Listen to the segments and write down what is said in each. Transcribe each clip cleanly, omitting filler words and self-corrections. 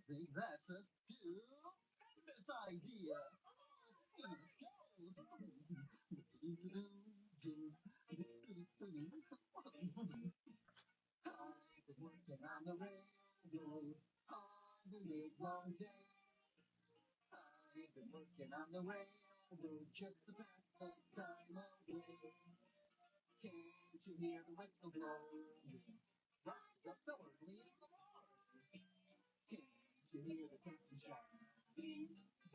think that's a stupendous idea. Let's go. I've been working on the railroad all the live long day. I've been working on the railroad just to pass the time away. Can't you hear the whistle blowing? Rise up so early in the morning. Can't you hear the turkey shouting?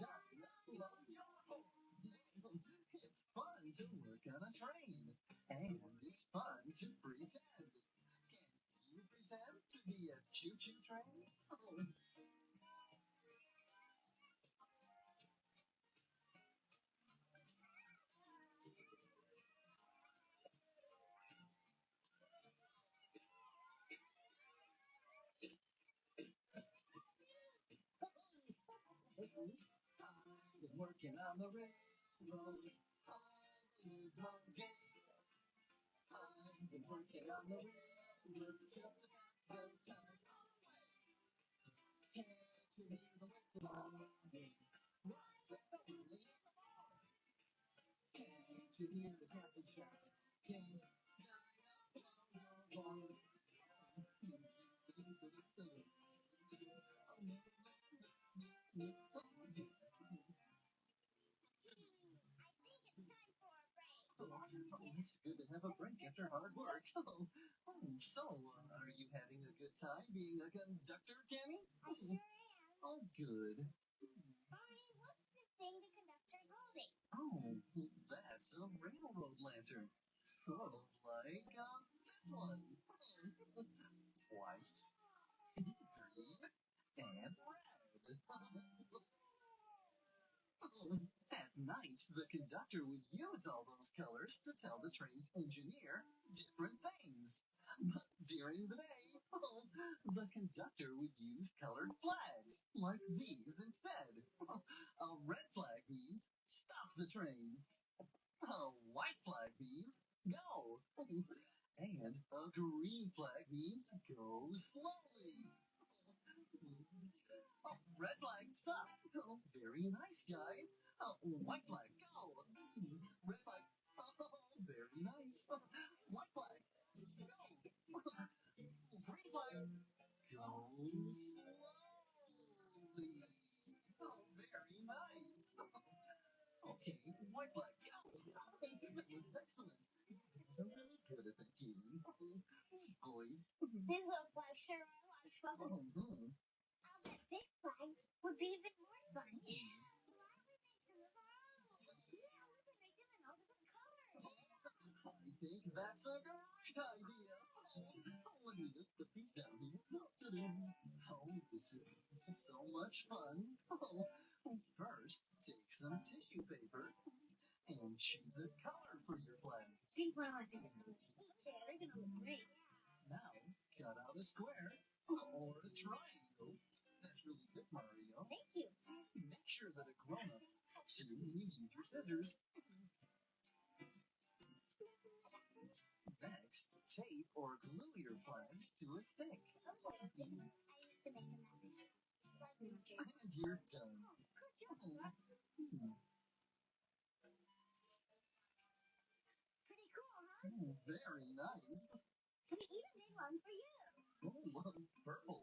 Dial up below your home. It's fun to work on a train, and it's fun to pretend. Can you pretend to be a choo-choo train? Oh, I've been working on the railroad all the long day. I've been working on the railroad just to pass the time away. Can't you hear the whistle blowing? Rise up so early in the morning. Can't you hear the captain shouting? It's good to have a break after hard work. Are you having a good time being a conductor, Tammy? I sure am. Oh, good. Barney, what's the thing the conductor's holding? Oh, that's a railroad lantern. Sort of like this one. White, green, and red. At night, the conductor would use all those colors to tell the train's engineer different things. But during the day, the conductor would use colored flags like these instead. A red flag means stop the train. A white flag means go. And a green flag means go slowly. Oh, red flag, stop. Oh, very nice, guys. Oh, white flag, go. Red flag, oh, very nice. White flag, go. Green flag, go slowly. Oh, very nice. Okay, white flag, go. That was excellent. So really good at that team. Boy. These little flags sure are a lot of fun. Mm-hmm. I'll bet big flags would be even more fun. Yeah. Why would we make some of our own? Yeah, we could make them in all different colors. I think that's a great idea. Let me just put these down here. Oh, this is so much fun. First, take some tissue paper and choose a color for your flag. Pink one like this. They're gonna look great. Now, cut out a square or a triangle. That's really good, Mario. Thank you. Make sure that a grown-up helps you when you use your scissors. Next, tape or glue your flag to a stick. Okay. I used to make them that way. And you're done. Good job. Hmm. Pretty cool, huh? Very nice. We even made one for you. Oh, purple.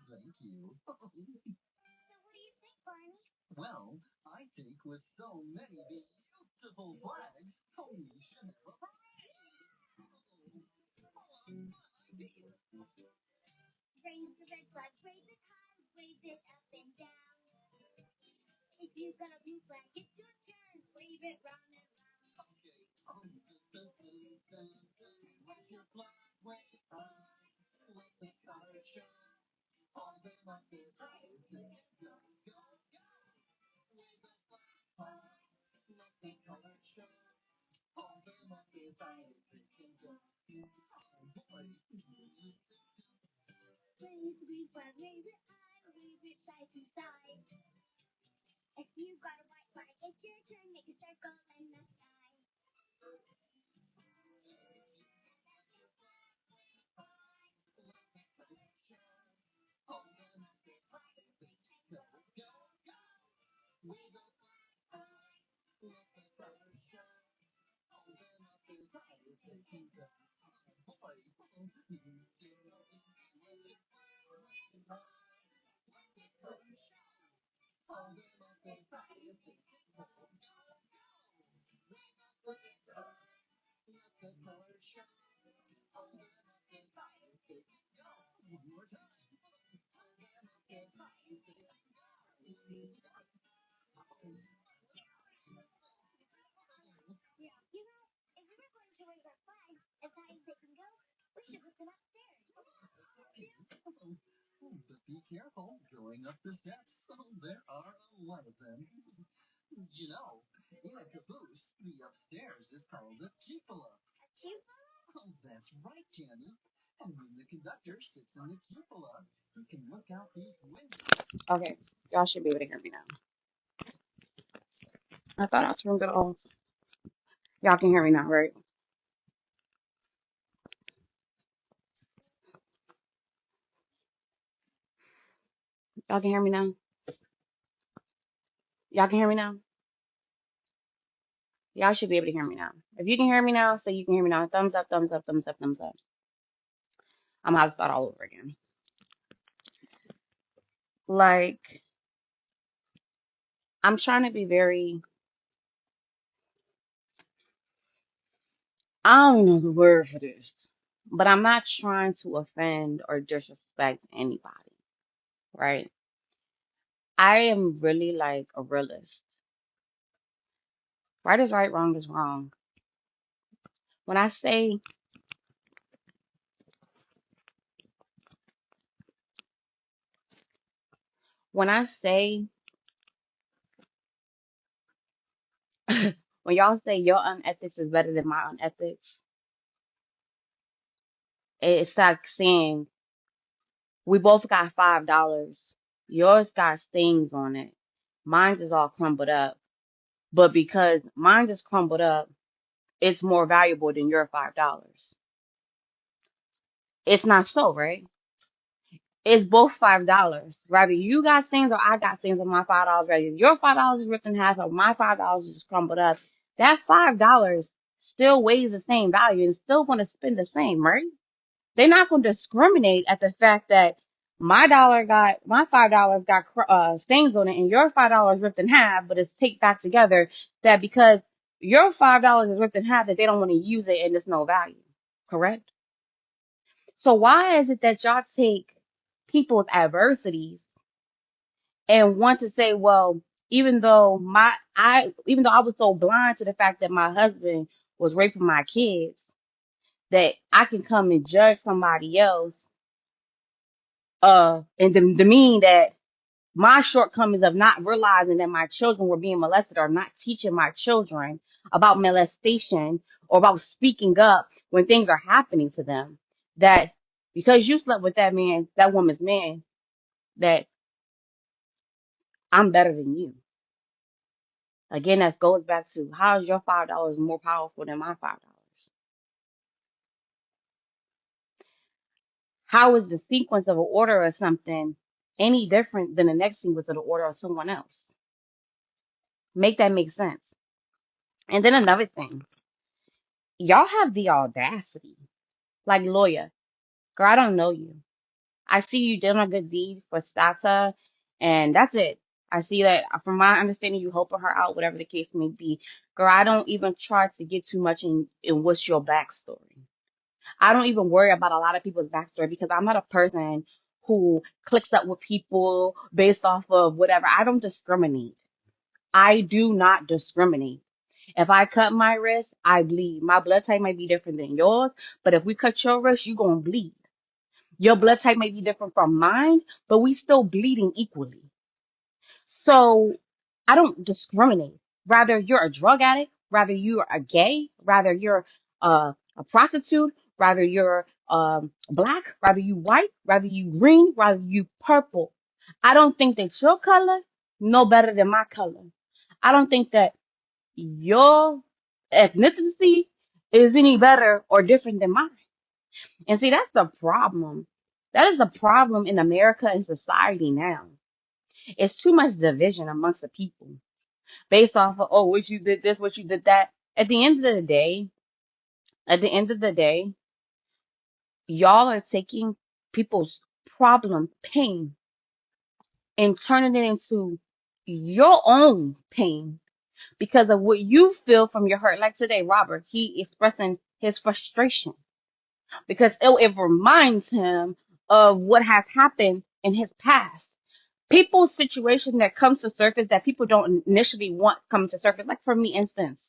Thank you. So what do you think, Barney? Well, I think with so many beautiful flags, we should have a parade. Raise the red flag, raise it high, wave it up and down. If you've got a blue flag, it's your turn. Wave it round and round. Okay. What's your flag? Wave high. Let the colors show. Hold them up as high as they can go. Go, go. Wave the flag high. Let the colors show. Hold them up as high as they can go. Oh boy. Raise the green flag, raise it high, wave it side to side. If you've got a white flag, it's your turn. Make a circle in the sky. Hold them up Yeah, you know, if we were going to raise our flag as high as they can go, we should put them upstairs. But be careful going up the steps. There are a lot of them. You know, in a caboose, the upstairs is called a cupola. A cupola? Oh, that's right, Candy. And when the conductor sits in the cupola, he can look out these windows. Okay, y'all should be able to hear me now. I thought I turned it off. Y'all can hear me now, right? Y'all can hear me now? Y'all can hear me now? Y'all should be able to hear me now. If you can hear me now, so you can hear me now. Thumbs up, thumbs up, thumbs up, thumbs up. I'm gonna have to start all over again. Like, I'm trying to be very, I don't know the word for this, but I'm not trying to offend or disrespect anybody, right? I am really like a realist. Right is right, wrong is wrong. When I say, when I say, when y'all say your unethics is better than my unethics, it's like saying we both got $5. Yours got stains on it. Mine's is all crumbled up. But because mine is crumbled up, it's more valuable than your $5. It's not so, right? It's both $5. Rather you got stains or I got stains on my $5. Rather your $5 is ripped in half or my $5 is crumbled up. That $5 still weighs the same value and still gonna spend the same, right? They're not going to discriminate at the fact that my $5 got stains on it and your $5 ripped in half, but it's taped back together. That because your $5 is ripped in half, that they don't want to use it and there's no value. Correct? So why is it that y'all take people's adversities and want to say, well, even though I was so blind to the fact that my husband was raping my kids, that I can come and judge somebody else and demean that my shortcomings of not realizing that my children were being molested or not teaching my children about molestation or about speaking up when things are happening to them, that because you slept with that woman's man, that I'm better than you. Again, that goes back to how is your $5 more powerful than my $5? How is the sequence of an order of something any different than the next sequence of the order of someone else? Make that make sense. And then another thing, y'all have the audacity. Like lawyer, girl, I don't know you. I see you doing a good deed for Stata, and that's it. I see that from my understanding, you helping her out, whatever the case may be. Girl, I don't even try to get too much in what's your backstory. I don't even worry about a lot of people's backstory because I'm not a person who clicks up with people based off of whatever. I don't discriminate. I do not discriminate. If I cut my wrist, I bleed. My blood type might be different than yours, but if we cut your wrist, you gonna bleed. Your blood type may be different from mine, but we still bleeding equally. So I don't discriminate. Rather you're a drug addict, rather you are a gay, rather you're a prostitute, rather you're black, rather you white, rather you green, rather you purple. I don't think that your color no better than my color. I don't think that your ethnicity is any better or different than mine. And see, that's the problem. That is the problem in America and society now. It's too much division amongst the people based off of, oh, what you did this, what you did that. At the end of the day, At the end of the day, y'all are taking people's problem, pain, and turning it into your own pain because of what you feel from your hurt. Like today, Robert, he expressing his frustration because it reminds him of what has happened in his past. People's situation that comes to surface that people don't initially want come to surface. Like for me, instance,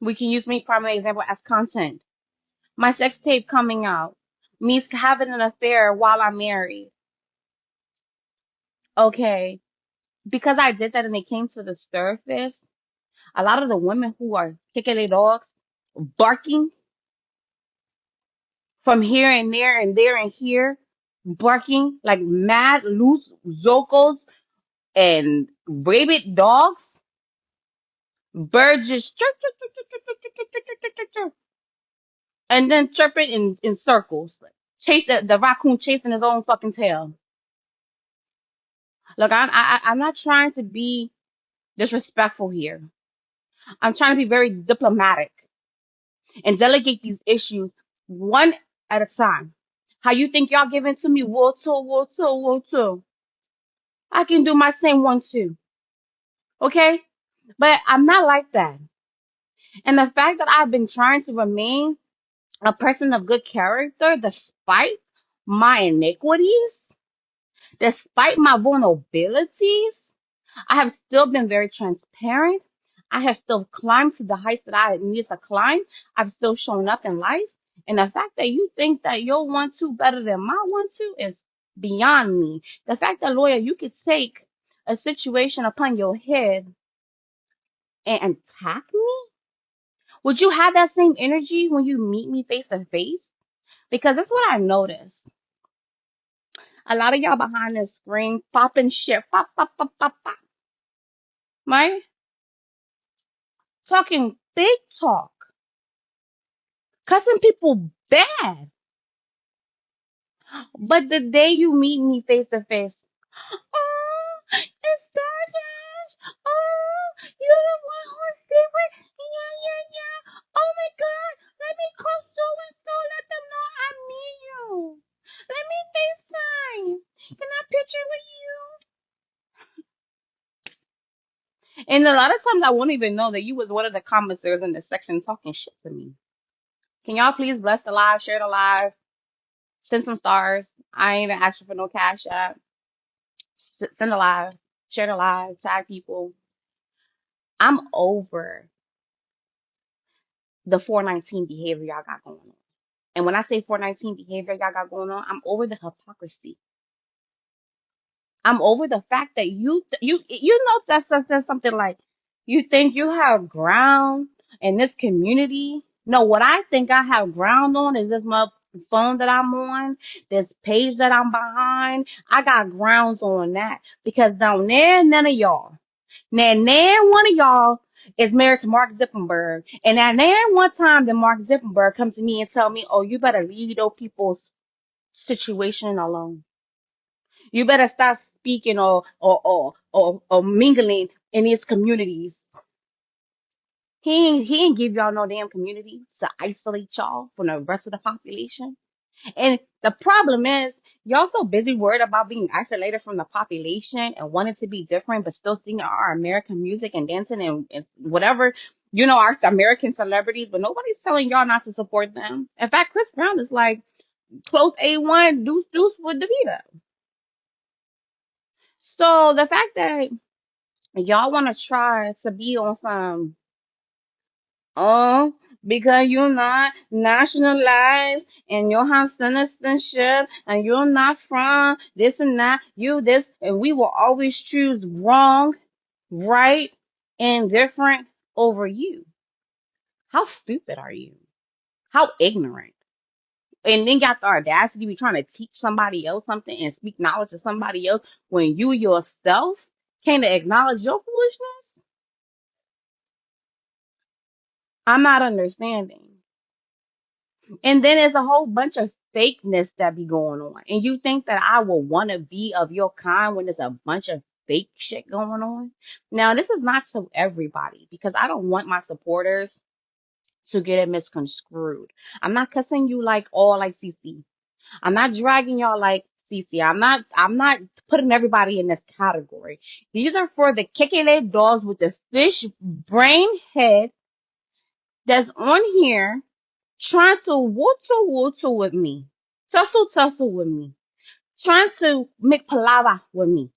we can use me primary example as content. My sex tape coming out, me having an affair while I'm married. Okay, because I did that and it came to the surface, a lot of the women who are kicking their dogs, barking from here and there and there and here, barking like mad loose zocos and rabid dogs, birds just chirp, chirp, chirp, chirp, chirp, chirp, chirp, chirp, chirp, chirp, chirp, and then chirping in circles, chase the raccoon chasing his own fucking tail. Look, I'm not trying to be disrespectful here. I'm trying to be very diplomatic and delegate these issues one at a time. How you think y'all giving to me? Woto, woto, woto. I can do my same one too. Okay? But I'm not like that. And the fact that I've been trying to remain a person of good character despite my iniquities, despite my vulnerabilities, I have still been very transparent. I have still climbed to the heights that I needed to climb. I've still shown up in life. And the fact that you think that your one two better than my one two is beyond me. The fact that, lawyer, you could take a situation upon your head and attack me? Would you have that same energy when you meet me face to face? Because that's what I noticed. A lot of y'all behind the screen popping shit, pop, pop, pop, pop, pop, right? Talking big talk, cussing people bad. But the day you meet me face to face, oh, it's Dash. Oh, you're the one who's secret. Yeah, yeah, yeah. Oh my God, let me call so and so. Let them know I meet you. Let me FaceTime. Can I picture with you? And a lot of times I won't even know that you was one of the commenters in the section talking shit to me. Can y'all please bless the live, share the live, send some stars. I ain't even asking for no cash app. Send a live, share the live, tag people. I'm over the 419 behavior y'all got going on. And when I say 419 behavior y'all got going on, I'm over the hypocrisy. I'm over the fact that you know that says something like you think you have ground in this community. No, what I think I have ground on is this my phone that I'm on, this page that I'm behind. I got grounds on that because down there, none of y'all. Now, one of y'all is married to Mark Zuckerberg, and now one time that Mark Zuckerberg comes to me and tell me, "Oh, you better leave those people's situation alone. You better stop speaking or mingling in these communities." He ain't give y'all no damn community to isolate y'all from the rest of the population. And the problem is, y'all so busy worried about being isolated from the population and wanting to be different, but still singing our American music and dancing and whatever, our American celebrities, but nobody's telling y'all not to support them. In fact, Chris Brown is like close A1 deuce deuce with Davida. So the fact that y'all want to try to be on some, oh, because you're not nationalized and you have citizenship and you're not from this and that, you this, and we will always choose wrong, right, and different over you. How stupid are you? How ignorant. And then got the audacity to be trying to teach somebody else something and speak knowledge to somebody else when you yourself can't acknowledge your foolishness? I'm not understanding. And then there's a whole bunch of fakeness that be going on. And you think that I will want to be of your kind when there's a bunch of fake shit going on? Now, this is not to everybody because I don't want my supporters to get it misconstrued. I'm not cussing you like all like CC. I'm not dragging y'all like CC. I'm not putting everybody in this category. These are for the kekele dolls with the fish brain head that's on here trying to woto with me. Tussle with me. Trying to make palava with me.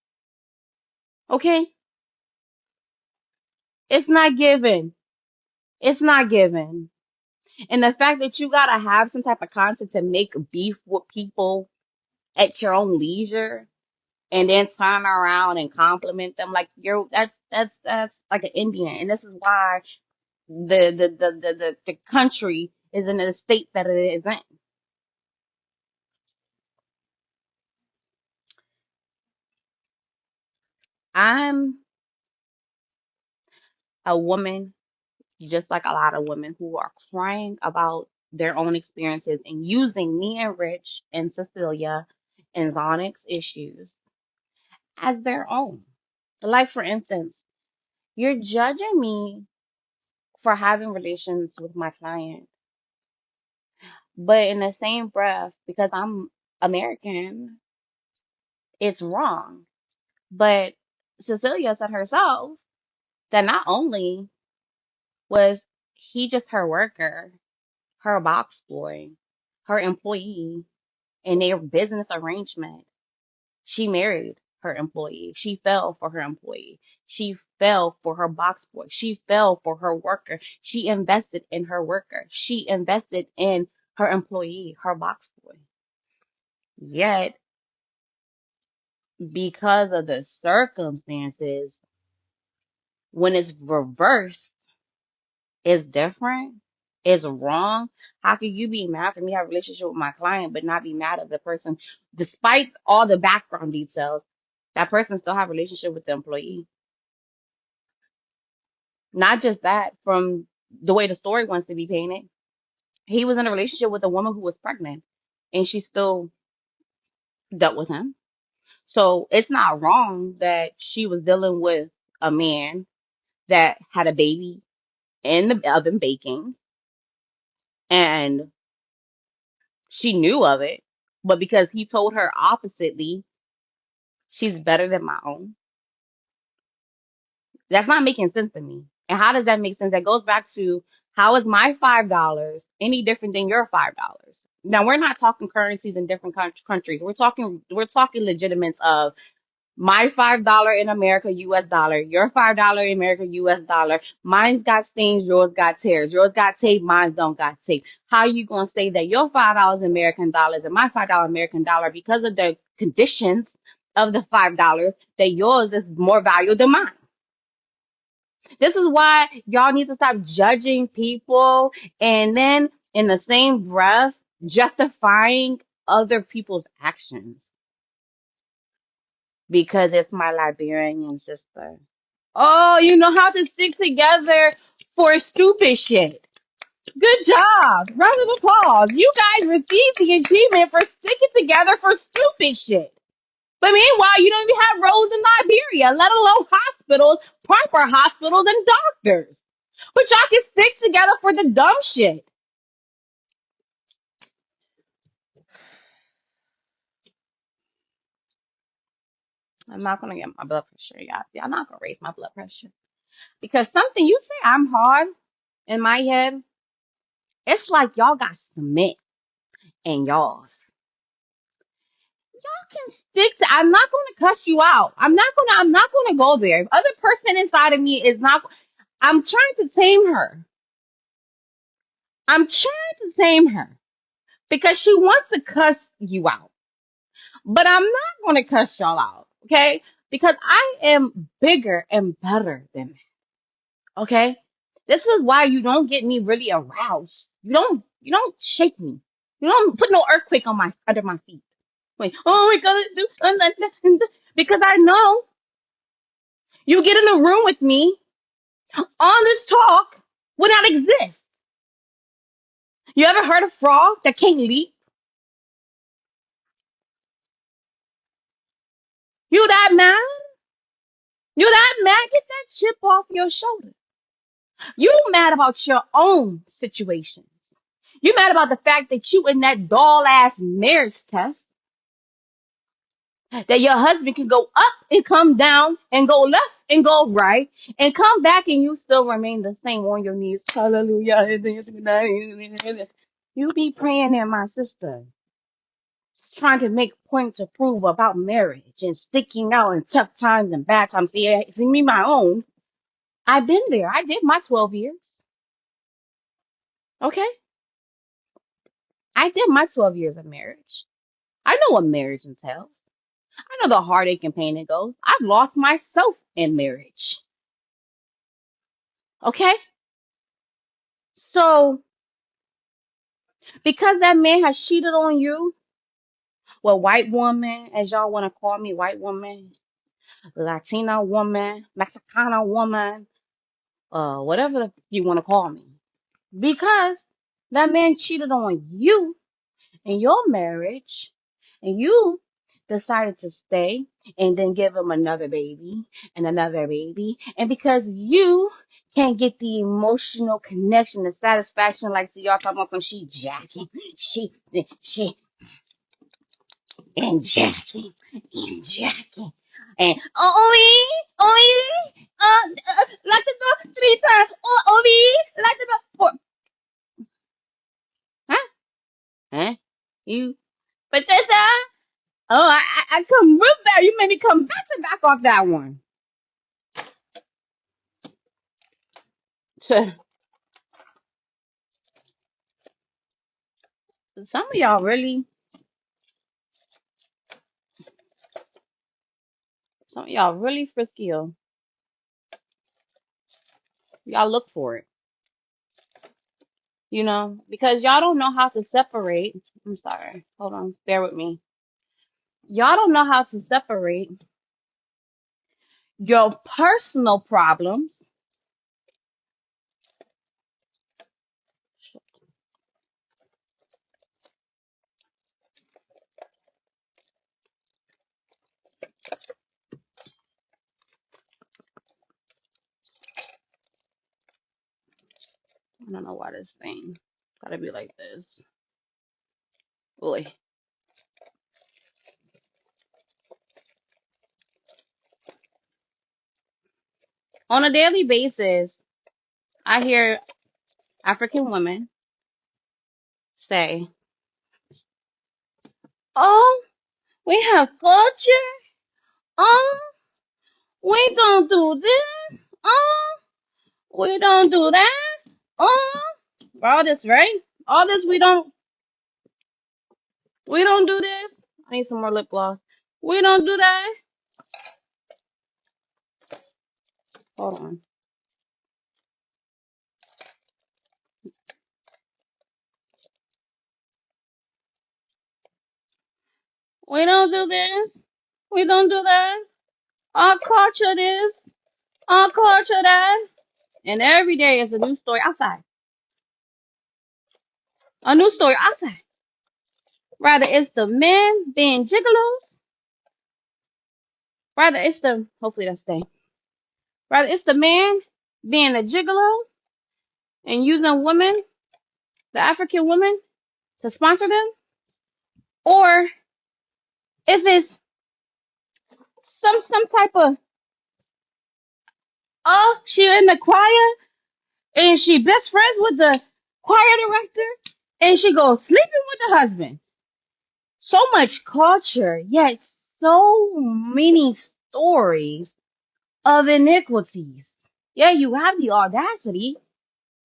Okay? It's not given. It's not given. And the fact that you gotta have some type of content to make beef with people at your own leisure and then turn around and compliment them like you're that's like an Indian. And this is why the country is in the state that it is in. I'm a woman, just like a lot of women who are crying about their own experiences and using me and Rich and Cecilia and Zonics issues as their own. Like, for instance, you're judging me for having relations with my client, but in the same breath, because I'm American, it's wrong. But Cecilia said herself that not only was he just her worker, her box boy, her employee, in their business arrangement, she married her employee. She fell for her employee. She fell for her box boy. She fell for her worker. She invested in her worker. She invested in her employee, her box boy. Yet, because of the circumstances, when it's reversed, it's different. It's wrong. How could you be mad for me have a relationship with my client, but not be mad at the person, despite all the background details? That person still have a relationship with the employee. Not just that, from the way the story wants to be painted, he was in a relationship with a woman who was pregnant, and she still dealt with him. So it's not wrong that she was dealing with a man that had a baby in the oven baking, and she knew of it, but because he told her oppositely, she's better than my own. That's not making sense to me. And how does that make sense? That goes back to, how is my $5 any different than your $5? Now we're not talking currencies in different countries. We're talking legitimates of my $5 in America, US dollar, your $5 in America, US dollar. Mine's got stains, yours got tears. Yours got tape, mine don't got tape. How you gonna say that your $5 American dollars and my $5 American dollar, because of the conditions of the $5, that yours is more valuable than mine? This is why y'all need to stop judging people and then in the same breath justifying other people's actions because it's my Liberian sister. Oh, you know how to stick together for stupid shit. Good job. Round of applause. You guys received the achievement for sticking together for stupid shit. But meanwhile, you don't even have roads in Liberia, let alone hospitals, proper hospitals and doctors. But y'all can stick together for the dumb shit. I'm not gonna get my blood pressure. Y'all not gonna raise my blood pressure. Because something you say I'm hard in my head, it's like y'all got cement in y'all's. Y'all can stick to, I'm not gonna cuss you out. I'm not gonna go there. If other person inside of me is not, I'm trying to tame her. I'm trying to tame her because she wants to cuss you out. But I'm not going to cuss y'all out, okay? Because I am bigger and better than that, okay? This is why you don't get me really aroused. You don't shake me. You don't put no earthquake on my under my feet. Like, oh, we gotta do because I know you get in the room with me, all this talk would not exist. You ever heard of frog that can't leap? You that mad? You that mad? Get that chip off your shoulder. You mad about your own situation. You mad about the fact that you in that doll ass marriage test, that your husband can go up and come down and go left and go right and come back and you still remain the same on your knees. Hallelujah. You be praying there, my sister, trying to make point to prove about marriage and sticking out in tough times and bad times. See me my own. I've been there. I did my 12 years. Okay? I did my 12 years of marriage. I know what marriage entails. I know the heartache and pain it goes. I've lost myself in marriage. Okay? So, because that man has cheated on you, well, white woman, as y'all want to call me, white woman, Latina woman, Mexicana woman, whatever you want to call me. Because that man cheated on you in your marriage, and you decided to stay and then give him another baby and another baby, and because you can't get the emotional connection, the satisfaction, like see y'all talking about some she and Jackie and Jackie and like to go 3 times, like to go four, huh? Huh? You, Patricia? Oh, I come real back. You made me come back to back off that one. Some of y'all really, some of y'all really frisky. Y'all look for it, because y'all don't know how to separate. I'm sorry. Hold on. Bear with me. Y'all don't know how to separate your personal problems. I don't know why this thing gotta be like this. Boy. On a daily basis, I hear African women say, "Oh, we have culture. Oh, we don't do this. Oh, we don't do that. Oh, all this, right? All this, we don't do this. I need some more lip gloss. We don't do that. Hold on. We don't do this. We don't do that. Our culture this. Our culture that. And every day is a new story outside. A new story outside. Rather it's the men being gigolos. Rather it's the, hopefully that's staying. Rather it's the man being a gigolo and using women, the African women, to sponsor them. Or if it's some type of, oh, she in the choir and she best friends with the choir director and she goes sleeping with the husband. So much culture, yet so many stories of iniquities. Yeah, you have the audacity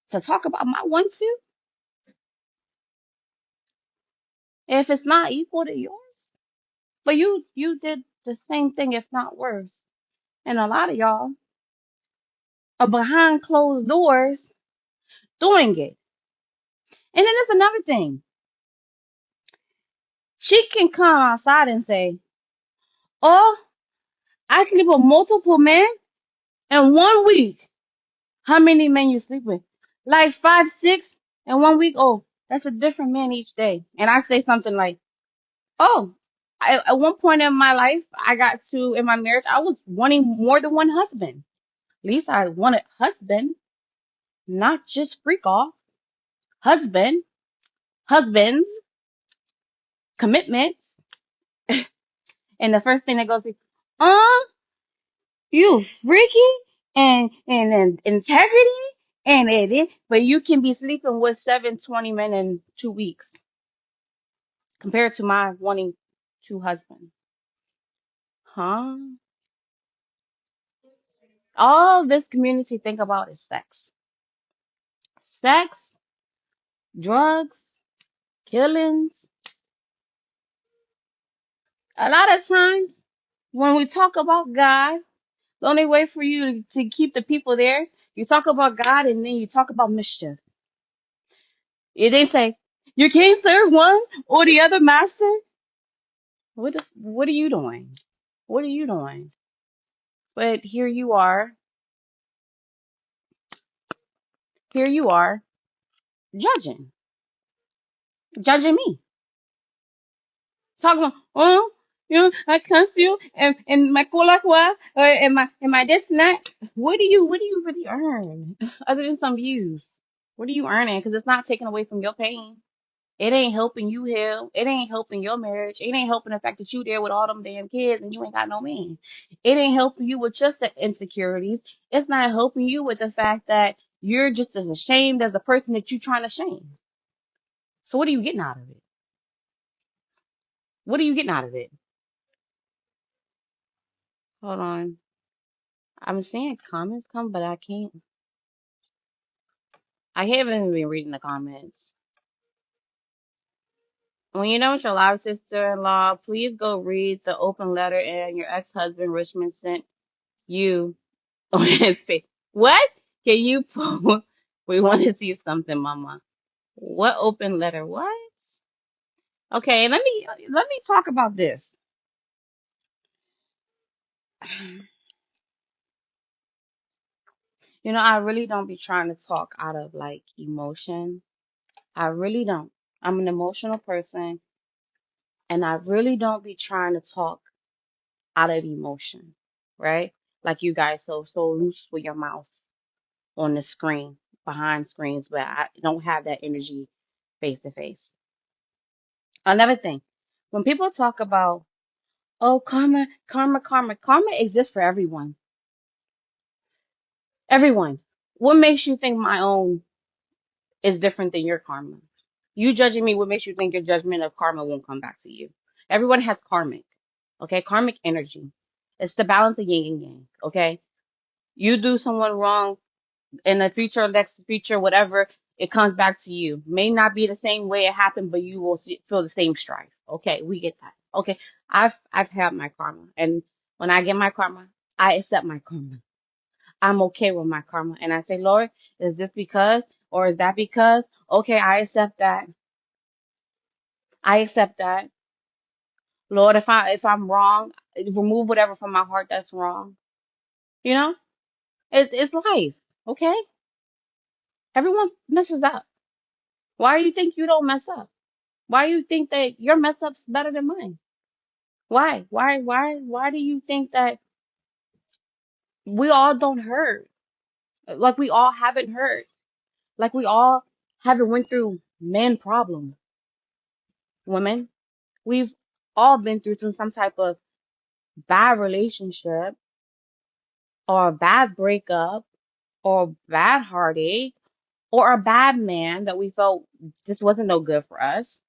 to talk about my one two if it's not equal to yours. But you did the same thing, if not worse. And a lot of y'all are behind closed doors doing it. And then there's another thing. She can come outside and say, "Oh, I sleep with multiple men in 1 week." How many men you sleep with? Like 5, 6 in 1 week? Oh, that's a different man each day. And I say something like, "Oh, at one point in my life, in my marriage, I was wanting more than one husband. At least I wanted husband. not just freak off, husband, husbands, commitments. And the first thing that goes to, uh, you freaky and integrity and it, but you can be sleeping with 720 men in 2 weeks compared to my wanting two husbands. Huh? All this community think about is sex. Sex, drugs, killings. A lot of times when we talk about God, the only way for you to keep the people there, you talk about God and then you talk about mischief. They say, you can't serve one or the other master. What are you doing? What are you doing? But here you are judging, judging me. Talking about, oh, I cuss you and my kulakwa and my this and that. What do you really earn other than some views? What are you earning? Because it's not taking away from your pain. It ain't helping you heal. It ain't helping your marriage. It ain't helping the fact that you there with all them damn kids and you ain't got no man. It ain't helping you with just the insecurities. It's not helping you with the fact that you're just as ashamed as the person that you're trying to shame. So what are you getting out of it? What are you getting out of it? Hold on. I'm seeing comments come, but I can't. I haven't been reading the comments. When you're done with your live sister-in-law, please go read the open letter and your ex-husband Richmond sent you on his face. What? Can you pull? We want to see something, Mama. What open letter? What? Okay, let me talk about this. I really don't be trying to talk out of like emotion. I really don't. I'm an emotional person, and I really don't be trying to talk out of emotion, right? Like you guys so loose with your mouth on the screen, behind screens, but I don't have that energy face to face. Another thing, when people talk about, oh, karma, karma, karma, karma exists for everyone. Everyone. What makes you think my own is different than your karma? You judging me, what makes you think your judgment of karma won't come back to you? Everyone has karmic, okay? Karmic energy. It's the balance of yin and yang, okay? You do someone wrong in the future, next future, whatever, it comes back to you. May not be the same way it happened, but you will feel the same strife. Okay, we get that. Okay, I've had my karma, and when I get my karma, I accept my karma. I'm okay with my karma, and I say, Lord, is this because, or is that because? Okay, I accept that. I accept that. Lord, if I'm wrong, remove whatever from my heart that's wrong. You know, it's life. Okay, everyone messes up. Why do you think you don't mess up? Why do you think that your mess up's better than mine? Why? Why do you think that we all don't hurt? Like we all haven't hurt. Like we all haven't went through men problem. Women, we've all been through some type of bad relationship or a bad breakup or a bad heartache or a bad man that we felt just wasn't no good for us.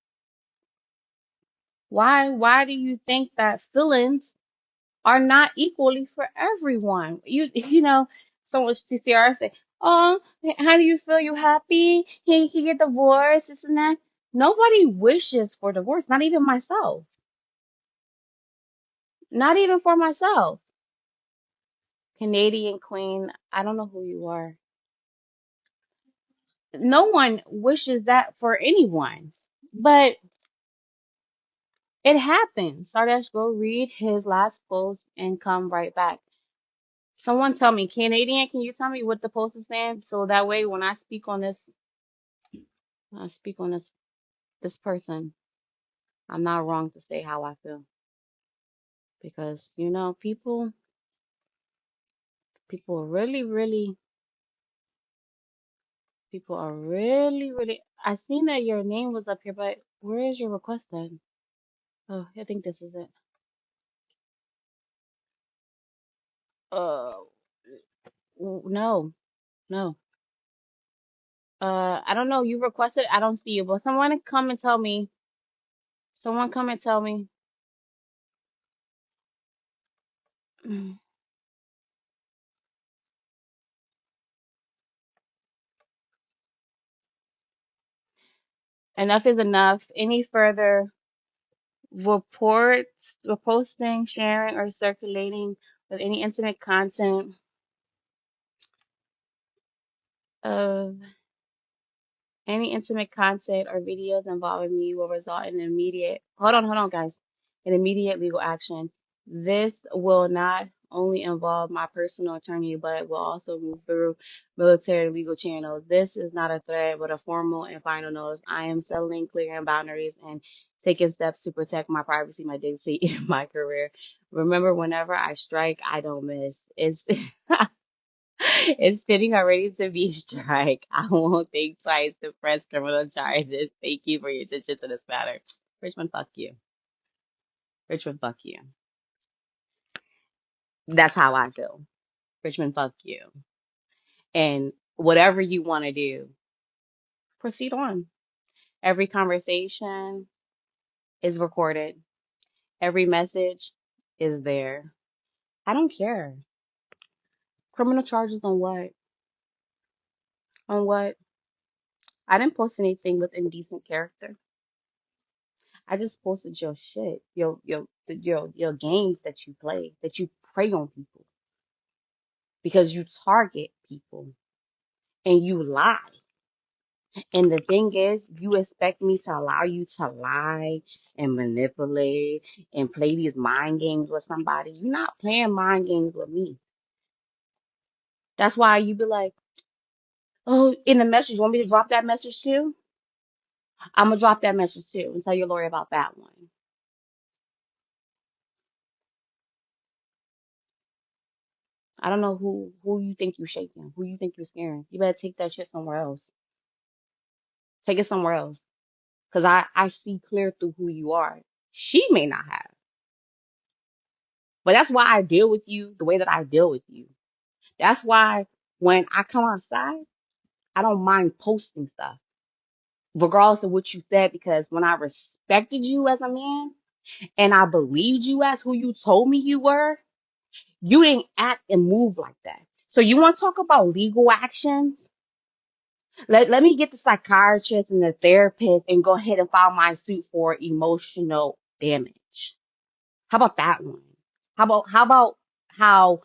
Why do you think that feelings are not equally for everyone? Someone CCR say, "Oh, how do you feel? You happy? He get divorced, this and that." Nobody wishes for divorce, not even myself. Not even for myself. Canadian Queen, I don't know who you are. No one wishes that for anyone. But it happens. Sardash, go read his last post and come right back. Someone tell me, Canadian, can you tell me what the post is saying? So that way when I speak on this person, I'm not wrong to say how I feel. Because, people really, really People are really, really. I seen that your name was up here, but where is your request then? Oh, I think this is it. Uh, no, no. I don't know. You requested. I don't see you, but someone come and tell me. Someone come and tell me. Enough is enough. Any further reports, posting, sharing, or circulating with any intimate content of any intimate content or videos involving me will result in immediate, hold on, guys, an immediate legal action. This will not only involve my personal attorney, but will also move through military legal channels. This is not a threat, but a formal and final notice. I am settling, clearing boundaries, and taking steps to protect my privacy, my dignity, and my career. Remember, whenever I strike, I don't miss. It's It's sitting already to be strike. I won't think twice to press criminal charges. Thank you for your attention to this matter. Richmond, fuck you. Richmond, fuck you. That's how I feel. Richmond, fuck you. And whatever you want to do, proceed on. Every conversation is recorded. Every message is there. I don't care. Criminal charges on what? On what? I didn't post anything with indecent character. I just posted your shit, your games that you play, that you prey on people because you target people and you lie. And the thing is, you expect me to allow you to lie and manipulate and play these mind games with somebody. You're not playing mind games with me. That's why you be like, oh, in the message, you want me to drop that message too? I'm gonna drop that message too and tell your lawyer about that one. I don't know who you think you're shaking, who you think you're scaring. You better take that shit somewhere else. Take it somewhere else. Because I see clear through who you are. She may not have. But that's why I deal with you the way that I deal with you. That's why when I come outside, I don't mind posting stuff, regardless of what you said, because when I respected you as a man and I believed you as who you told me you were, you didn't act and move like that. So you want to talk about legal actions? Let me get the psychiatrist and the therapist and go ahead and file my suit for emotional damage. How about that one? How about how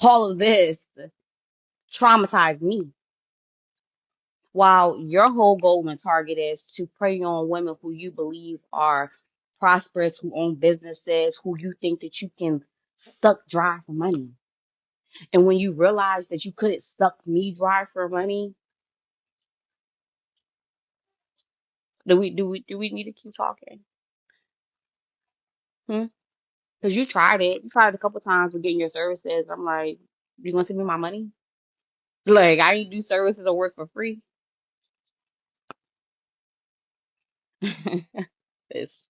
all of this traumatized me? While your whole goal and target is to prey on women who you believe are prosperous, who own businesses, who you think that you can suck dry for money. And when you realize that you couldn't suck me dry for money, do we need to keep talking? Hmm? Because you tried it. You tried it a couple times with getting your services. I'm like, you gonna send me my money? Like, I ain't do services or work for free. This,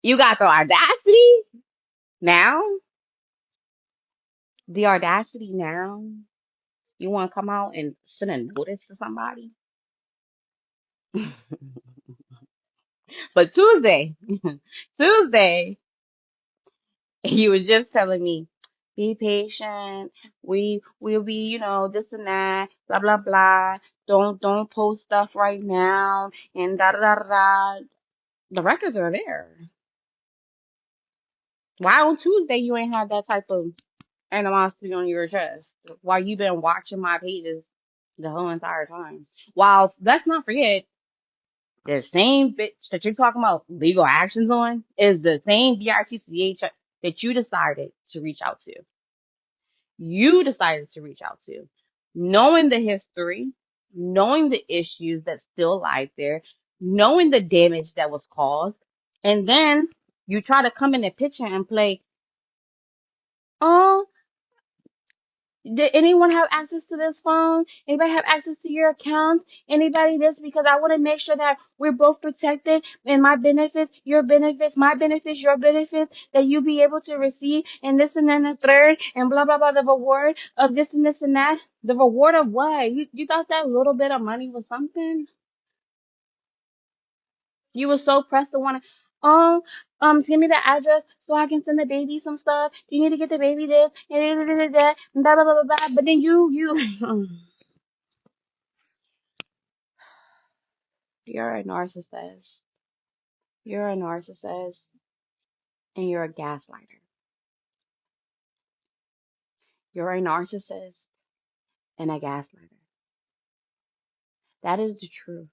you got the audacity now? The audacity now? You want to come out and send a notice to somebody? But Tuesday, Tuesday, you was just telling me, be patient. We'll be, this and that, blah blah blah. Don't post stuff right now, and da da da da. Da. The records are there. Why on Tuesday you ain't had that type of animosity on your chest? While you been watching my pages the whole entire time. While let's not forget, the same bitch that you're talking about legal actions on is the same DRTCH that you decided to reach out to. You decided to reach out to, knowing the history, knowing the issues that still lie there, knowing the damage that was caused, and then you try to come in the picture and play, oh, Did anyone have access to this phone? Anybody have access to your accounts? Anybody this? Because I want to make sure that we're both protected and my benefits, your benefits, my benefits, your benefits, that you be able to receive and this and then the third and blah, blah, blah, the reward of this and this and that. The reward of what? You thought that little bit of money was something? You were so pressed to want to, oh, give me the address so I can send the baby some stuff. You need to get the baby this and that, blah, blah, blah, blah, blah. But then you're a narcissist. You're a narcissist and you're a gaslighter. You're a narcissist and a gaslighter. That is the truth.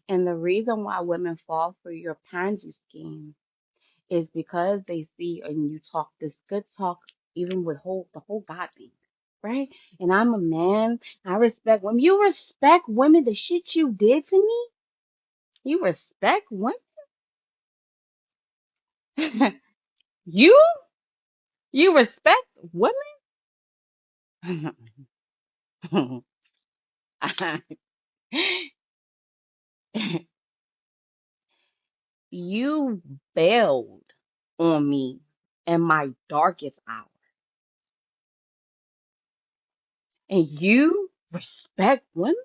And the reason why women fall for your Ponzi scheme is because they see and you talk this good talk, even with the whole God thing, right? And I'm a man. I respect women. You respect women, the shit you did to me. You respect women. you you respect women. You bailed on me in my darkest hour, and you respect women.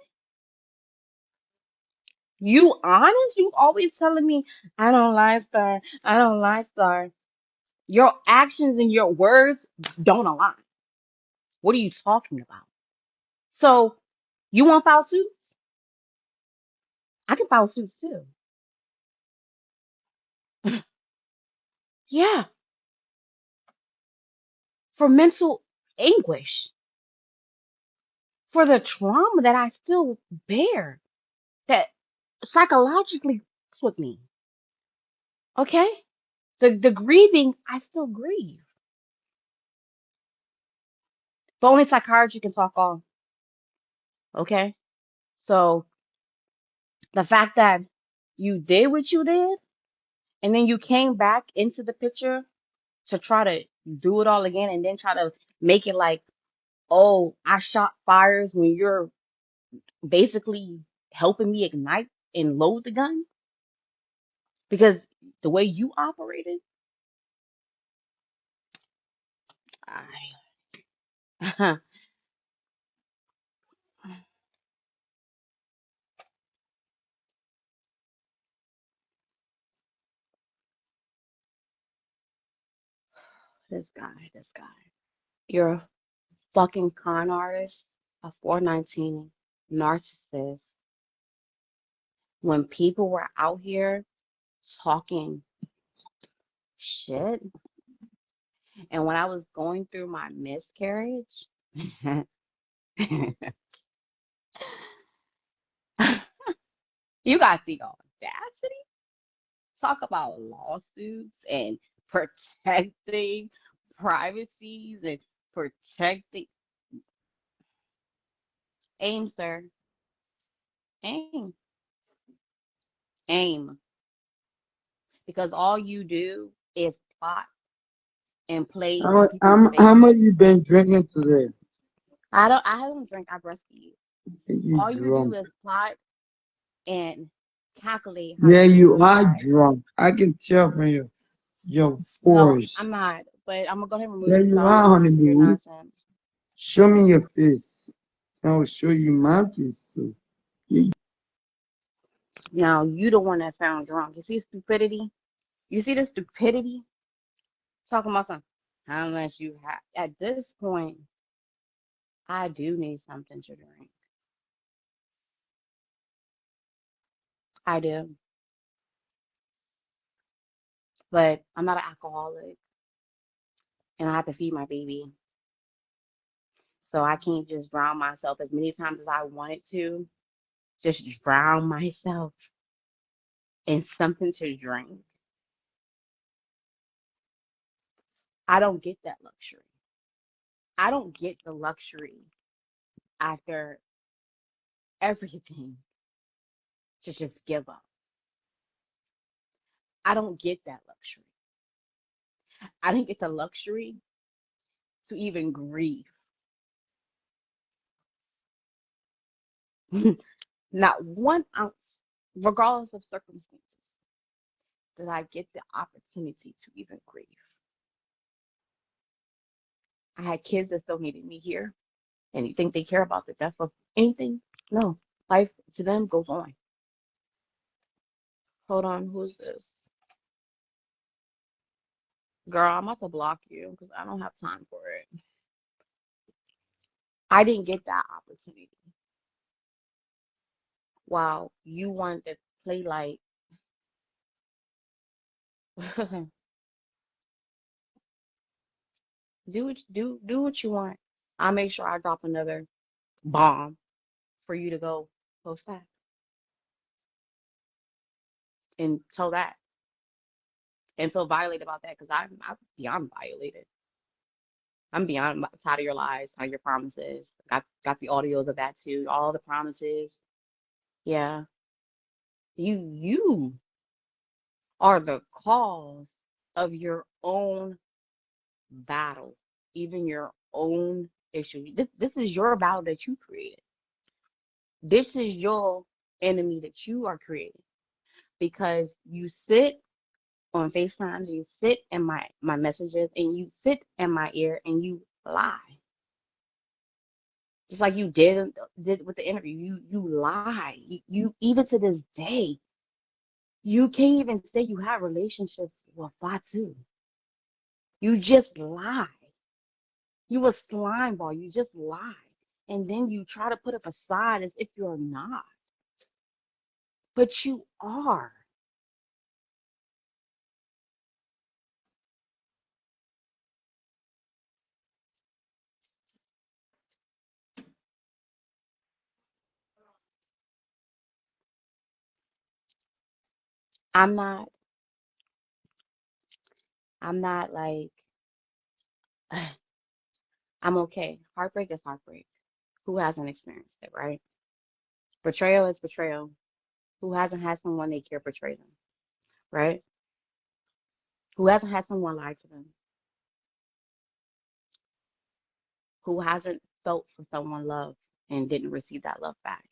You honest? You always telling me I don't lie, star. I don't lie, star. Your actions and your words don't align. What are you talking about? So you want file suits? I can file suits too. Yeah, for mental anguish, for the trauma that I still bear, that psychologically fucks with me. Okay, the grieving, I still grieve, but only psychiatry can talk on. Okay, so the fact that you did what you did, and then you came back into the picture to try to do it all again, and then try to make it like, oh, I shot fires when you're basically helping me ignite and load the gun because the way you operated, I, this guy. You're a fucking con artist, a 419 narcissist. When people were out here talking shit, and when I was going through my miscarriage, you got the audacity. Talk about lawsuits and protecting privacies and protecting. Aim, sir. Aim. Aim. Because all you do is plot and play in people's How face. much you been drinking today? I don't drink, I breastfeed. You All you do drunk? is plot and calculate how Yeah, you can you are survive. drunk. I can tell from your No, voice. I'm not. But I'm gonna go ahead and remove Yeah, you because you I don't are, want to honey hear your boo. nonsense. Show me your face. I'll show you my face too. Now you the one that sounds drunk. You see stupidity? You see the stupidity? Talking about something. How much you have? At this point, I do need something to drink. I do, but I'm not an alcoholic, and I have to feed my baby, so I can't just drown myself as many times as I wanted to. Just drown myself in something to drink. I don't get that luxury. I don't get the luxury after everything to just give up. I don't get that luxury. I didn't get the luxury to even grieve. Not 1 ounce, regardless of circumstances, did I get the opportunity to even grieve. I had kids that still needed me here, and you think they care about the death of anything? No. Life to them goes on. Hold on, who's this? Girl, I'm about to block you because I don't have time for it. I didn't get that opportunity. Wow, you wanted to play like do what you want. I'll make sure I drop another bomb for you to go post that and tell that and feel violated about that because I'm beyond violated. I'm beyond tired of your lies, tired of your promises. Got the audios of that too. All the promises. Yeah, you are the cause of your own battle, even your own issue. This is your battle that you created. This is your enemy that you are creating because you sit on FaceTimes, you sit in my messages, and you sit in my ear and you lie. Just like you did with the interview. You lie. You even to this day, you can't even say you have relationships with Fatu. You just lie. You a slime ball. You just lie. And then you try to put a facade as if you're not. But you are. I'm not, I'm not like, I'm okay. Heartbreak is heartbreak. Who hasn't experienced it, right? Betrayal is betrayal. Who hasn't had someone they care betray them, right? Who hasn't had someone lie to them? Who hasn't felt for someone love and didn't receive that love back?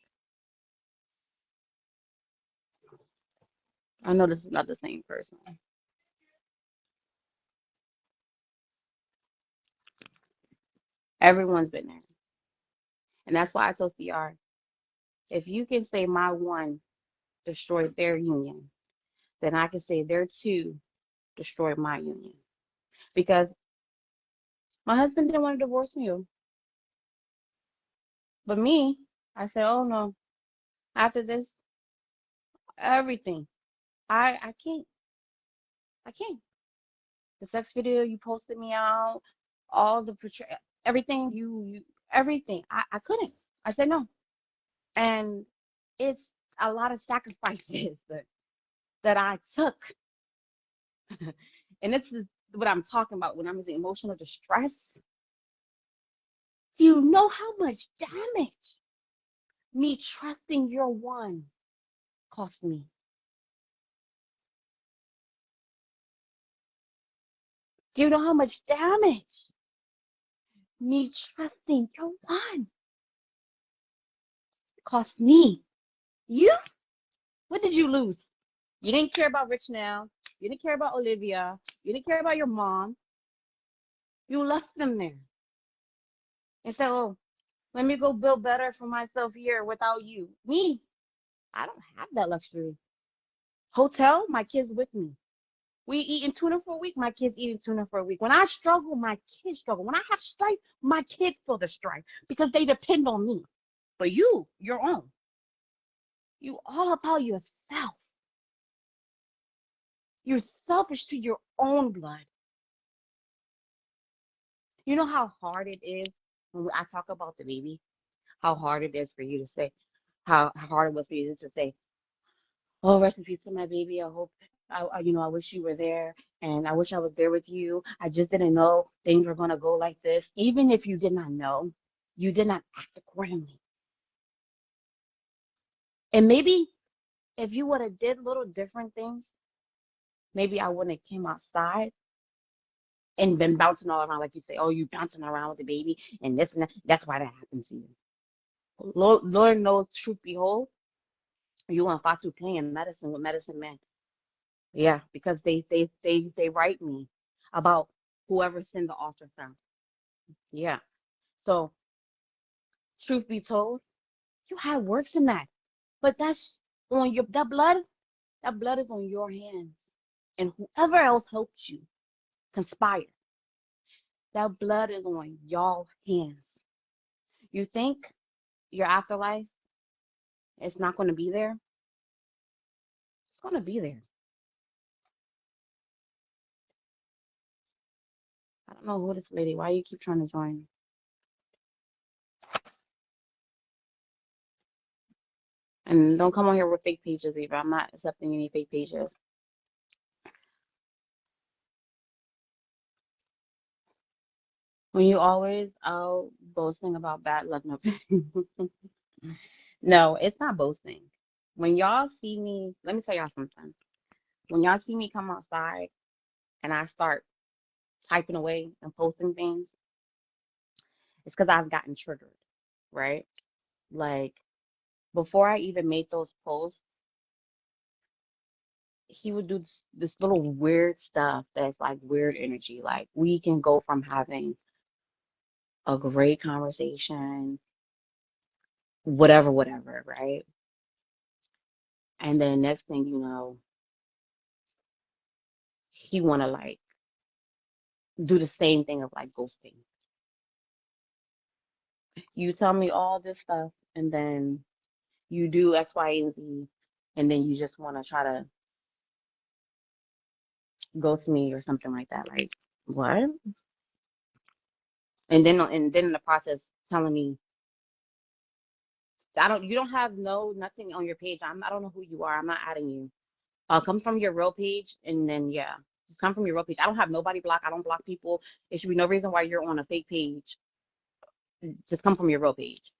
I know this is not the same person. Everyone's been there. And that's why I told CR, if you can say my one destroyed their union, then I can say their two destroyed my union. Because my husband didn't want to divorce me, but me, I said, oh no, after this, everything. I can't. I can't. The sex video you posted me out, all the everything everything. I couldn't. I said no. And it's a lot of sacrifices that I took. And this is what I'm talking about when I'm saying emotional distress. Do you know how much damage me trusting your one cost me? Do you know how much damage me trusting your one cost me? You? What did you lose? You didn't care about Rich now. You didn't care about Olivia. You didn't care about your mom. You left them there and said, oh, let me go build better for myself here without you. Me, I don't have that luxury. Hotel, my kids with me. We eating tuna for a week, my kids eating tuna for a week. When I struggle, my kids struggle. When I have strife, my kids feel the strife because they depend on me. But you, your own. You all about yourself. You're selfish to your own blood. You know how hard it is when I talk about the baby? How hard it is for you to say, how hard it was for you to say, oh, rest in peace to my baby. I hope, I wish you were there, and I wish I was there with you. I just didn't know things were gonna go like this. Even if you did not know, you did not act accordingly. And maybe if you would have did little different things, maybe I wouldn't have came outside and been bouncing all around like you say. Oh, you bouncing around with the baby and this and that. That's why that happened to you. Lord knows, truth behold, you want Fatu playing medicine with medicine men. Yeah, because they write me about whoever sent the ultrasound. Yeah. So truth be told, you had works in that. But that's on your that blood is on your hands. And whoever else helped you conspire, that blood is on y'all hands. You think your afterlife is not going to be there? It's going to be there. I don't know who this lady. Why you keep trying to join? And don't come on here with fake pages either. I'm not accepting any fake pages. When you always out boasting about bad luck, no, no, it's not boasting. When y'all see me, let me tell y'all something. When y'all see me come outside and I start typing away and posting things, it's because I've gotten triggered, right? Like before I even made those posts, he would do this little weird stuff that's like weird energy. Like we can go from having a great conversation, whatever, right? And then next thing you know, he wanna like do the same thing of like ghosting. You tell me all this stuff and then you do X, Y, and Z, and then you just wanna try to ghost me or something like that. Like, what? And then in the process telling me you don't have nothing on your page. I don't know who you are. I'm not adding you. Come from your real page and then yeah. Just come from your real page. I don't have nobody blocked. I don't block people. There should be no reason why you're on a fake page. Just come from your real page.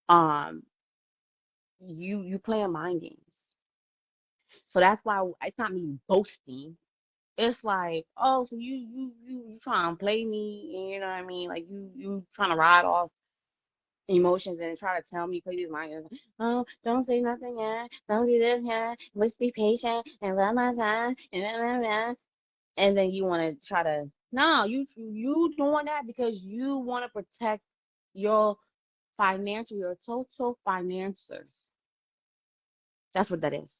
Um, you playing mind games. So that's why it's not me boasting. It's like, oh, so you trying to play me, you know what I mean? Like you trying to ride off emotions and try to tell me, please mind games. Oh, don't say nothing yet. Don't do this yet. Let's be patient and blah blah blah and blah blah blah. And then you want to try to no, you doing that because you want to protect your your total finances. That's what that is.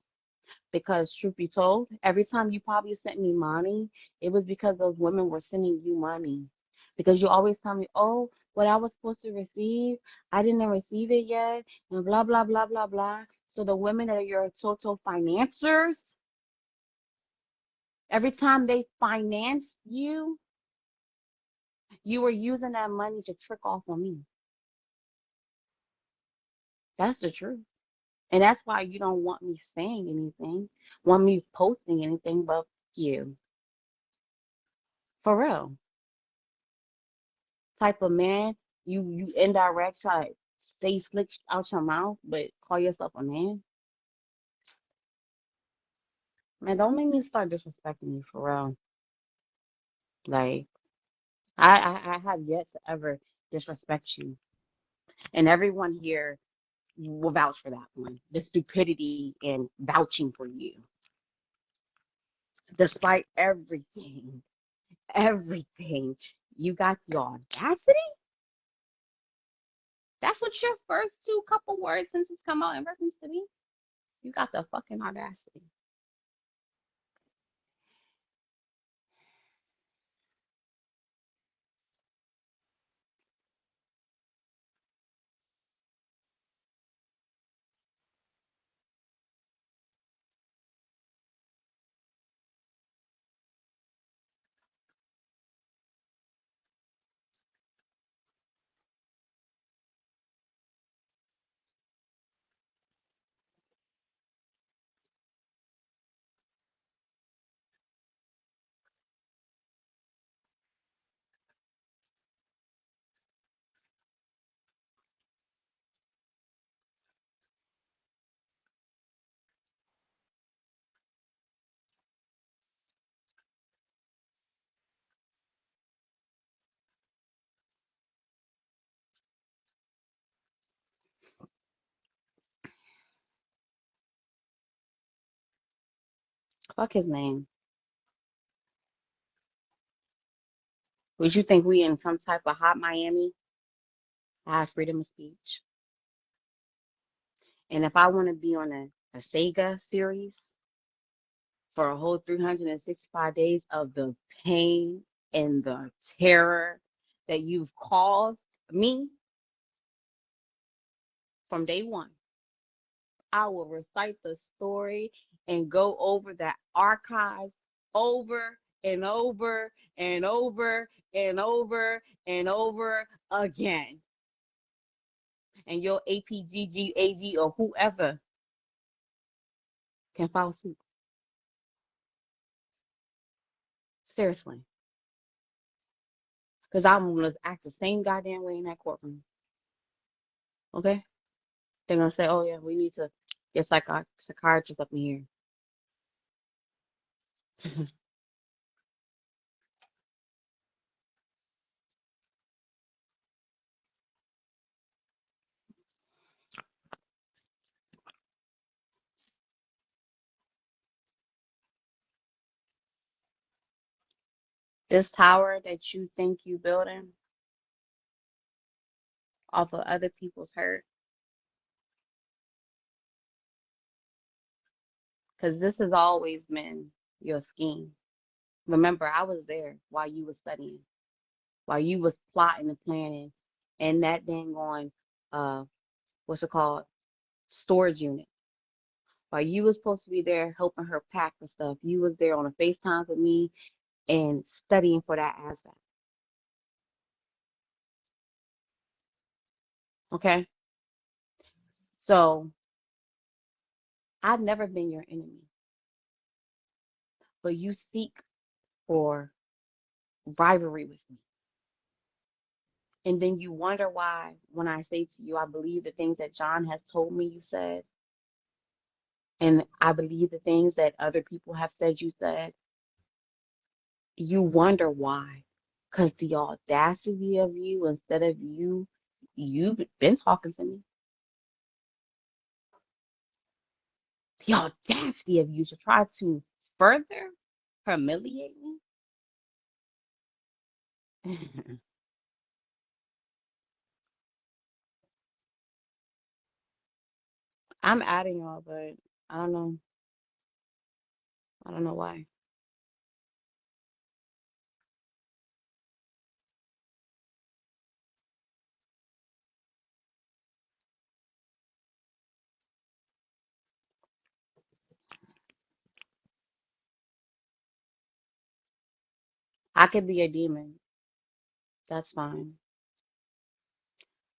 Because truth be told, every time you probably sent me money, it was because those women were sending you money. Because you always tell me, oh, what I was supposed to receive, I didn't receive it yet, and blah, blah, blah, blah, blah. So the women that are your total financiers, every time they finance you, you were using that money to trick off on me. That's the truth. And that's why you don't want me saying anything, want me posting anything but you. For real. Type of man, you indirect try to stay slick out your mouth, but call yourself a man. Man, don't make me start disrespecting you for real. Like I have yet to ever disrespect you, and everyone here will vouch for that one. The stupidity and vouching for you, despite everything. You got the audacity. That's what your first two couple words since it's come out in reference to me. You got the fucking audacity. Fuck his name. Would you think we in some type of hot Miami? I have freedom of speech. And if I want to be on a Sega series for a whole 365 days of the pain and the terror that you've caused me from day one, I will recite the story and go over the archives over and over and over and over and over again. And your APGGAG or whoever can follow suit. Seriously. Because I'm going to act the same goddamn way in that courtroom. Okay? They're going to say, oh, yeah, we need to get psychiatrists up in here. This tower that you think you building off of other people's hurt, because this has always been your scheme. Remember, I was there while you was studying, while you was plotting and planning, and that dang on, what's it called, storage unit. While you was supposed to be there helping her pack the stuff, you was there on a FaceTime with me and studying for that aspect. Okay, so I've never been your enemy, but you seek for rivalry with me. And then you wonder why, when I say to you, I believe the things that John has told me you said, and I believe the things that other people have said you said, you wonder why. Because the audacity of you, instead of you've been talking to me, the audacity of you to try to further humiliate me. I'm adding y'all, but I don't know. I don't know why. I could be a demon. That's fine.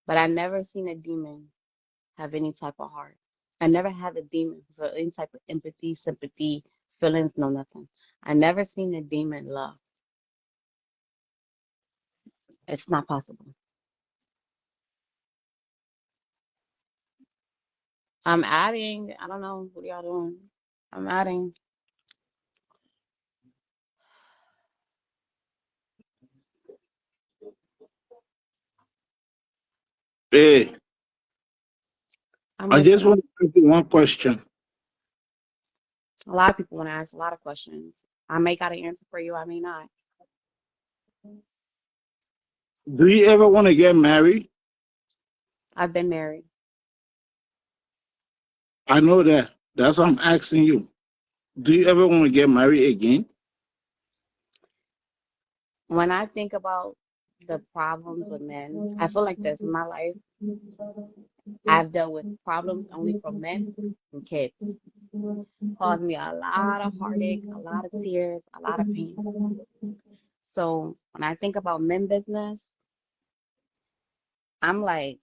But I never seen a demon have any type of heart. I never had a demon for any type of empathy, sympathy, feelings, no nothing. I never seen a demon love. It's not possible. I'm adding. I don't know what y'all doing. I'm adding. Hey, I'm I just listening. want to ask you one question. A lot of people want to ask a lot of questions. I may got an answer for you. I may not. Do you ever want to get married? I've been married. I know that. That's what I'm asking you. Do you ever want to get married again? When I think about the problems with men, I feel like this in my life. I've dealt with problems only from men and kids. Caused me a lot of heartache, a lot of tears, a lot of pain. So when I think about men business, I'm like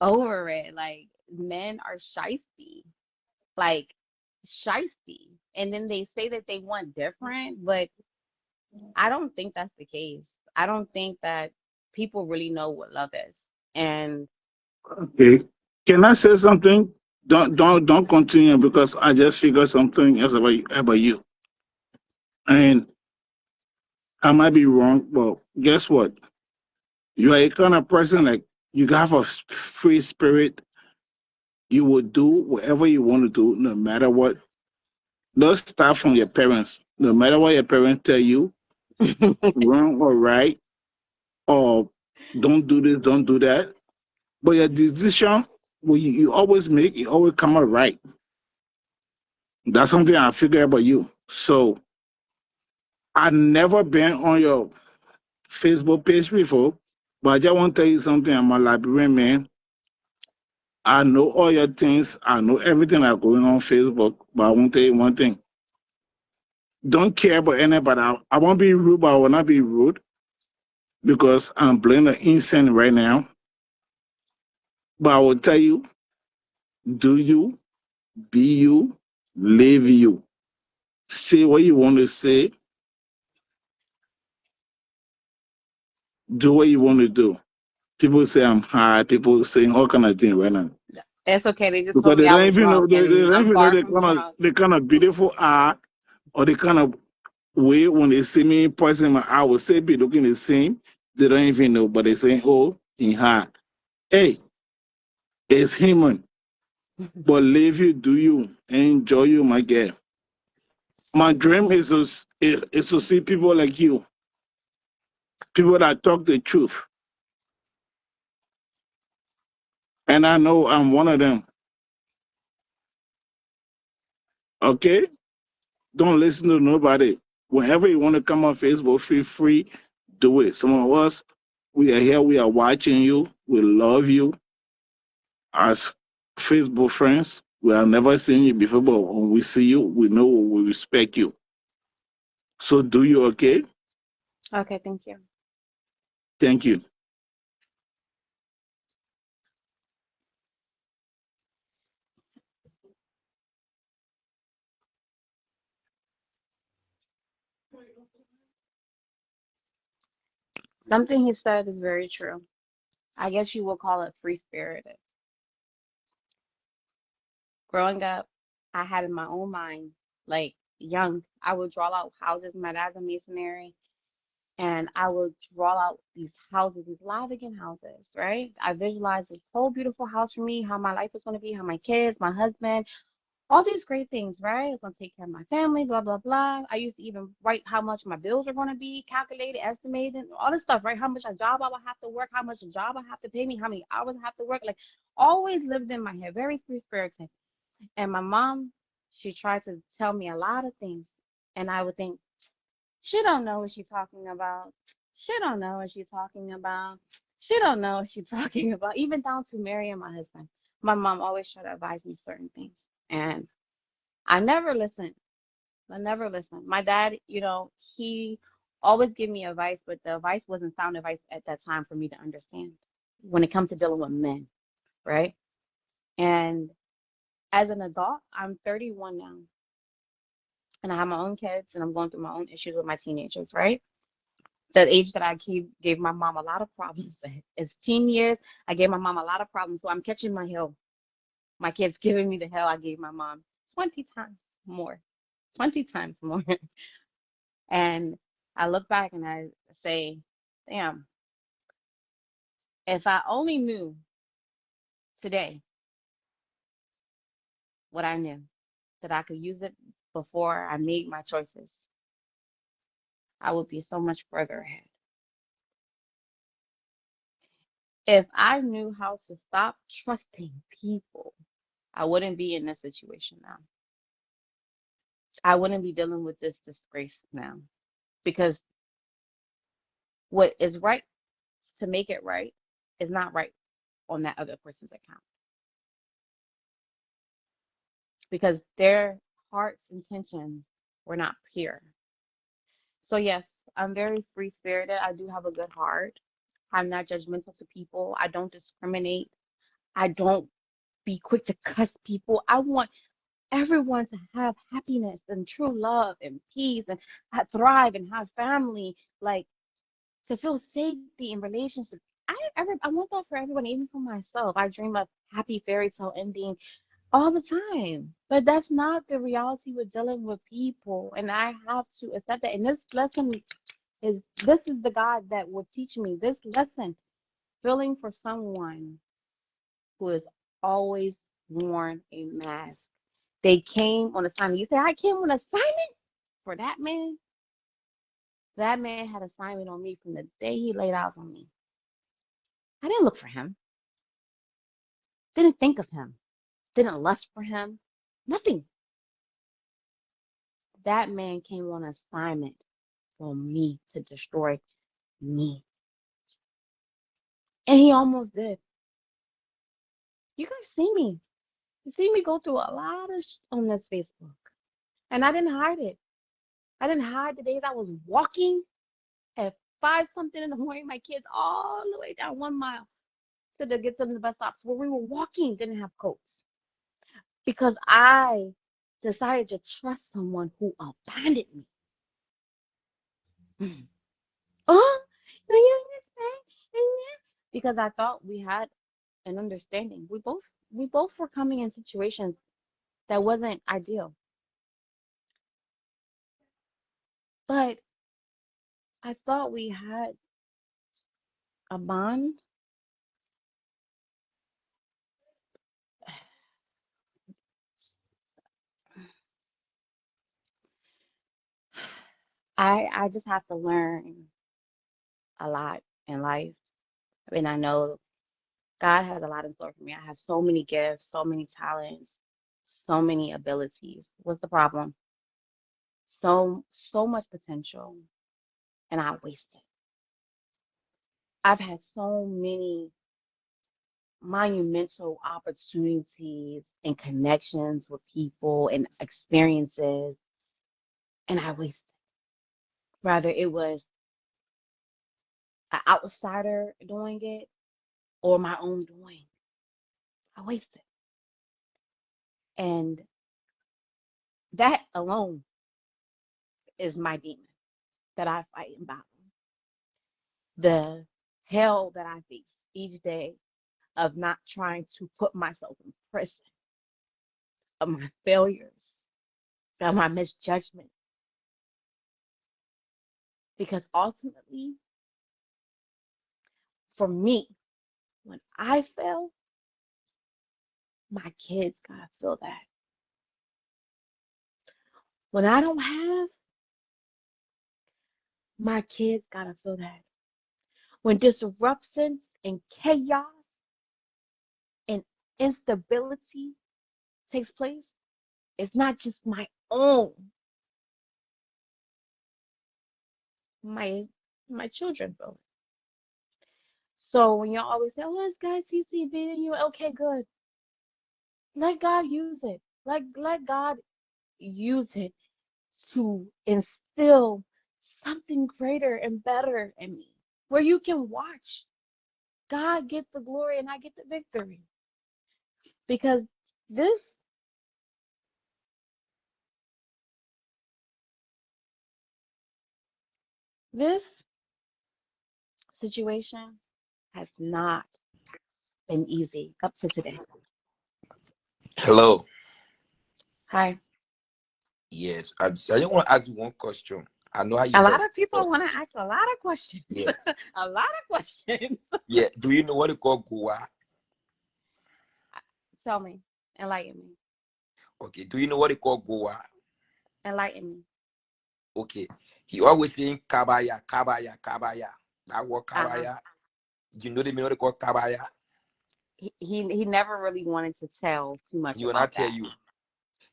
over it. Like men are shisty, like shisty. And then they say that they want different, but I don't think that's the case. I don't think that people really know what love is. And Okay. Can I say something? Don't continue because I just figured something else about you. And I might be wrong, but guess what? You are a kind of person like you have a free spirit. You will do whatever you want to do, no matter what. Don't start from your parents. No matter what your parents tell you, wrong or right, or don't do this, don't do that. But your decision, you always make, it always come out right. That's something I figure about you. So I never been on your Facebook page before, but I just want to tell you something. I'm a Liberian man. I know all your things. I know everything that's going on Facebook. But I want to tell you one thing. Don't care about anybody. I won't be rude, but I will not be rude because I'm playing the incense right now. But I will tell you, do you, be you, live you. Say what you want to say, do what you want to do. People say I'm high. People saying all kind of things right now It's okay. They just because told me they I don't was even know drunk, they and don't I'm even know far from drunk. the kind of beautiful art or the kind of way when they see me in person, I will say be looking the same. They don't even know, but they saying, "Oh, in high." Hey, it's human, but live you, do you, enjoy you, my girl. My dream is to see people like you, people that talk the truth, and I know I'm one of them. Okay. Don't listen to nobody. Whenever you want to come on Facebook, feel free, do it. Some of us, we are here, we are watching you, we love you as Facebook friends. We have never seen you before, but when we see you, we know we respect you. So do you okay? Okay, thank you. Thank you. Something he said is very true. I guess you will call it free spirited. Growing up, I had in my own mind, like young, I would draw out houses. My dad's a masonry, and I would draw out these houses, these Lavigan houses, right? I visualized this whole beautiful house for me, how my life was going to be, how my kids, my husband, all these great things, right? I was going to take care of my family, blah, blah, blah. I used to even write how much my bills are going to be, calculated, estimated, all this stuff, right? How much a job I would have to work, how much a job I have to pay me, how many hours I have to work. Like, always lived in my head, very free spirited. And my mom, she tried to tell me a lot of things. And I would think, she don't know what she's talking about. She don't know what she's talking about. She don't know what she's talking about. Even down to marrying my husband. My mom always tried to advise me certain things. And I never listened. I never listened. My dad, he always gave me advice, but the advice wasn't sound advice at that time for me to understand when it comes to dealing with men, right? And as an adult, I'm 31 now, and I have my own kids, and I'm going through my own issues with my teenagers, right? The age that I gave my mom a lot of problems. It's teen years. I gave my mom a lot of problems, so I'm catching my hell. My kids giving me the hell I gave my mom 20 times more, 20 times more. And I look back and I say, damn, if I only knew today what I knew, that I could use it before I made my choices, I would be so much further ahead. If I knew how to stop trusting people, I wouldn't be in this situation now. I wouldn't be dealing with this disgrace now. Because what is right to make it right is not right on that other person's account. Because their heart's intentions were not pure. So yes, I'm very free spirited. I do have a good heart. I'm not judgmental to people. I don't discriminate. I don't be quick to cuss people. I want everyone to have happiness and true love and peace and thrive and have family, like to feel safety in relationships. I want that for everyone, even for myself. I dream of happy fairy tale ending all the time. But that's not the reality with dealing with people. And I have to accept that. And this is the God that will teach me this lesson. Feeling for someone who has always worn a mask. They came on assignment. You say, I came on assignment for that man? That man had assignment on me from the day he laid eyes on me. I didn't look for him. Didn't think of him. Didn't lust for him. Nothing. That man came on assignment for me to destroy me. And he almost did. You guys see me. You see me go through a lot of on this Facebook. And I didn't hide it. I didn't hide the days I was walking at 5 something in the morning, my kids all the way down 1 mile to get to the bus stops where we were walking, didn't have coats. Because I decided to trust someone who abandoned me. Oh, do you understand? Because I thought we had an understanding. We both were coming in situations that wasn't ideal. But I thought we had a bond. I just have to learn a lot in life. And I know God has a lot in store for me. I have so many gifts, so many talents, so many abilities. What's the problem? So much potential, and I waste it. I've had so many monumental opportunities and connections with people and experiences, and I wasted it. Rather, it was an outsider doing it or my own doing. I wasted. And that alone is my demon that I fight and battle. The hell that I face each day of not trying to put myself in prison, of my failures, of my misjudgment. Because ultimately, for me, when I fail, my kids gotta feel that. When I don't have, my kids gotta feel that. When disruptions and chaos and instability takes place, it's not just my own. My my children feel it. So when y'all always say, "Oh, this guy CCB," and you okay, good. Let God use it. Let God use it to instill something greater and better in me, where you can watch God get the glory and I get the victory. Because this this situation has not been easy up to today. Hello. Hi. Yes, I just want to ask you one question. I know how A you lot heard. of people want to ask a lot of questions. Yeah, A lot of questions. yeah. Do you know what they call Goa? Tell me. Enlighten me. Okay. Do you know what they call Goa? Enlighten me. Okay. He always saying Kabaya, Kabaya, Kabaya. That word Uh-huh. Kabaya. You know the meaning what they call Kabaya? He never really wanted to tell too much He will not about tell that. you.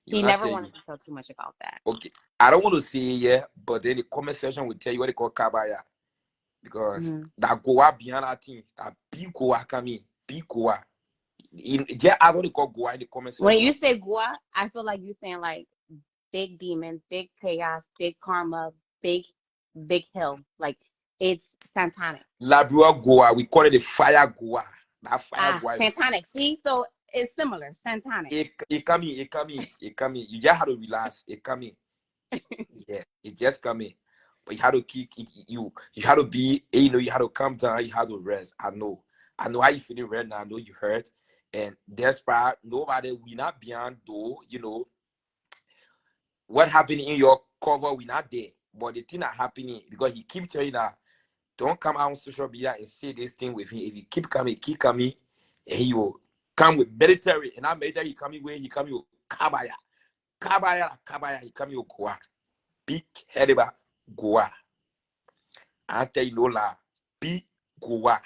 He will He not never tell you. wanted to tell too much about that. Okay. I don't want to say it yet, but then the comment section will tell you what they call Kabaya. Because Hmm. that Goa behind that thing, that big Goa coming, big Goa. Yeah, I want to call Goa in the comment When section. you say Gua, I feel like you're saying like big demons, big chaos, big karma, big big hill. Like it's satanic. Labrador Goa, we call it the fire Goa. That fire Ah, Goa is satanic. See, so it's similar. Satanic. it coming, it coming, it coming. You just have to relax. It coming. Yeah, it just coming. But you have to keep you have to be, you know, you have to calm down, you have to rest. I know how you feeling right now. I know you hurt. And despite nobody, we not beyond though, you know, what happened in your cover, we not there. But the thing that happening, because he keep telling you that don't come out on social media and say this thing with him. If you keep coming, and he will come with military, and that military coming where he coming with kabaya. kabaya, he come here goa. Big head about goa. I tell you no la, big goa.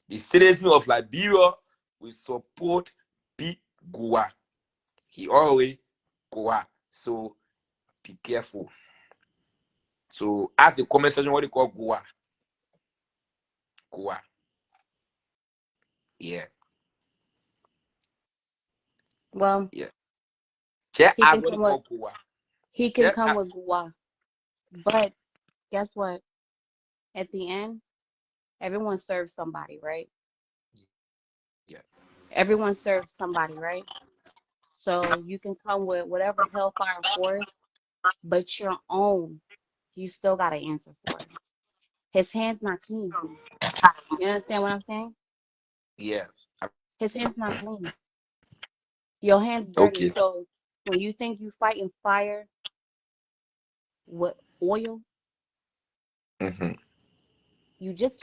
The citizen of Liberia will support big goa. He always goa. So be careful. So ask the comment section what they call goa. Goa. Yeah. Well, Yeah. Just he ask can what they come with call goa. he can Just come ask. with guava. But guess what? At the end, everyone serves somebody, right? Yeah. Everyone serves somebody, right? So you can come with whatever hellfire force, but your own, you still got to answer for it. His hand's not clean. You understand what I'm saying? Yeah. His hand's not clean. Your hand's dirty. Okay. So when you think you fighting fire with oil, Mm-hmm. you just,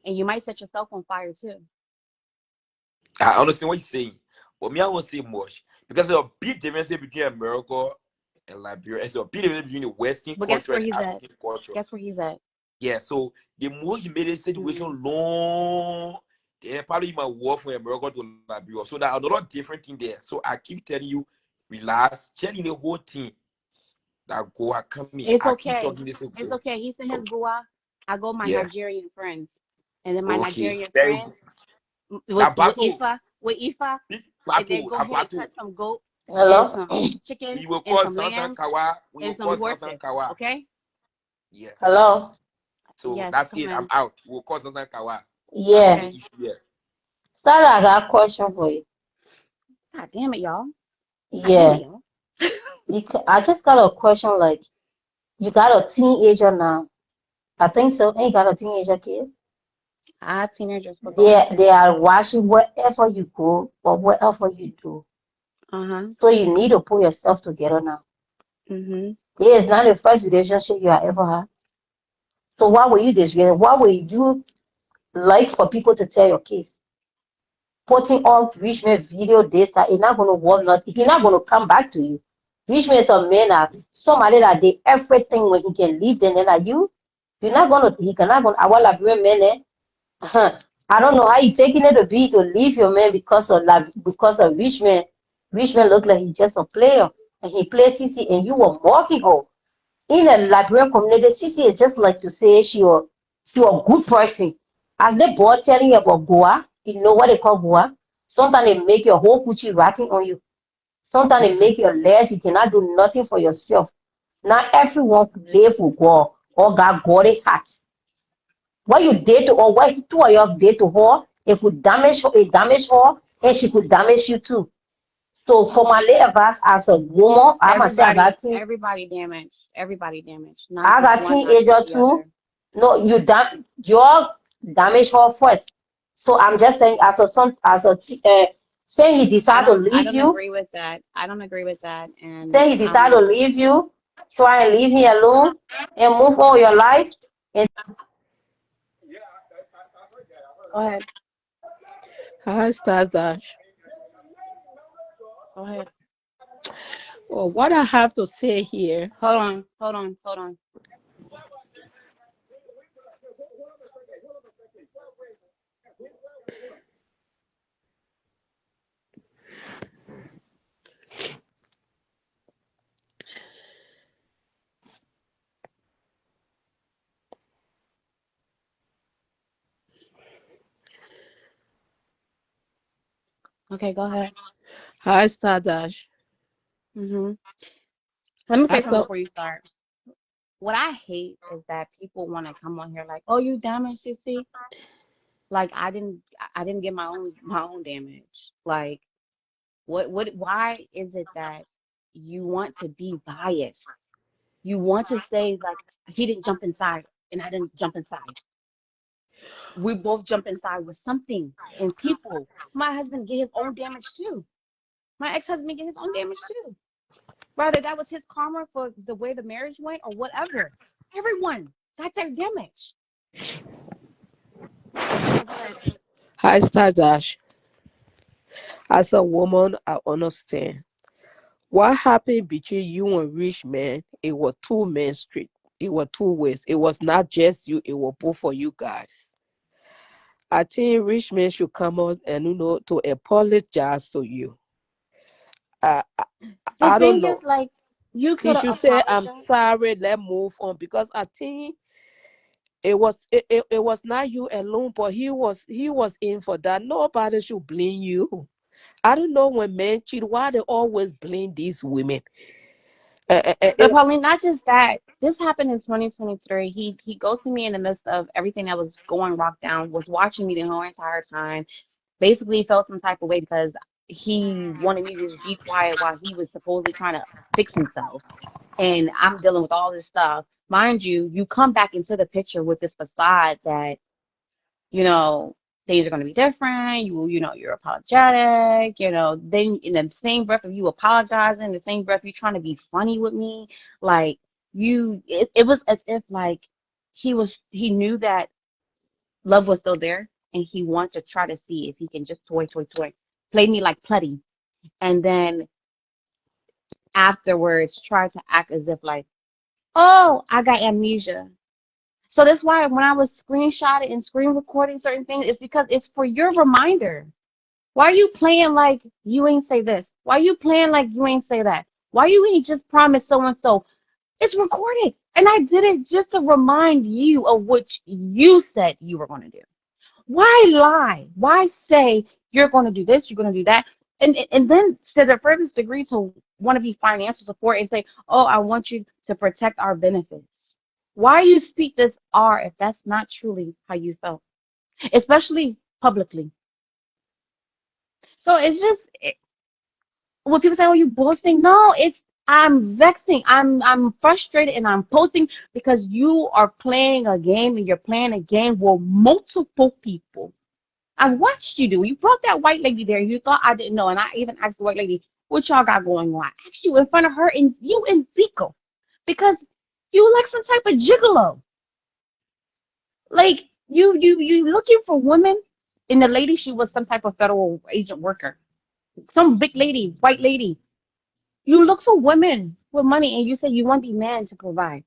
and you might set yourself on fire too. I understand what you're saying, but me, I won't say much because there's a big difference between America and Liberia. There's a big difference between the Western But guess culture where and he's the at? African culture. Guess where he's at? Yeah, so the more he made the Hmm. situation long, then probably he might work from America to Liberia. So that another different thing there. So I keep telling you, relax, telling the whole thing that go are coming. It's I keep okay. talking this It's go. okay. He sent his Okay. gua. I go my Yeah. Nigerian friends, and then my Okay. Nigerian Very good. friends with That with battle, Ifa with Ifa, big and then battle, go that ahead and battle. cut some goat and Hello? some chicken We will and call some Sansan lamb Kawa. We and will some call Sansan horses. Kawa. Okay? Yeah. Hello? So Yes, that's come it. I'm in. out. We'll call Sansan Kawa. That's not the Yeah. Okay. issue here. Start, I got a question for you. God damn it, y'all. God damn it, Yeah. y'all. I just got a question like, you got a teenager now. I think so. Ain't got a teenager kid? I have teenagers, but go ahead. They are watching wherever you go or wherever you do. Uh-huh. So you need to put yourself together now. Mm-hmm. This is not the first relationship you have ever had. So why were you this way? Why would you like for people to tell your case? Putting on Richmond video this that it's not gonna work, not he's not gonna come back to you. Richmond is a man that somebody that did everything when he can leave then like you're not gonna he cannot gonna our Liberian man I don't know how you taking it to be to leave your man because of Richmond. Richmond looked like he's just a player and he plays CC and you were mocking her. In the Liberian community, CC is just like to say she a good person. As the boy telling you about Goa, you know what they call Goa? Sometimes they make your whole coochie rotting on you. Sometimes they make your legs, you cannot do nothing for yourself. Not everyone live with God or got godly heart. What you did to or what two of you did to her, it damage her, and she could damage you too. So for my little advice as a woman, I must say Everybody damaged. Everybody damaged. Not I just got one, not just teenager the too. other. No, your damage her first. So I'm just saying, say he decide to I leave don't you, agree with that. I don't agree with that. And say he decide to leave you, try and leave me alone and move on your life. And go ahead. Hi, Stardust. Go ahead. Well, what I have to say here, Hold on. Okay, go ahead. hi, Stardust. Hmm. Let me I say something saw, before you start. What I hate is that people want to come on here like, "Oh, you damaged, you see?" Like I didn't get my own damage. Like why is it that you want to be biased? You want to say like he didn't jump inside and I didn't jump inside. We both jump inside with something. And people, my husband get his own damage too. My ex-husband get his own damage too. Whether that was his karma for the way the marriage went or whatever. Everyone got their damage. Okay, go ahead. hi, Stardust. As a woman, I understand. What happened between you and Rich Man? It was two men street. It was two ways. It was not just you. It was both for you guys. I think Rich Man should come out and to apologize to you. I, I The I don't thing is, know. like, you He could have should say, "I'm apologized. sorry. Let's move on." Because I think it was not you alone, but he was in for that. Nobody should blame you. I don't know when men cheat, why they always blame these women. But Pauline, not just that. This happened in 2023. He ghosted me in the midst of everything that was going rock down. Was watching me the whole entire time. Basically, felt some type of way because he wanted me to just be quiet while he was supposedly trying to fix himself. And I'm dealing with all this stuff. Mind you, you come back into the picture with this facade that you know, things are going to be different. You're apologetic. Then in the same breath of you apologizing, in the same breath you trying to be funny with me, like it was as if like he knew that love was still there, and he wanted to try to see if he can just toy, play me like putty, and then afterwards try to act as if like, oh, I got amnesia. So that's why when I was screenshotting and screen recording certain things, it's because it's for your reminder. Why are you playing like you ain't say this? Why you playing like you ain't say that? Why you ain't just promise so and so? It's recorded. And I did it just to remind you of what you said you were going to do. Why lie? Why say you're going to do this, you're going to do that? And then to the furthest degree to want to be financial support and say, oh, I want you to protect our benefits. Why you speak this R if that's not truly how you felt, especially publicly? So it's just when people say, "Oh, you boasting," no, it's I'm vexing. I'm frustrated, and I'm posting because you are playing a game, and you're playing a game with multiple people. I watched you do. You brought that white lady there. You thought I didn't know, and I even asked the white lady, "What y'all got going on?" I asked you in front of her and you and Zico because you like some type of gigolo. Like you looking for women, and the lady she was some type of federal agent worker, some big lady, white lady. You look for women with money and you say you want the man to provide.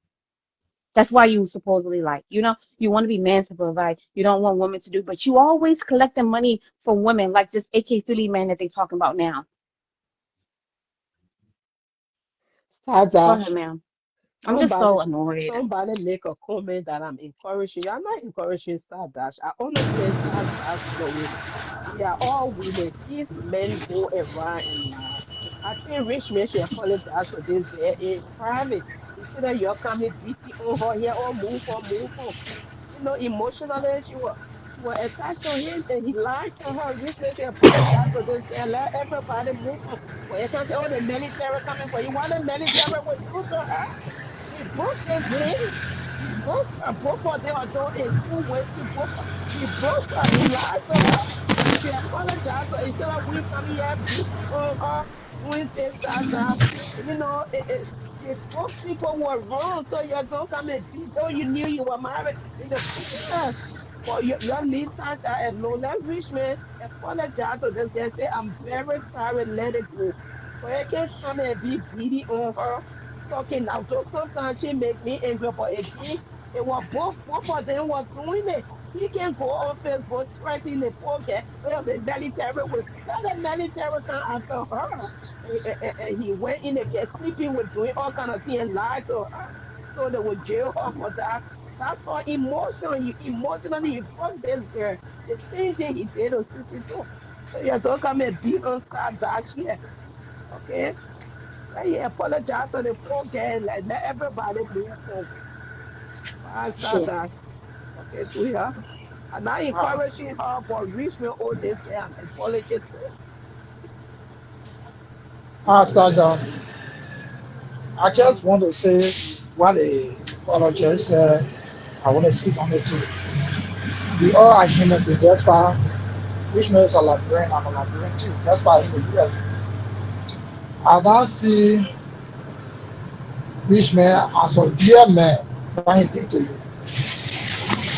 That's why you supposedly like, you want to be man to provide. You don't want women to do, but you always collecting money from women like this AK Philly man that they talking about now. Go ahead, Stardust. ma'am. I'm just Somebody, so annoyed. somebody make a comment that I'm encouraging you. I'm not encouraging Stardust. I understand Stardust story. We are all women. These men go around and lie. I think Rich men should apologize for this there in private. Instead of you coming beating on her here, or move on, move on. Emotionally, she was attached to him and he lied to her. Rich man should apologize for this there. Let everybody move on. But you can't say, oh, the military coming for you. What the military will do to her? He broke his hand. He broke her. Both of them are done in two ways. He broke her. He lied to her. He should apologize. So instead of we coming here beating on her, doing things that both people were wrong. So you don't come and beat. Oh, you knew you were married in the picture. But your leave time that alone. Let rich man apologize to this guy. Say, I'm very sorry. Let it go. But you can't come and be beating on her talking now. So sometimes she make me angry, but again, it was both of them was doing it. He can go on Facebook threatening the poor girl. Well, the military will let the military come after her. And he went in the bed sleeping with doing all kind of things and lied to her. So they would jail her for that. That's all emotional. He emotionally he fucked this girl. The same thing he did to Sissy too. So you don't come and beat on star dash here. Okay? Let you apologize to the poor girl and let everybody move forward. Bye, Sure. Stardust. Okay, sweetheart. I'm not Uh, encouraging her, but reach me all this girl an apology too. start I just want to say what a apologist. I want to speak on it too. We all are human beings. That's why Richmond is a Liberian. I'm a Liberian too. That's why in the US, I now see Richmond as a dear man when he did to you.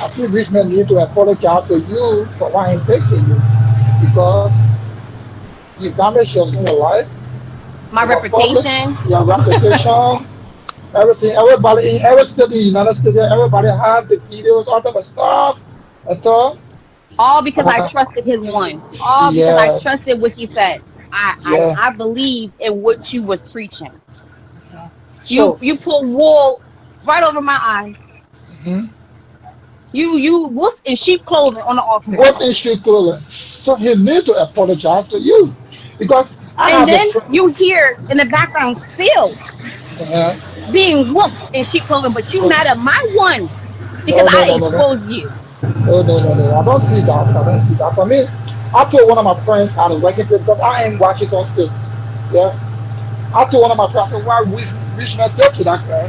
I feel Richmond need to apologize to you for what he did to you because he damaged your life. My You were public, reputation, your reputation, everything. Everybody in every state in the United States, everybody have the videos, all type of stuff. And so, all because I uh, trusted his one. All because I yes, trusted what he said. yeah. I believed in what you was preaching. So, You pull wool right over my eyes. mhm. You wolf in sheep clothing on the altar. Both in street clothing. So he need to apologize to you because I And have a then friend. you hear in the background still Uh, being wolf in sheep clothing, but you mad at my one because no, no, I no, no, no. exposed you. No, no, no, no. I don't see that. I don't see that. For me, I told one of my friends I was working with because I am in Washington State. Yeah. I told one of my friends, I said, why we reach my talk to that guy?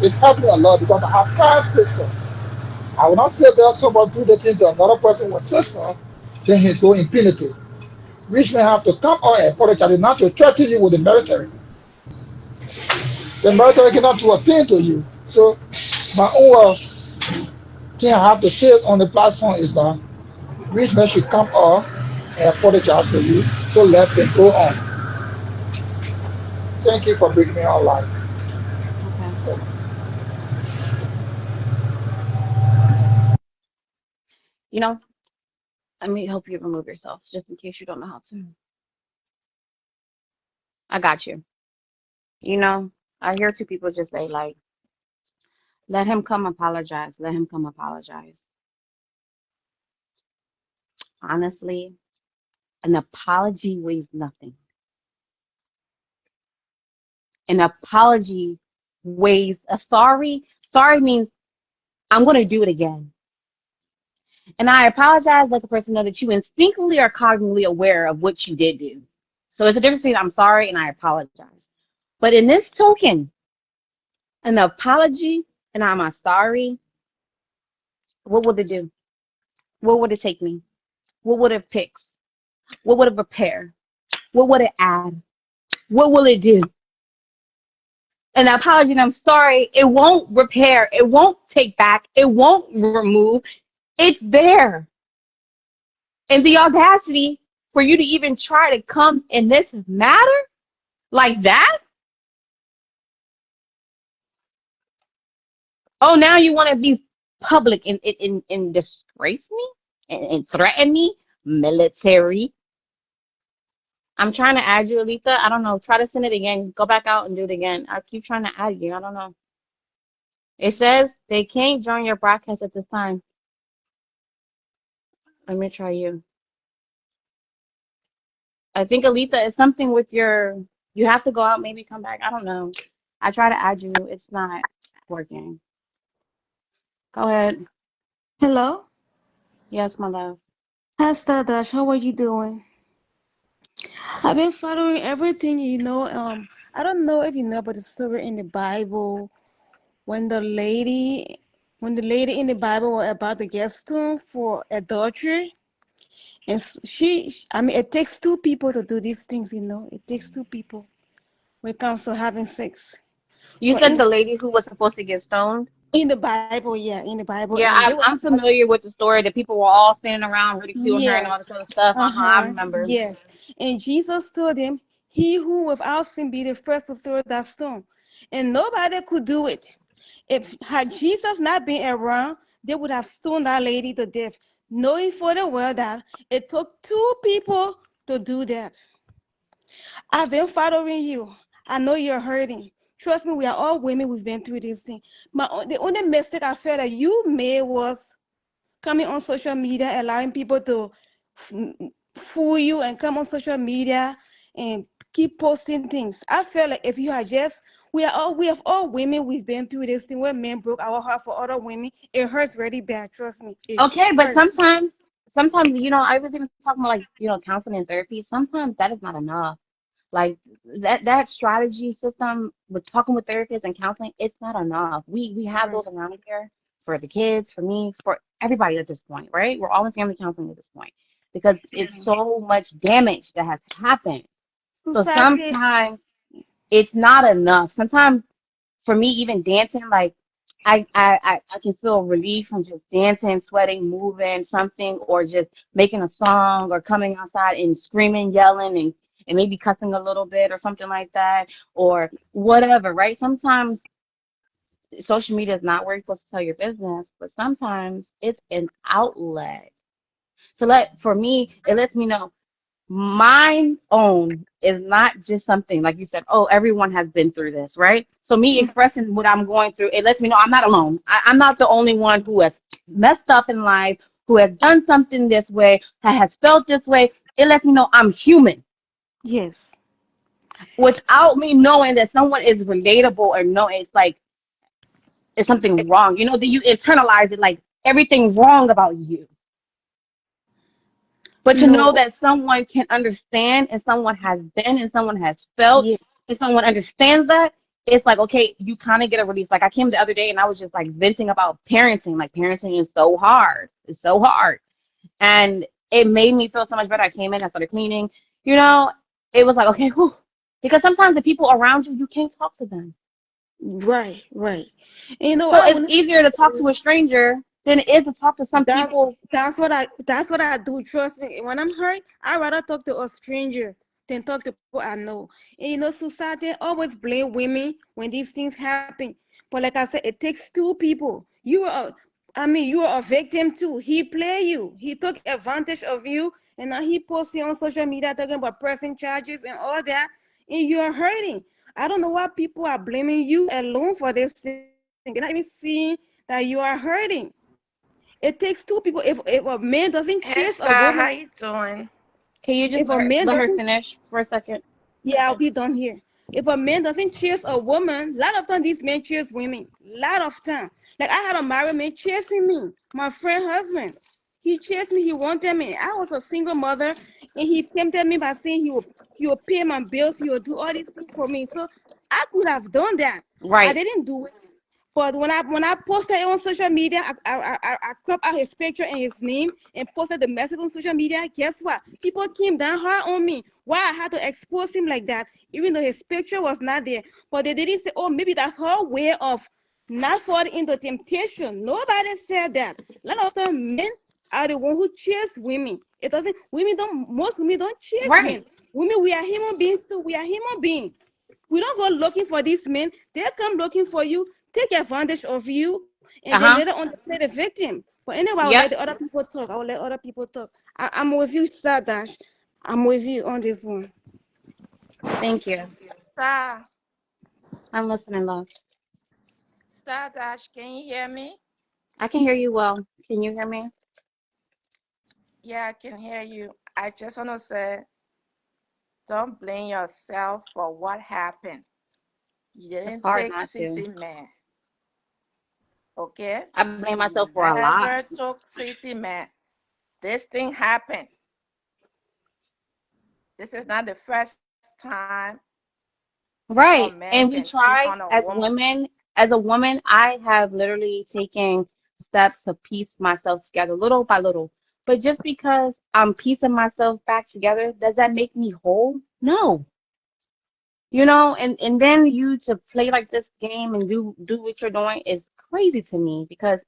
It helped me a lot because I have five sisters. I will not say that somebody do the thing to another person with sister, then he's so impunity. Rich men have to come out and apologize, not to threaten you with the military. The military cannot do a thing to you. So my own thing I have to say on the platform is that rich men should come out and apologize to you so life can go on. Thank you for bringing me online. Okay. You know, let me help you remove yourself just in case you don't know how to. I got you. You know, I hear two people just say, like, let him come apologize. Let him come apologize. Honestly, an apology weighs nothing. An apology weighs a sorry. Sorry means I'm going to do it again. And I apologize, let the person know that you instinctively are cognitively aware of what you did do. So it's a difference between I'm sorry and I apologize. But in this token, an apology and I'm a sorry, what would it do? What would it take me? What would it fix? What would it repair? What would it add? What will it do? An apology and I'm sorry, it won't repair, it won't take back, it won't remove. It's there. And the audacity for you to even try to come in this matter like that? Oh, now you want to be public and disgrace me and threaten me? Military. I'm trying to add you, Alita. I don't know. Try to send it again. Go back out and do it again. I keep trying to add you. I don't know. It says they can't join your broadcast at this time. Let me try you. I think Alita is something with your. You have to go out, maybe come back. I don't know. I try to add you. It's not working. Go ahead. Hello. Yes, my love. Hi, Stardust. How are you doing? I've been following everything, I don't know if you know about the story in the Bible when the lady when the lady in the Bible was about to get stoned for adultery. And I mean, it takes two people to do these things, It takes two people when it comes to having sex. You But said the lady who was supposed to get stoned. in the Bible, yeah, in the Bible, Yeah, and they were I'm about. familiar with the story that people were all standing around ridiculing her and all Yes. this other stuff. I Uh-huh. remember. Yes. And Jesus told him, he who without sin be the first to throw that stone. And nobody could do it. If had Jesus not been around, they would have stoned that lady to death, knowing for the world that it took two people to do that. I've been following you. I know you're hurting. Trust me, we are all women. We've been through this thing. The only mistake I felt that you made was coming on social media, allowing people to fool you and come on social media and keep posting things. I feel like if you had just, we have all women, we've been through this thing where men broke our heart for other women. It hurts really bad. Trust me, it Okay, but hurts. sometimes, I was even talking about, like, counseling and therapy. Sometimes that is not enough. Like that strategy system with talking with therapists and counseling, it's not enough. We have those Right. around here for the kids, for me, for everybody at this point, right? We're all in family counseling at this point because it's so much damage that has happened. So Society. sometimes it's not enough. Sometimes for me, even dancing, like I can feel relief from just dancing, sweating, moving something, or just making a song or coming outside and screaming, yelling, and maybe cussing a little bit or something like that or whatever, right? Sometimes social media is not where you're supposed to tell your business, but sometimes it's an outlet. So for me, it lets me know my own is not just something like you said, oh, everyone has been through this, right? So me expressing what I'm going through, it lets me know I'm not alone. I'm not the only one who has messed up in life, who has done something this way, has felt this way. It lets me know I'm human Yes. without me knowing that someone is relatable or no, it's like it's something wrong. You know, that you internalize it like everything wrong about you. But to know No. that someone can understand and someone has been and someone has felt Yeah. and someone understands that, it's like, okay, you kind of get a release. Like I came the other day and I was just like venting about parenting. Like parenting is so hard. It's so hard. And it made me feel so much better. I came in, I started cleaning. You know, it was like, okay, whew. Because sometimes the people around you, you can't talk to them. Right. Right. And you know So what? it's When easier to talk to a stranger than it is to talk to some That people. that's what I do. Trust me. When I'm hurt, I rather talk to a stranger than talk to people I know. And society always blame women when these things happen. But like I said, it takes two people. You were a victim too. He played you. He took advantage of you, and now he posting on social media talking about pressing charges and all that, and you are hurting. I don't know why people are blaming you alone for this thing. They're not even seeing that you are hurting. It takes two people. If a man doesn't chase Hey a woman, Star, how you doing? Can you if just a man let her doesn't, finish for a second? yeah, I'll be done here. If a man doesn't chase a woman, lot of time these men chase women. Lot of time. Like I had a married man chasing me, my friend husband. He chased me. He wanted me. I was a single mother, and he tempted me by saying he will pay my bills. He will do all these things for me. So I could have done that. I Right. didn't do it. But when I posted it on social media, I cropped out his picture and his name and posted the message on social media. Guess what? People came down hard on me. Why I had to expose him like that, even though his picture was not there. But they didn't say, oh, maybe that's her way of not falling into temptation. Nobody said that. A lot of time men are the one who chase women. It doesn't women don't most women don't chase Right. men. Women, we are human beings too. We are human beings. We don't go looking for these men. They come looking for you, take advantage of you, and then later Uh-huh. on they play the victim. But anyway, I'll let the Yep. other people talk. I will let other people talk. I'm with you, Sadash. I'm with you on this one. Thank you. Star, I'm listening, love. Star Dash, can you hear me? I can hear you well. Can you hear me? Yeah, I can hear you. I just want to say, don't blame yourself for what happened. You It's didn't hard take not to. CC man, okay? I blame You myself for a lot. never took CC man. This thing happened. This is not the first time a Right. man And can we cheat on try a woman. as a woman, I have literally taken steps to piece myself together little by little. But just because I'm piecing myself back together, does that make me whole? No. You know, and then you to play like this game and do what you're doing is crazy to me because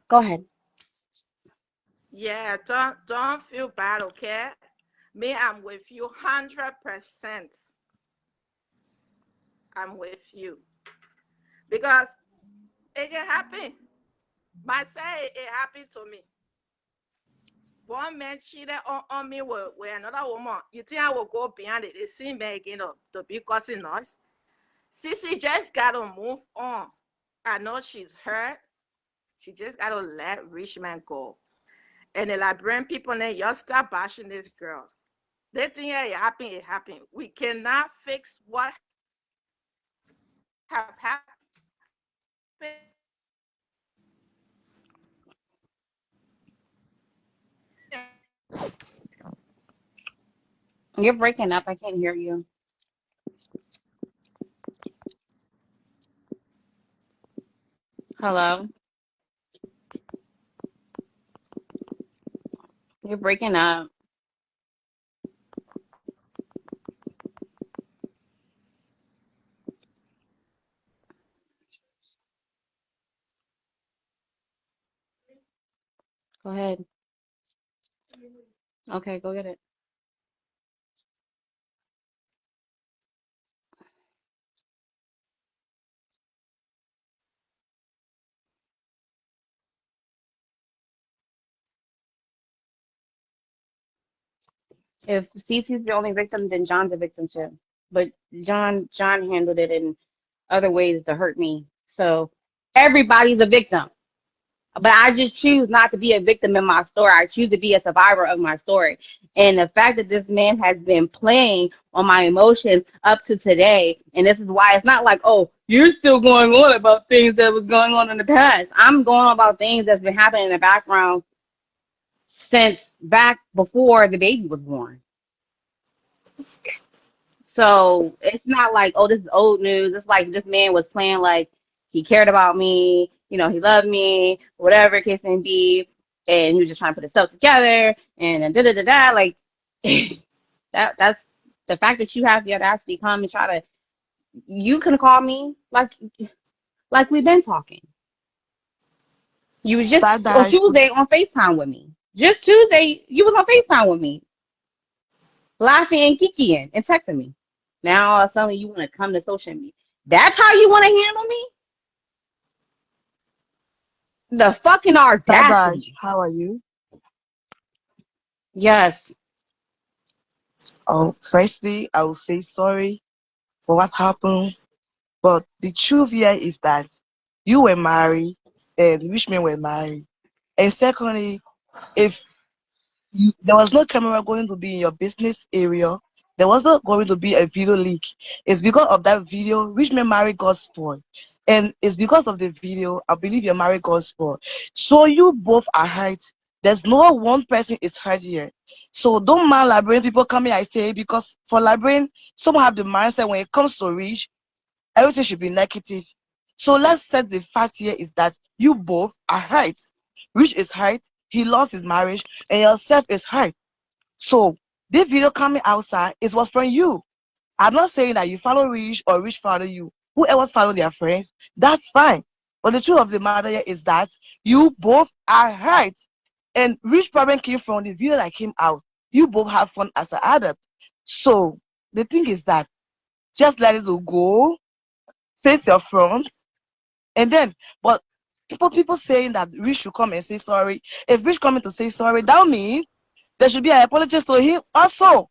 go ahead. Yeah, don't feel bad, okay? Me, I'm with you 100%. I'm with you because it can happen. Might say it happened to me. One man cheated on me with another woman. You think I will go behind it? The same man again to be causing noise. Sissy just gotta move on. I know she's hurt. She just gotta let Richmond go. And the Liberian people now, y'all stop bashing this girl. They think yeah, it happened, it happened. We cannot fix what have happened. You're breaking up. I can't hear you. Hello? You're breaking up. Go ahead. Okay, go get it. If Cece's the only victim, then John's a victim too. But John handled it in other ways to hurt me. So everybody's a victim. But I just choose not to be a victim in my story. I choose to be a survivor of my story. And the fact that this man has been playing on my emotions up to today, and this is why it's not like, oh, you're still going on about things that was going on in the past. I'm going on about things that's been happening in the background since back before the baby was born. So it's not like, oh, this is old news. It's like this man was playing like he cared about me, he loved me, whatever case may be, and he was just trying to put himself together and da da da da. Like that's the fact that you have the audacity to come and try to. You can call me like we've been talking. You was just Start on that. Tuesday on FaceTime with me. Just Tuesday, you was on FaceTime with me, laughing and kikiing and texting me. Now all of a sudden you want to come to social media. That's how you want to handle me? The fucking Dada, audacity. how are you? Yes. Oh, firstly, I will say sorry for what happens. But the truth here is that you were married and Richmond were married. And secondly, if there was no camera going to be in your business area, there was not going to be a video leak. It's because of that video, Richmond married got spoiled. And it's because of the video, I believe your marriage got spoiled. So you both are hurt. There's no one person is hurt here. So don't mind Liberian people coming, I say, because for Liberian, some have the mindset when it comes to Rich, everything should be negative. So let's set the fact here is that you both are hurt. Rich is hurt, he lost his marriage, and yourself is hurt. So this video coming outside is what's from you. I'm not saying that you follow Rich or Rich follow you. Whoever's follow their friends, that's fine. But the truth of the matter here is that you both are hurt. And Rich problem came from the video that came out. You both have fun as an adult. So the thing is that just let it go, face your front, and then, but people saying that Rich should come and say sorry. If Rich coming to say sorry, that means there should be an apology to him also.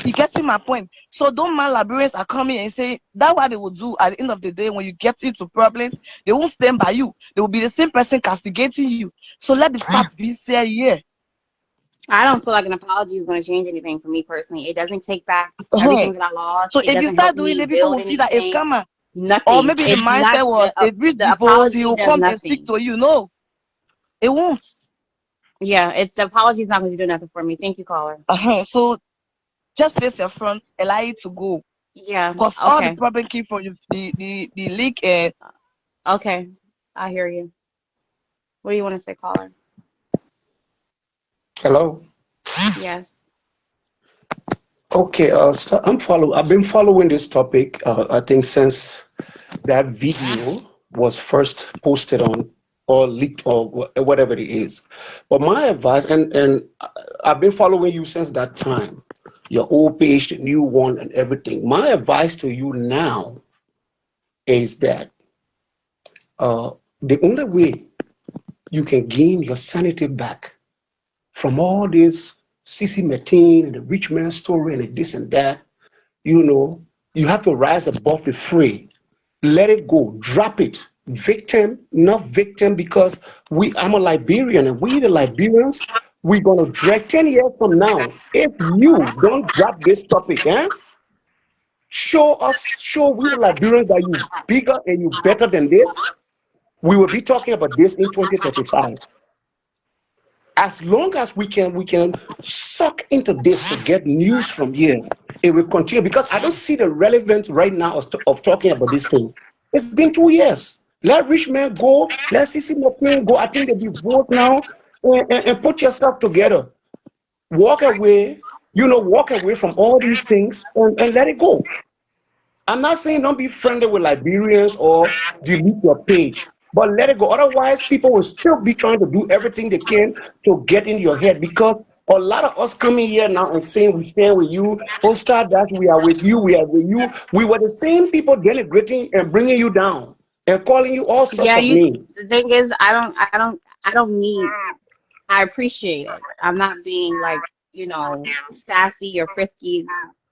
You getting my point? So don't mind Liberians are coming and saying that what they will do at the end of the day when you get into problem, they won't stand by you. They will be the same person castigating you. So let the facts be fair here. I don't feel like an apology is going to change anything for me personally. It doesn't take back Uh-huh. everything that I lost. So It if you doesn't help start doing me it, people build will see that it's anything. karma. Or Nothing. maybe the It's not mindset was if Rich the divorce, he apology will does come and stick nothing. to you. No, it won't. Yeah, it's the apology is not going to do nothing for me. Thank you, caller. So just face your front, allow it to go. Yeah. Because all the Okay. problem came from the leak. Okay. I hear you. What do you want to say, caller? Hello. Yes. Okay. So I've been following this topic. I think since that video was first posted on or leaked or whatever it is. But my advice, and I've been following you since that time. Your old page, the new one, and everything. My advice to you now is that uh, the only way you can gain your sanity back from all this CC Martin and the rich man story and the this and that, you know, you have to rise above the fray. Let it go. Drop it. Victim, not victim, because I'm a Liberian and we the Liberians, we're gonna drag 10 years from now. If you don't drop this topic, show we the Liberians that you bigger and you better than this. We will be talking about this in 2035. As long as we can suck into this to get news from here, it will continue because I don't see the relevance right now of talking about this thing. It's been 2 years. Let rich men go. Let CC Martin go. I think they divorced now, and put yourself together. Walk away. Walk away from all these things and let it go. I'm not saying don't be friendly with Liberians or delete your page, but let it go. Otherwise, people will still be trying to do everything they can to get in your head because a lot of us coming here now and saying we stand with you, Oscar, that we are with you, we are with you. We were the same people denigrating and bringing you down and calling you all sorts Yeah, of you names. the thing is I don't need I appreciate it. I'm not being like, sassy or frisky,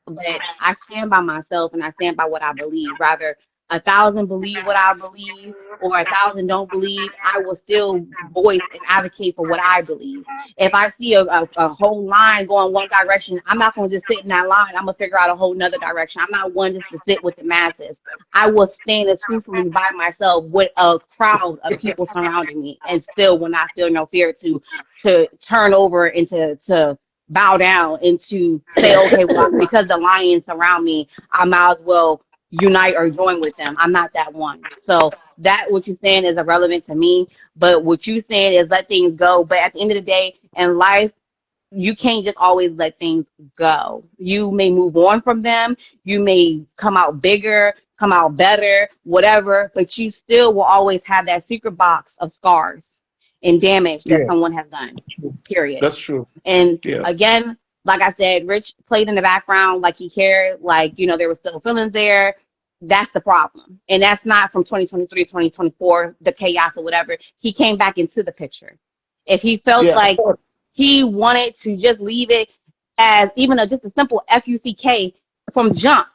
but I stand by myself and I stand by what I believe. Rather, 1,000 believe what I believe or 1,000 don't believe, I will still voice and advocate for what I believe. If I see a whole line going one direction, I'm not going to just sit in that line. I'm going to figure out a whole nother direction. I'm not one just to sit with the masses. I will stand exclusively by myself with a crowd of people surrounding me and still will not feel no fear to turn over and to bow down and to say, okay, well, because the lions surround me, I might as well unite or join with them. I'm not that one. So that what you're saying is irrelevant to me. But what you're saying is let things go. But at the end of the day, in life, you can't just always let things go. You may move on from them. You may come out bigger, come out better, whatever, but you still will always have that secret box of scars and damage that Yeah, someone has done, period. that's true. And Yeah, again, like I said, Rich played in the background like he cared, like, there were still feelings there. That's the problem. And that's not from 2023, 2024, the chaos or whatever. He came back into the picture. If he felt yeah. like So he wanted to just leave it as even just a simple FUCK from jump.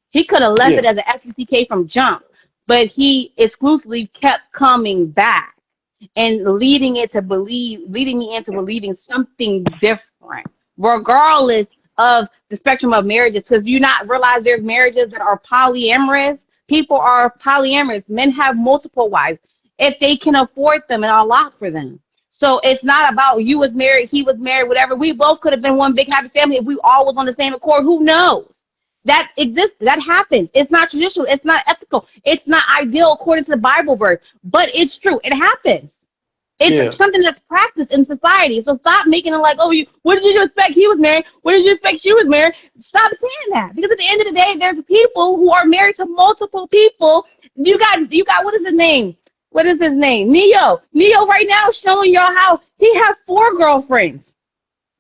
He could have left yeah, it as a FUCK from jump, but he exclusively kept coming back and leading me into believing something different, regardless of the spectrum of marriages. Because you not realize there's marriages that are polyamorous. People are polyamorous. Men have multiple wives if they can afford them and Allah for them. So it's not about you was married, he was married, whatever. We both could have been one big happy family if we all was on the same accord. Who knows? That exists. That happens. It's not traditional. It's not ethical. It's not ideal according to the Bible verse, but it's true. It happens. yeah. It's something that's practiced in society. So stop making it like, oh, what did you expect? He was married. What did you expect? She was married. Stop saying that, because at the end of the day, there's people who are married to multiple people. You got what is his name? What is his name? Neo. Neo right now showing y'all how he has 4 girlfriends.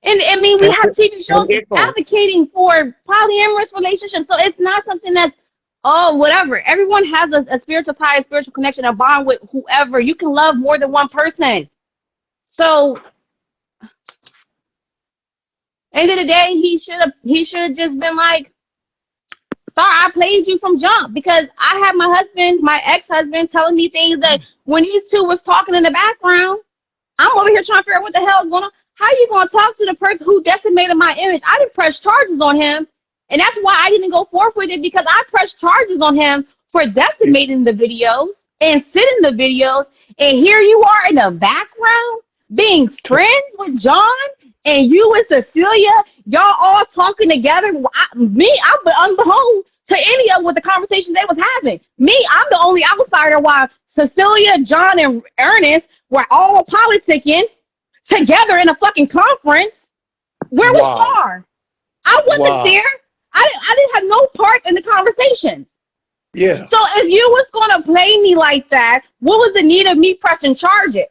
And I mean, we And, have TV shows and April, advocating for polyamorous relationships. So it's not something that's, oh, whatever. Everyone has a spiritual tie, a spiritual connection, a bond with whoever. You can love more than one person. So end of the day, he should have just been like, sorry, I played you from jump, because I had my ex-husband telling me things that when these two was talking in the background, I'm over here trying to figure out what the hell is going on. How you going to talk to the person who decimated my image? I didn't press charges on him. And that's why I didn't go forth with it, because I pressed charges on him for yeah, decimating the videos and sending the videos. And here you are in the background being friends with John and you and Cecilia, y'all all talking together. I'm unbeholden to any of what the conversations they was having. I'm the only outsider, while Cecilia, John, and Ernest were all politicking together in a fucking conference. Where was wow, Star? I wasn't wow. there. I didn't have no part in the conversation. Yeah, So if you was gonna play me like that, what was the need of me pressing charges?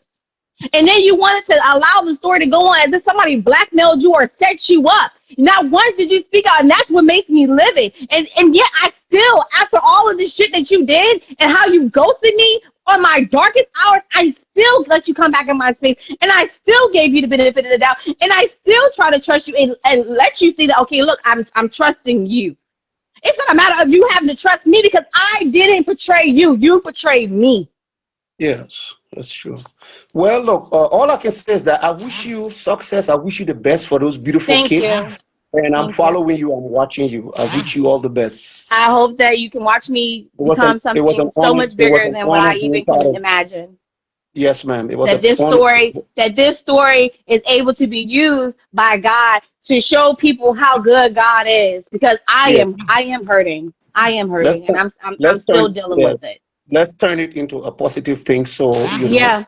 And then you wanted to allow the story to go on as if somebody blackmailed you or set you up. Not once did you speak out, and that's what makes me livid. And yet I still, after all of this shit that you did and how you ghosted me on my darkest hours, I still let you come back in my space, and I still gave you the benefit of the doubt, and I still try to trust you and let you see that, okay, look, I'm trusting you. It's not a matter of you having to trust me, because I didn't betray you. You betrayed me. yes, that's true. Well, look, all I can say is that I wish you success. I wish you the best for those beautiful Thank kids. you. And I'm Thank you. following you. I'm watching you. I wish you all the best. I hope that you can watch me become It was an something so honor. much It was bigger an than what honor I being even part can of. imagine. Yes, ma'am. It was That an this honor. story, that this story is able to be used by God to show people how good God is. Because Yeah. I am hurting. I am Let's hurting, and I'm let's still turn dealing yeah. with it. Let's turn it into a positive thing. So Yeah,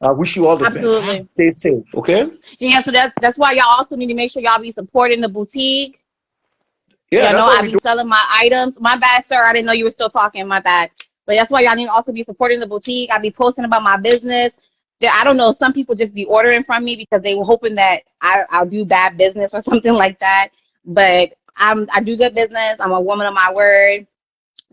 I wish you all the best. absolutely. Stay safe. Okay. Yeah, so that's why y'all also need to make sure y'all be supporting the boutique. Yeah, Y'all know that's what I we be do. selling my items. My bad, sir. I didn't know you were still talking. My bad. But that's why y'all need to also be supporting the boutique. I be posting about my business. I don't know. Some people just be ordering from me because they were hoping that I'll do bad business or something like that. But I do good business. I'm a woman of my word.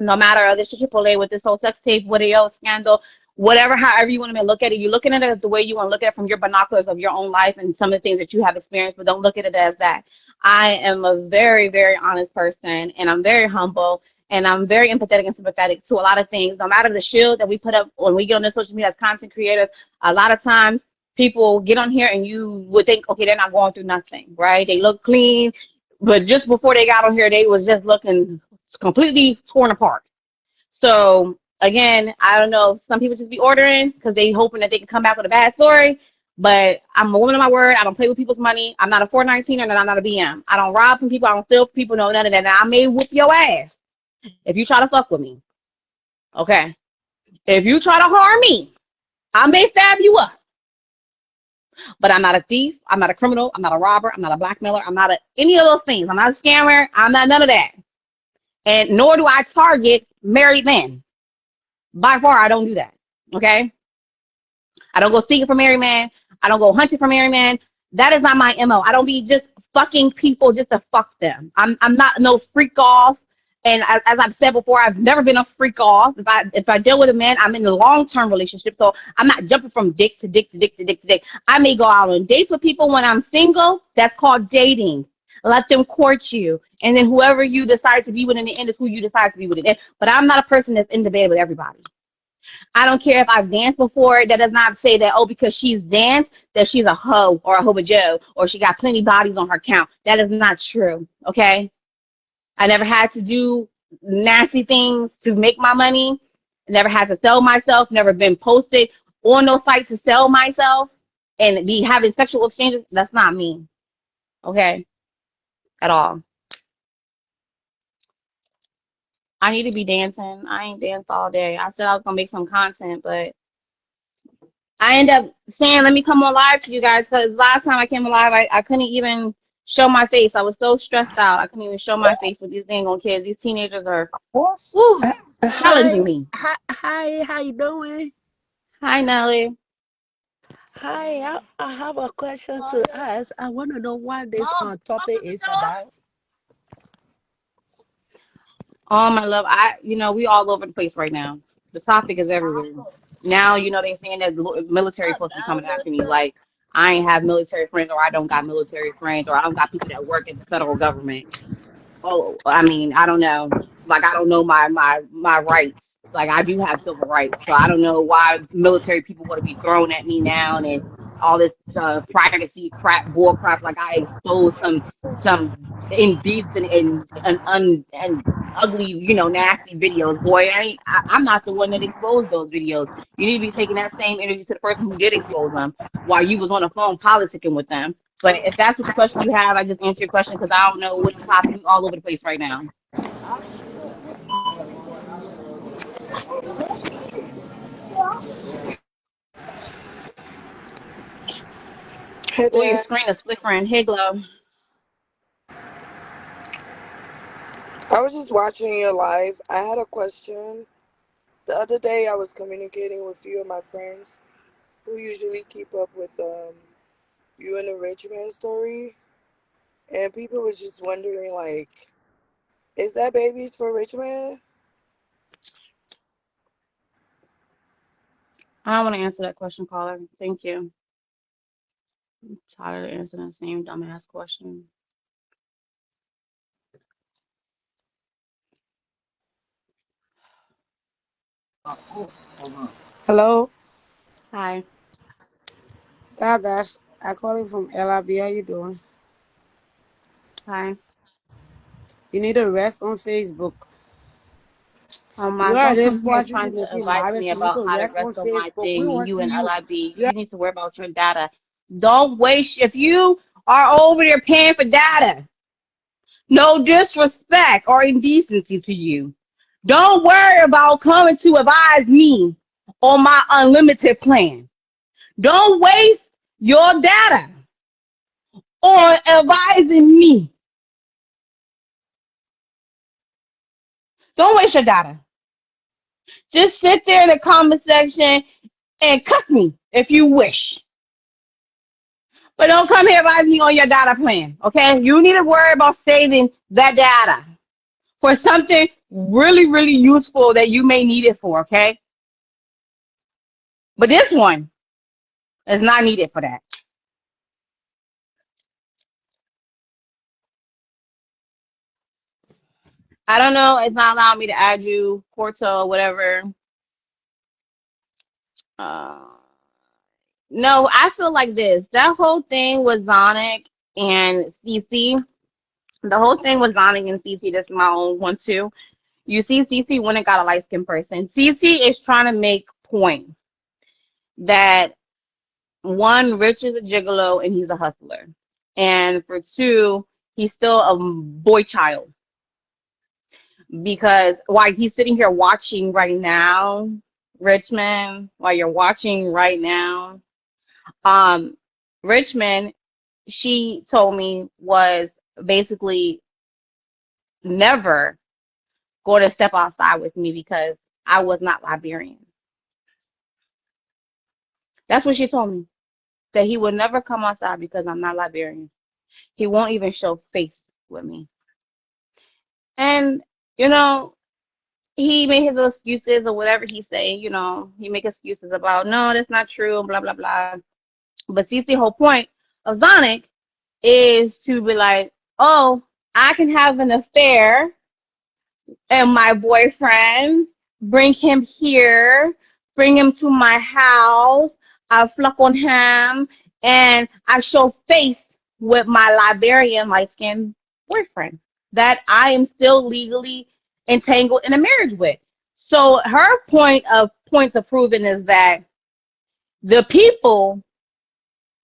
No matter this Chipotle with this whole sex tape video scandal, whatever, however you want to look at it, you're looking at it the way you want to look at it from your binoculars of your own life and some of the things that you have experienced, but don't look at it as that. I am a very, very honest person, and I'm very humble, and I'm very empathetic and sympathetic to a lot of things. No matter the shield that we put up when we get on the social media as content creators, a lot of times people get on here and you would think, okay, they're not going through nothing, right? They look clean, but just before they got on here, they was just looking completely torn apart. So again, I don't know. Some people just be ordering because they hoping that they can come back with a bad story. But I'm a woman of my word. I don't play with people's money. I'm not a 419 and I'm not a BM. I don't rob from people. I don't steal from people. No, none of that. Now, I may whip your ass if you try to fuck with me. Okay. If you try to harm me, I may stab you up. But I'm not a thief. I'm not a criminal. I'm not a robber. I'm not a blackmailer. I'm not any of those things. I'm not a scammer. I'm not none of that. And nor do I target married men. By far, I don't do that. Okay. I don't go seeking for married man. I don't go hunting for married man. That is not my MO. I don't be just fucking people just to fuck them. I'm not no freak off. And as I've said before, I've never been a freak off. If I deal with a man, I'm in a long-term relationship, so I'm not jumping from dick to dick to dick to dick to dick. I may go out on dates with people when I'm single. That's called dating. Let them court you, and then whoever you decide to be with in the end is who you decide to be with in the end. But I'm not a person that's in the bed with everybody. I don't care if I've danced before. That does not say that, oh, because she's danced, that she's a hoe or a hoe Joe or she got plenty bodies on her count. That is not true. Okay. I never had to do nasty things to make my money. Never had to sell myself. Never been posted on no site to sell myself and be having sexual exchanges. That's not me. Okay. At all. I need to be dancing. I ain't danced all day. I said I was going to make some content, but I end up saying, let me come on live to you guys because last time I came alive, I couldn't even show my face. I was so stressed out. I couldn't even show my face with these dang old kids. These teenagers are whew, Hi, challenging me. hi, how you doing? Hi, Nelly. Hi, I have a question to ask. I want to know what this topic is about. Oh, my love. We all over the place right now. The topic is everywhere. Now, they saying that the military supposed to be coming after me. Like, I ain't have military friends or I don't got military friends or I don't got people that work at the federal government. Oh, I mean, I don't know. Like, I don't know my rights. Like, I do have civil rights, so I don't know why military people want to be thrown at me now and all this privacy crap, bull crap. Like, I exposed some indecent and ugly, nasty videos. Boy, I'm not the one that exposed those videos. You need to be taking that same energy to the person who did expose them while you was on the phone politicking with them. But if that's what the question you have, I just answer your question because I don't know what the topic is all over the place right now. Hey Oh, your there. screen is flickering. Hey, Glow. I was just watching your live. I had a question. The other day I was communicating with a few of my friends who usually keep up with you and the RICHMAN story. And people were just wondering like, is that babies for RICHMAN? I don't want to answer that question, caller. Thank you. I'm tired of answering the same dumbass question. Hello, Hi. Stardust. I calling from LRB. How you doing? Hi. You need a rest on Facebook. My You are girl this come here party to trying to making advise me marriage. You need about to how to rest on rest on my Facebook. We thing, and want to you see and you. LIB, you need to worry about your data. Don't waste, if you are over there paying for data, no disrespect or indecency to you. Don't worry about coming to advise me on my unlimited plan. Don't waste your data on advising me. Don't waste your data. Just sit there in the comment section and cuss me if you wish. But don't come here advising me on your data plan. Okay? You need to worry about saving that data for something really, really useful that you may need it for. Okay? But this one is not needed for that. I don't know. It's not allowing me to add you, Porto, whatever. Uh, no, I feel like this. That whole thing with Zonic and CC. The whole thing with Zonic and CC. That's my own one too. You see, CC went and got a light skinned person. CC is trying to make point that one, Rich is a gigolo and he's a hustler, and for two, he's still a boy child because while he's sitting here watching right now, Richmond, while you're watching right now, um, Richmond, she told me was basically never going to step outside with me because I was not Liberian. That's what she told me. That he would never come outside because I'm not Liberian. He won't even show face with me. And, you know, he made his little excuses or whatever he say, he make excuses about, no, that's not true, blah, blah, blah. But see, the whole point of Zonic is to be like, oh, I can have an affair and my boyfriend, bring him here, bring him to my house, I fluck on him, and I show face with my Liberian light-skinned boyfriend that I am still legally entangled in a marriage with. So her points of proving is that the people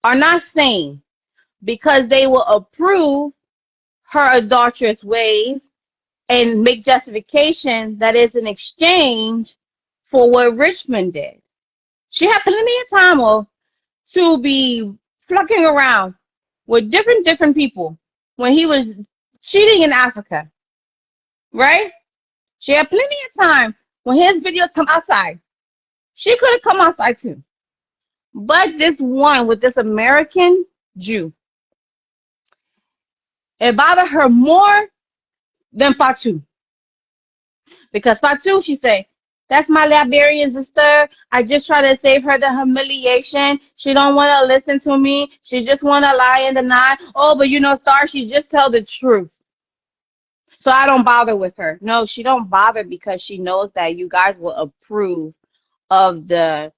are not sane because they will approve her adulterous ways and make justification that is in exchange for what Richmond did. She had plenty of time to be flunking around with different people when he was cheating in Africa, right? She had plenty of time when his videos come outside. She could have come outside too. But this one with this American Jew, it bothered her more than Fatu. Because Fatu, she say, that's my Liberian sister. I just try to save her the humiliation. She don't want to listen to me. She just want to lie and deny. Oh, but Star, she just tell the truth. So I don't bother with her. No, she don't bother because she knows that you guys will approve of the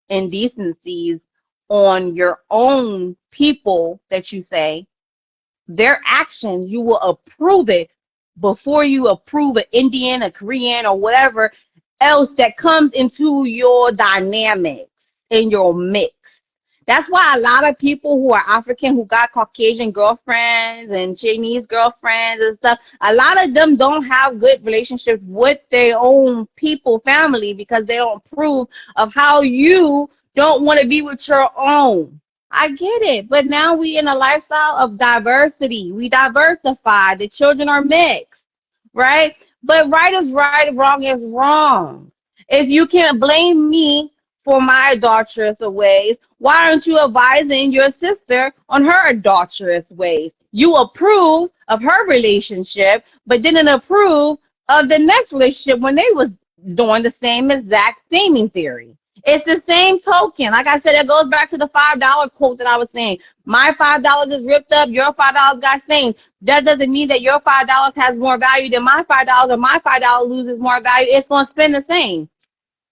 indecencies on your own people that you say. Their actions, you will approve it before you approve an Indian, a Korean, or whatever else that comes into your dynamics in your mix. That's why a lot of people who are African who got Caucasian girlfriends and Chinese girlfriends and stuff, a lot of them don't have good relationships with their own people, family, because they don't approve of how you don't want to be with your own. I get it, but now we in a lifestyle of diversity. We diversify. The children are mixed, right? But right is right, wrong is wrong. If you can't blame me for my adulterous ways, why aren't you advising your sister on her adulterous ways? You approve of her relationship, but didn't approve of the next relationship when they was doing the same exact theming theory. It's the same token. Like I said, it goes back to the $5 quote that I was saying. My $5 is ripped up. Your $5 got stained. That doesn't mean that your $5 has more value than my $5 or my $5 loses more value. It's going to spend the same.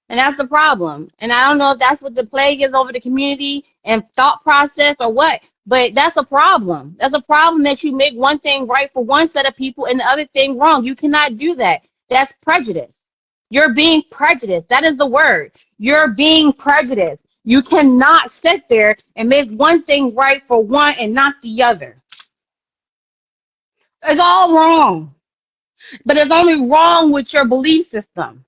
And that's the problem. And I don't know if that's what the plague is over the community and thought process or what, but that's a problem. That's a problem that you make one thing right for one set of people and the other thing wrong. You cannot do that. That's prejudice. You're being prejudiced. That is the word. You're being prejudiced. You cannot sit there and make one thing right for one and not the other. It's all wrong. But it's only wrong with your belief system.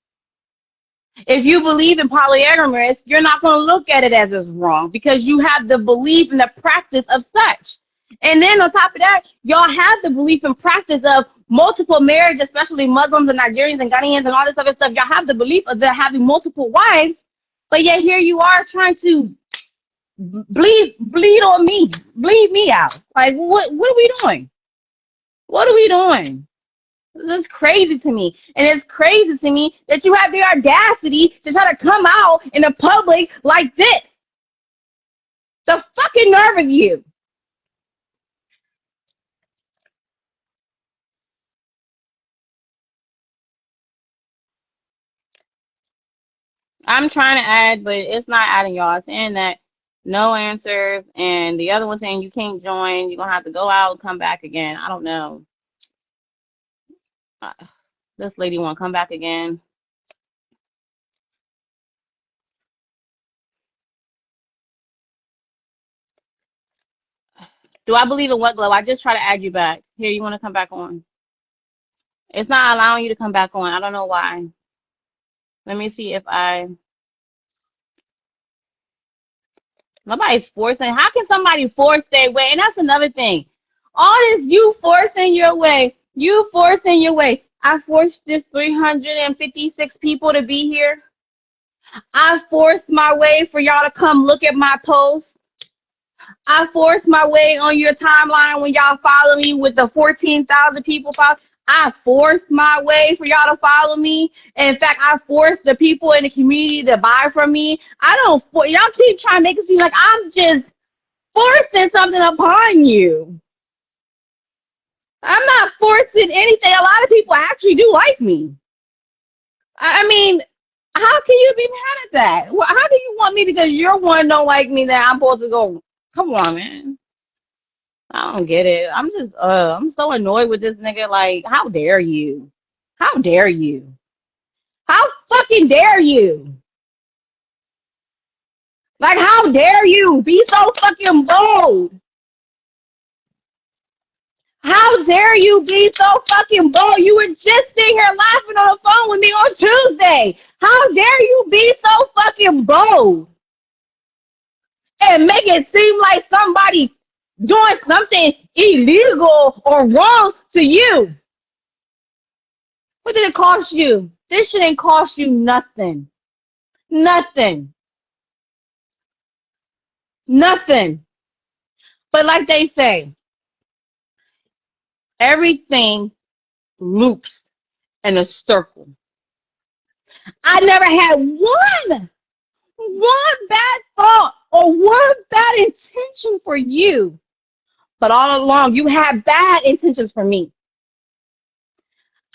If you believe in polyamorous, you're not going to look at it as it's wrong because you have the belief and the practice of such. And then on top of that, y'all have the belief and practice of multiple marriage, especially Muslims and Nigerians and Ghanaians and all this other stuff. Y'all have the belief of having multiple wives, but yet here you are trying to bleed on me, bleed me out. Like, what are we doing? What are we doing? This is crazy to me. And it's crazy to me that you have the audacity to try to come out in the public like this. The fucking nerve of you. I'm trying to add, but it's not adding, y'all. It's saying that no answers, and the other one saying you can't join. You're gonna have to go out and come back again. I don't know. Uh, This lady want to come back again. Do I believe in what, Glow? I just try to add you back. Here, you want to come back on? It's not allowing you to come back on. I don't know why. Let me see if I. Nobody's forcing. How can somebody force their way? And that's another thing. All this you forcing your way. You forcing your way. I forced this 356 people to be here. I forced my way for y'all to come look at my post. I forced my way on your timeline when y'all follow me with the 14,000 people follow. I forced my way for y'all to follow me. In fact, I forced the people in the community to buy from me. I don't. Y'all keep trying to make it seem like I'm just forcing something upon you. I'm not forcing anything. A lot of people actually do like me. I mean, how can you be mad at that? Well, how do you want me because you're one don't like me that I'm supposed to go? Come on, man. I don't get it. I'm so annoyed with this nigga. Like, how dare you? How dare you? How fucking dare you? Like, how dare you be so fucking bold? How dare you be so fucking bold? You were just sitting here laughing on the phone with me on Tuesday. How dare you be so fucking bold and make it seem like somebody doing something illegal or wrong to you? What did it cost you? This shit ain't cost you nothing. Nothing. Nothing. But like they say, everything loops in a circle. I never had one bad thought or one bad intention for you. But all along, you had bad intentions for me.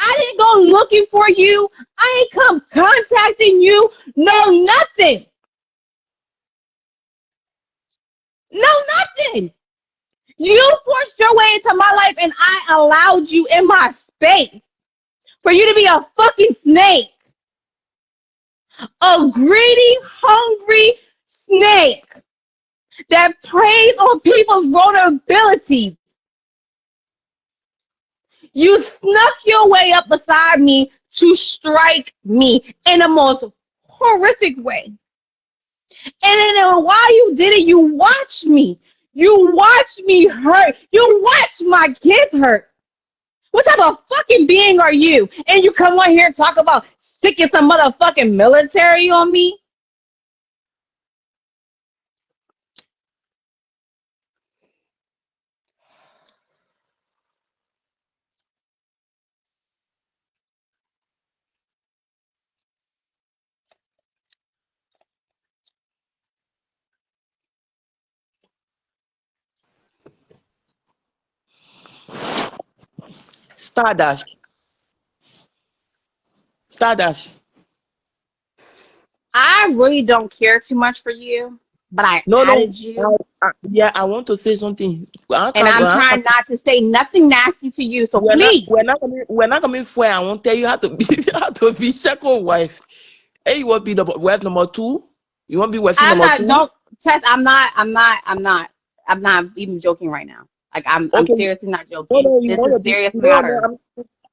I didn't go looking for you. I ain't come contacting you. No, nothing. No, nothing. You forced your way into my life, and I allowed you in my space for you to be a fucking snake. A greedy, hungry snake that preys on people's vulnerabilities. You snuck your way up beside me to strike me in the most horrific way. And then while you did it, you watched me. You watched me hurt. You watched my kids hurt. What type of fucking being are you? And you come on here and talk about sticking some motherfucking military on me? Stardust. Stardust. I really don't care too much for you, but I No, no. added you, Yeah, I want to say something. and I'm trying not to say nothing nasty to you. So please, We're not coming for. I won't tell you how to be how to be second wife. Hey, you want to be the wife number two? You want to be wife I'm number not. two? Don't Tess. I'm not even joking right now. Like I'm Okay. seriously not No, joking. no, you This want is to a be. serious No, matter. no,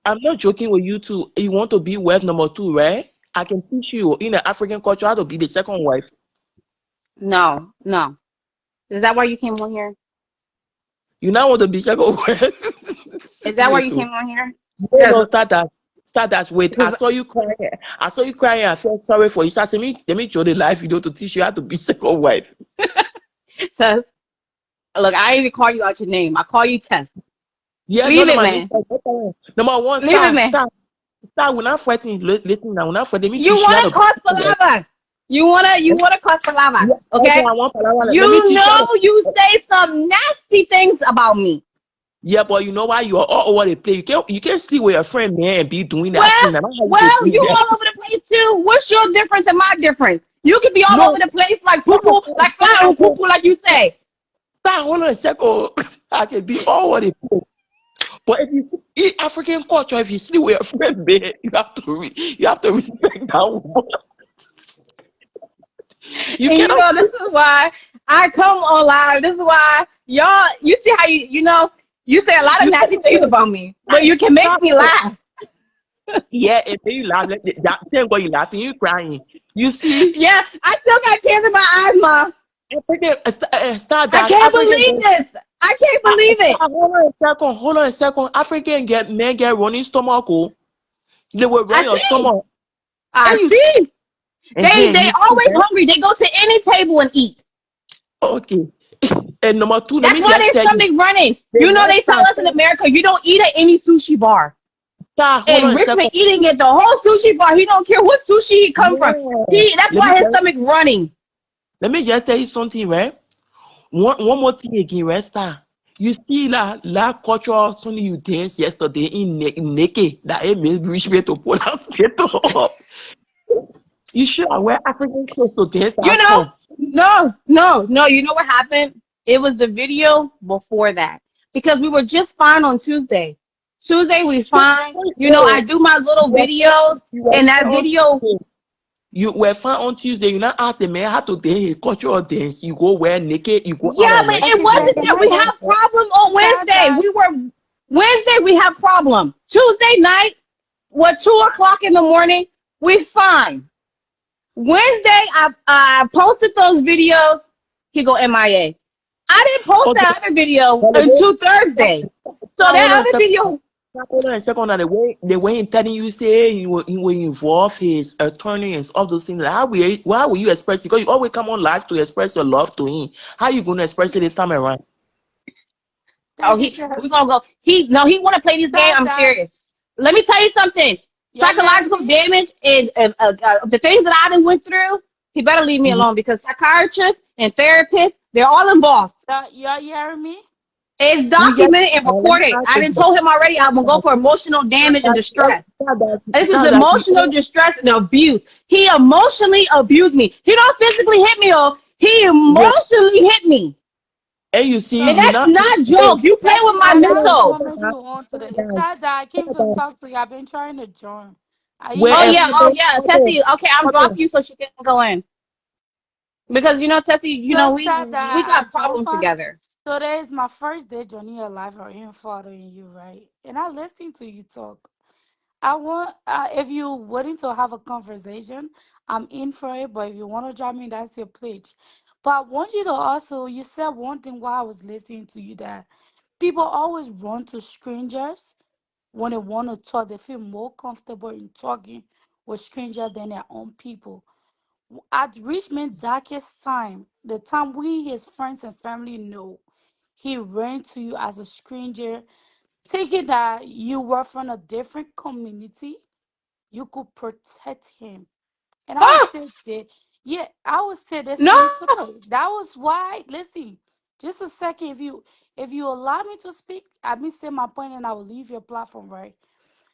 I'm not joking with you too. You want to be wife number two, right? I can teach you in the African culture how to be the second wife. No, no. Is that why you came on here? You now want to be second wife. Is that why Wait, you too. came on here? No, no, start that. Start that. Wait, I Because saw you crying. I saw you crying. I felt sorry for you. So I said, let me show the live video to teach you how to be second wife. Tess, look, I didn't even call you out your name. I call you Tess. Yeah, no, Leave no, it, my man. nature. Number one, Leave it, man. star. We're not fighting. Listen now, we're not fighting. Me You too. She had wanna a. cause palava. You wanna cause palava. Yeah, okay, Okay? I want Palawan. Let me You teach know you you. say some nasty things about me. Yeah, but you know why you are all over the place. You can't sleep with your friend, man, and be doing that Well, thing. And that's how you go well, sleep you there. all over the place too. What's your difference and my difference? You can be all No, over the place like poo star, poo, like fly on poo poo, like you say. hold on a second. I can be all over the place. But if you in African culture, if you sleep with your friend, man, you have to respect that woman. You And you cannot know this is why I come on live. This is why y'all. You see how you say a lot of you nasty cannot things about me, but you can make stop. me laugh. Yeah, and then you laugh. That same way you laughing, you crying. You see, Yeah, I still got tears in my eyes, Mom. African star I that can't African. believe this. I can't believe it. Hold on a second. Hold on a second. African men get running stomach. Oh, they will run I your see. stomach. And I you see, see. They you see always that? hungry. They go to any table and eat. Okay. And number two, let That's me why just their tell you, stomach running. the You know next they tell time, us in America you don't eat at any sushi bar. hold on And a Richmond second. eating at the whole sushi bar. He don't care what sushi he come from. Yeah. That's Let me why his just stomach running. tell you something, right? One more thing again, right, star? You see la culture something you danced yesterday in naked that it made rich me to pull out straight up. You should wear African clothes to dance You that know, song. no. You know what happened? It was the video before that because we were just fine on Tuesday. Tuesday we So, fine. You know, I no, do my you little were fine, videos, you were and fine that on video. Tuesday. You were fine on Tuesday. You now ask the man how to dance his cultural dance. You go wear naked. You go out Yeah, on but it Wednesday. Okay, You wasn't can that I we go have just out. problem on Wednesday. We Stardust? were Wednesday we have problem. Tuesday night, what 2 o'clock in the morning, we fine. Wednesday, I posted those videos. He go MIA. I didn't post Okay, that other video but the way, until Thursday. So hold on that a other second. video, Hold on a second. Now the way in telling you say you will involve his attorney and all those things. Like, why will you express? Because you always come on live to express your love to him. How you gonna express it this time around? oh This is we just gonna go. He want to play this game. I'm serious. Stardust. Let me tell you something. You hear Psychological me? damage and the things that I done went through. He better leave me Mhm. alone because psychiatrists and therapists, they're all involved. You hearing me? It's We get. documented and Let me recorded. ask I you didn't this. told him already. I'm gonna go for emotional damage and distress. This is That you emotional distress and abuse. He emotionally abused me. He don't physically hit me, or he yeah, emotionally hit me. and you see And So you that's not. not Hey, joke. You play with Tessie, my I got a mental. information on today. It's not that I came to talk to you. I've been trying to join. Are you Where hearing me? Oh yeah, hold Tessie. Okay, I'm on. dropping you so she can go in because Tessie. So We that I got joined problems for. together. Today is my first day joining your life or even following you, right? And I listen to you talk. I want, if you're willing to have a conversation, I'm in for it. But if you want to drop me, that's your pledge. But I want you to also, you said one thing while I was listening to you that people always run to strangers when they want to talk. They feel more comfortable in talking with strangers than their own people. At Richmond's darkest time, the time we, his friends and family, know, he ran to you as a stranger, thinking that you were from a different community, you could protect him. And I would Ah, say that, yeah, I would say this no. to you today. That was why, listen, just a second, if you allow me to speak, I me say my point and I will leave your platform, right?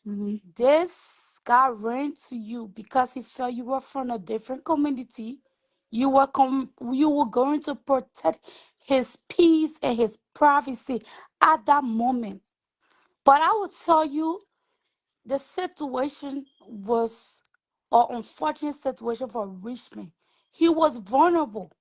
Mhm. This guy ran to you because he felt you were from a different community. You were going to protect his peace and his privacy at that moment. But I would tell you the situation was an unfortunate situation for Richmond. He was vulnerable.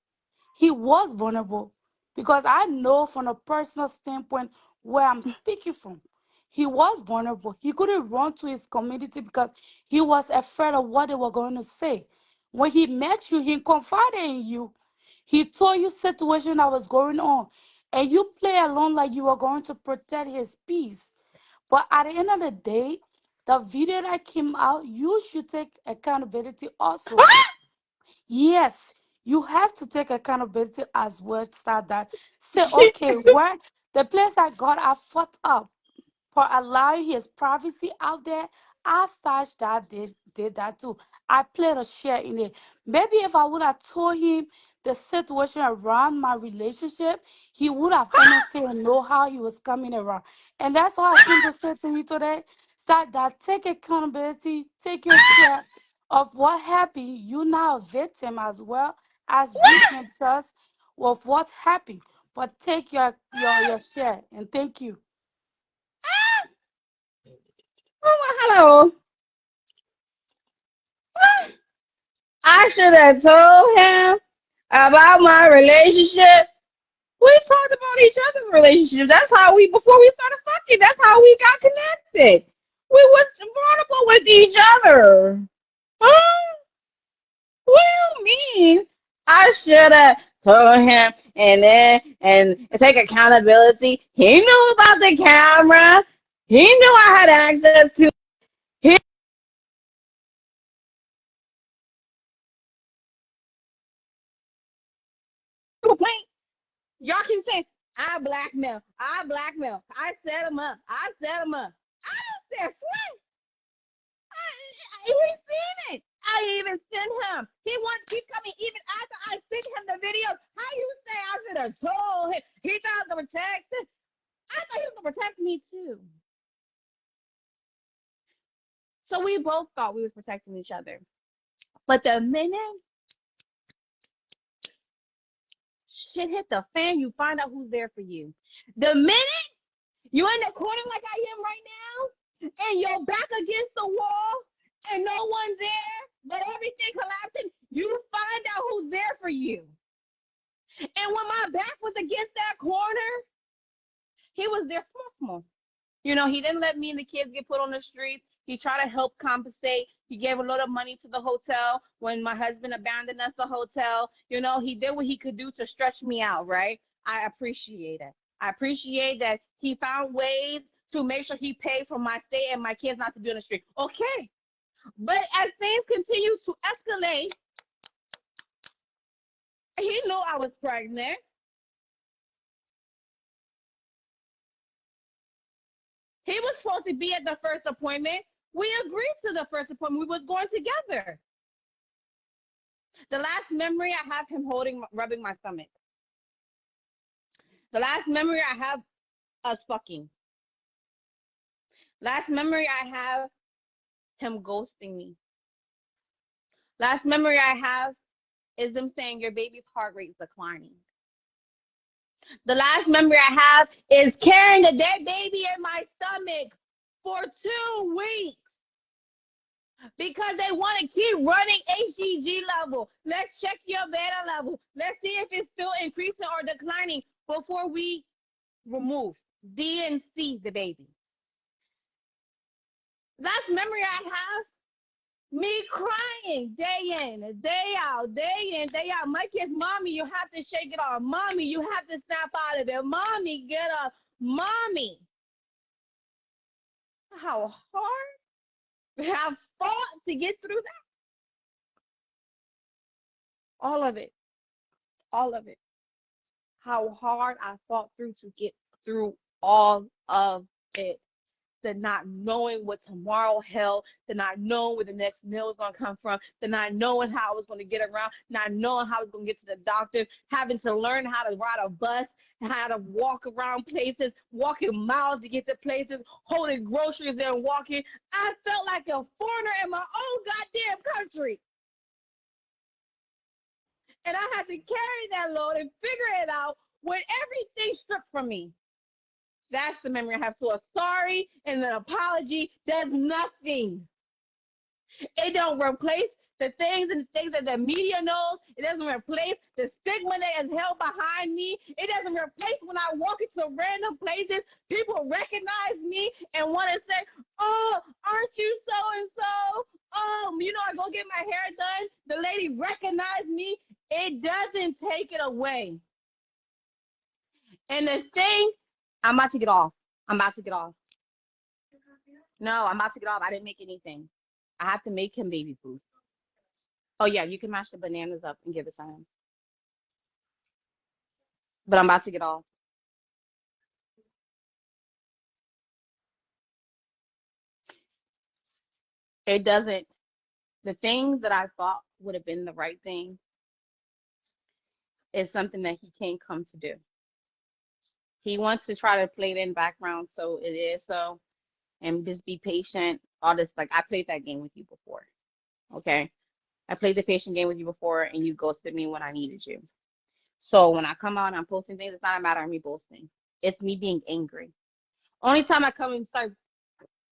He was vulnerable because I know from a personal standpoint where I'm speaking from. He was vulnerable. He couldn't run to his community because he was afraid of what they were going to say. When he met you, he confided in you. He told you situation that was going on, and you play along like you were going to protect his peace. But at the end of the day, the video that came out, you should take accountability also. Yes, you have to take accountability as well. Start that. Say, okay, where the place I got, I fucked up. for allowing his privacy out there. I started that did that too. I played a share in it. Maybe if I would have told him the situation around my relationship, he would have understood and know how he was coming around. And that's all I came to say to you today. Start that, take accountability, take your share of what happened. You're not a victim as well as Richmond does of what happened. But take your share and thank you. Oh, hello. I should have told him about my relationship. We talked about each other's relationship. That's how we, before we started fucking, that's how we got connected. We was vulnerable with each other. Huh? What do you mean? I should have told him and take accountability. He knew about the camera. He knew I had access to his complaint. Y'all keep saying, I blackmail, I blackmail, I set him up, I set him up. I don't say what? He seen it. I even sent him. He wants keep coming even after I sent him the video. How you say I should have told him? He thought I was gonna protect him. I thought he was gonna protect me too. So we both thought we was protecting each other. But the minute shit hit the fan, you find out who's there for you. The minute you in the corner like I am right now, and you're back against the wall, and no one's there, but everything collapsing, you find out who's there for you. And when my back was against that corner, he was there small. You know, he didn't let me and the kids get put on the streets. He tried to help compensate. He gave a lot of money to the hotel when my husband abandoned us, the hotel. You know, he did what he could do to stretch me out, right? I appreciate it. I appreciate that he found ways to make sure he paid for my stay and my kids not to be on the street. Okay. But as things continue to escalate, he knew I was pregnant. He was supposed to be at the first appointment. We agreed to the first appointment. We was going together. The last memory I have him rubbing my stomach. The last memory I have us fucking. Last memory I have him ghosting me. Last memory I have is them saying your baby's heart rate is declining. The last memory I have is carrying a dead baby in my stomach for 2 weeks because they want to keep running HCG level. Let's check your beta level. Let's see if it's still increasing or declining before we remove DNC the baby. Last memory I have, me crying day in, day out, day in, day out. My kids, mommy, you have to shake it off. Mommy, you have to snap out of it. Mommy, get up. Mommy. How hard I fought to get through that. All of it. All of it. How hard I fought through to get through all of it. The not knowing what tomorrow held, the not knowing where the next meal was going to come from, the not knowing how I was going to get around, not knowing how I was going to get to the doctor, having to learn how to ride a bus, how to walk around places, walking miles to get to places, holding groceries and walking. I felt like a foreigner in my own goddamn country. And I had to carry that load and figure it out with everything stripped from me. That's the memory I have. So a sorry and an apology does nothing. It don't replace the things that the media knows. It doesn't replace the stigma that is held behind me. It doesn't replace when I walk into random places, people recognize me and want to say, oh, aren't you so-and-so? You know, I go get my hair done. The lady recognized me. It doesn't take it away. And the thing, I'm about to get off. I'm about to get off. No, I'm about to get off. I didn't make anything. I have to make him baby food. Oh yeah, you can mash the bananas up and give it to him. But I'm about to get off. It doesn't, the thing that I thought would have been the right thing is something that he can't come to do. He wants to try to play it in background, so it is so, and just be patient. All this, like I played that game with you before, okay? I played the patient game with you before, and you ghosted me when I needed you. So when I come out and I'm posting things, it's not a matter of me boasting. It's me being angry. Only time I come and start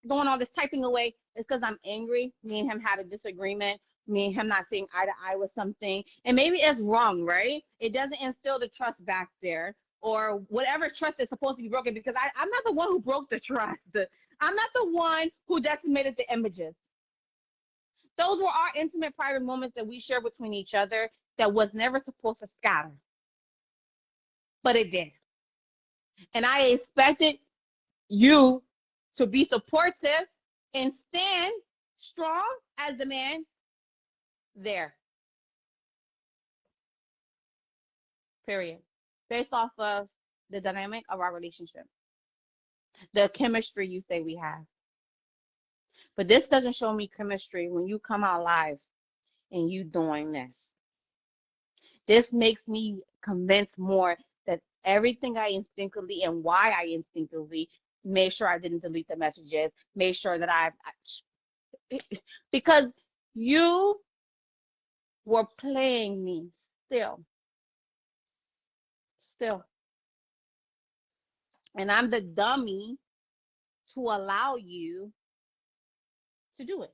doing all this typing away is because I'm angry. Me and him had a disagreement. Me and him not seeing eye to eye with something. And maybe it's wrong, right? It doesn't instill the trust back there or whatever trust is supposed to be broken because I'm not the one who broke the trust. I'm not the one who decimated the images. Those were our intimate private moments that we shared between each other that was never supposed to scatter. But it did. And I expected you to be supportive and stand strong as the man there. Period. Based off of the dynamic of our relationship, the chemistry you say we have. But this doesn't show me chemistry when you come out live and you doing this. This makes me convinced more that everything I instinctively and why I instinctively made sure I didn't delete the messages, made sure that because you were playing me still. And I'm the dummy to allow you to do it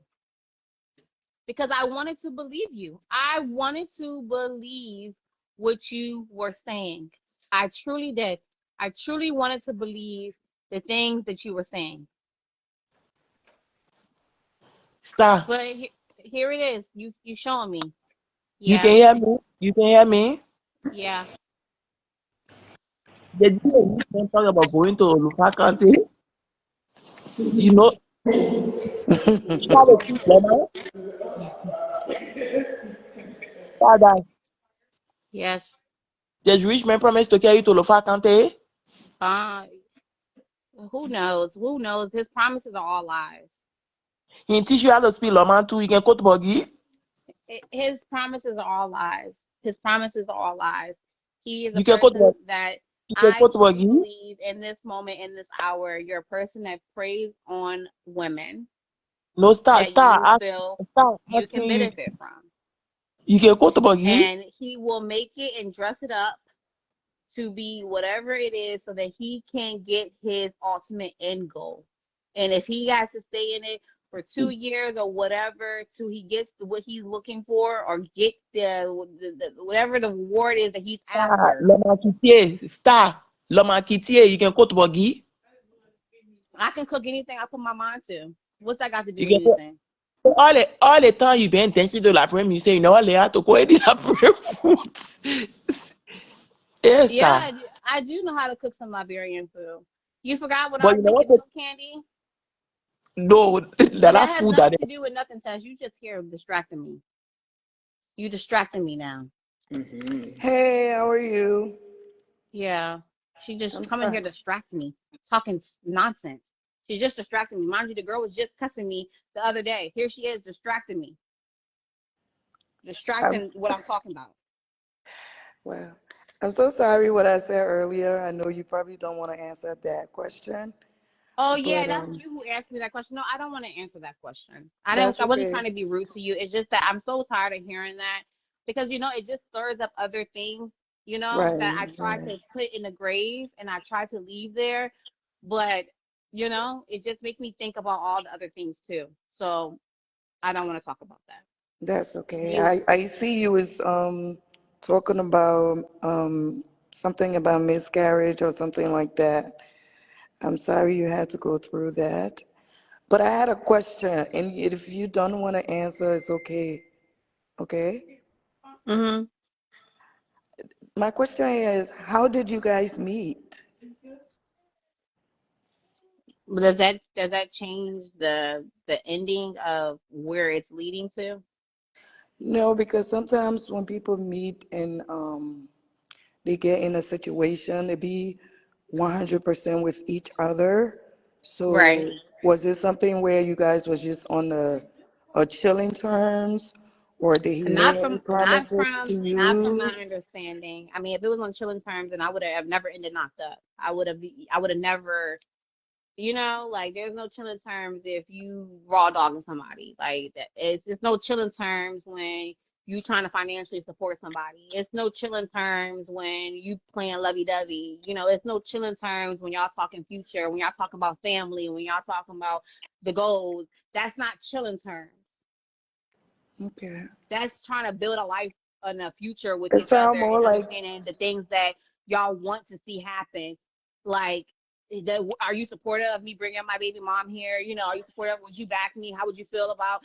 because I wanted to believe you. I wanted to believe what you were saying. I truly did. I truly wanted to believe the things that you were saying. Star, But here it is. You showing me. you can Yeah, hear me? You can hear me? yeah. The day we talk about going to Olufa County, you know, you have a speak Loma. Father, Yes. does Richmond promise to carry you to Olufa County? Uh, who knows? Who knows? His promises are all lies. He teach you how to speak Loma too. You can quote Bogi. His promises are all lies. His promises are all lies. He is a You can quote person Bogi. that You can I quote truly Bogi. believe in this moment, in this hour, you're a person that preys on women No, star, that you star, feel star, you can asking you. benefit from. You can quote Bogi. And he will make it and dress it up to be whatever it is so that he can get his ultimate end goal. And if he has to stay in it for 2 years or whatever till he gets to what he's looking for or get the whatever the reward is that he's Star, after, Loma Kitie, star, Loma Kitie. You can quote Bogi. I can cook anything I put my mind to. What's that got to do You with can quote. anything? So all the time you been dancing to la prime, you say you know what they have to go eat la prime food. Yes, Yeah, star. I do know how to cook some Liberian food. You forgot what I But was you know what? making milk candy? No, That that has food that nothing to do with nothing, Tess. You just here distracting me. You distracting me now. Hey, how are you? Yeah, she just I'm coming sorry. here distracting me, talking nonsense. She's just distracting me. Mind you, the girl was just cussing me the other day. Here she is distracting me, I'm distracting what I'm talking about. well. I'm so sorry what I said earlier. I know you probably don't want to answer that question, Oh yeah, but that's you who asked me that question. No, I don't want to answer that question. I didn't. that's I wasn't okay. trying to be rude to you. It's just that I'm so tired of hearing that because it just stirs up other things. That I Right, try right. to put in the grave and I try to leave there, but it just makes me think about all the other things too. So I don't want to talk about that. That's okay. You I see you was talking about something about miscarriage or something like that. I'm sorry you had to go through that. But I had a question, and if you don't want to answer, it's okay. Okay? hmm My question is, how did you guys meet? does that change the ending of where it's leading to? No, because sometimes when people meet and they get in a situation, they be 100% with each other. Right. So was it something where you guys was just on the or chilling terms, or did he make any promises to Not from my you? understanding. I mean, if it was on chilling terms, then I would have never ended knocked up. I would have never, like there's no chilling terms if you raw dogging somebody. Like it's no chilling terms when you trying to financially support somebody. It's no chilling terms when you playing lovey dovey. It's no chilling terms when y'all talking future, when y'all talking about family, when y'all talking about the goals. That's not chilling terms. Okay. That's trying to build a life and a future with It each sound other more and like, understanding the things that y'all want to see happen. Like, are you supportive of me bringing my baby mom here? Are you supportive? Would you back me? How would you feel about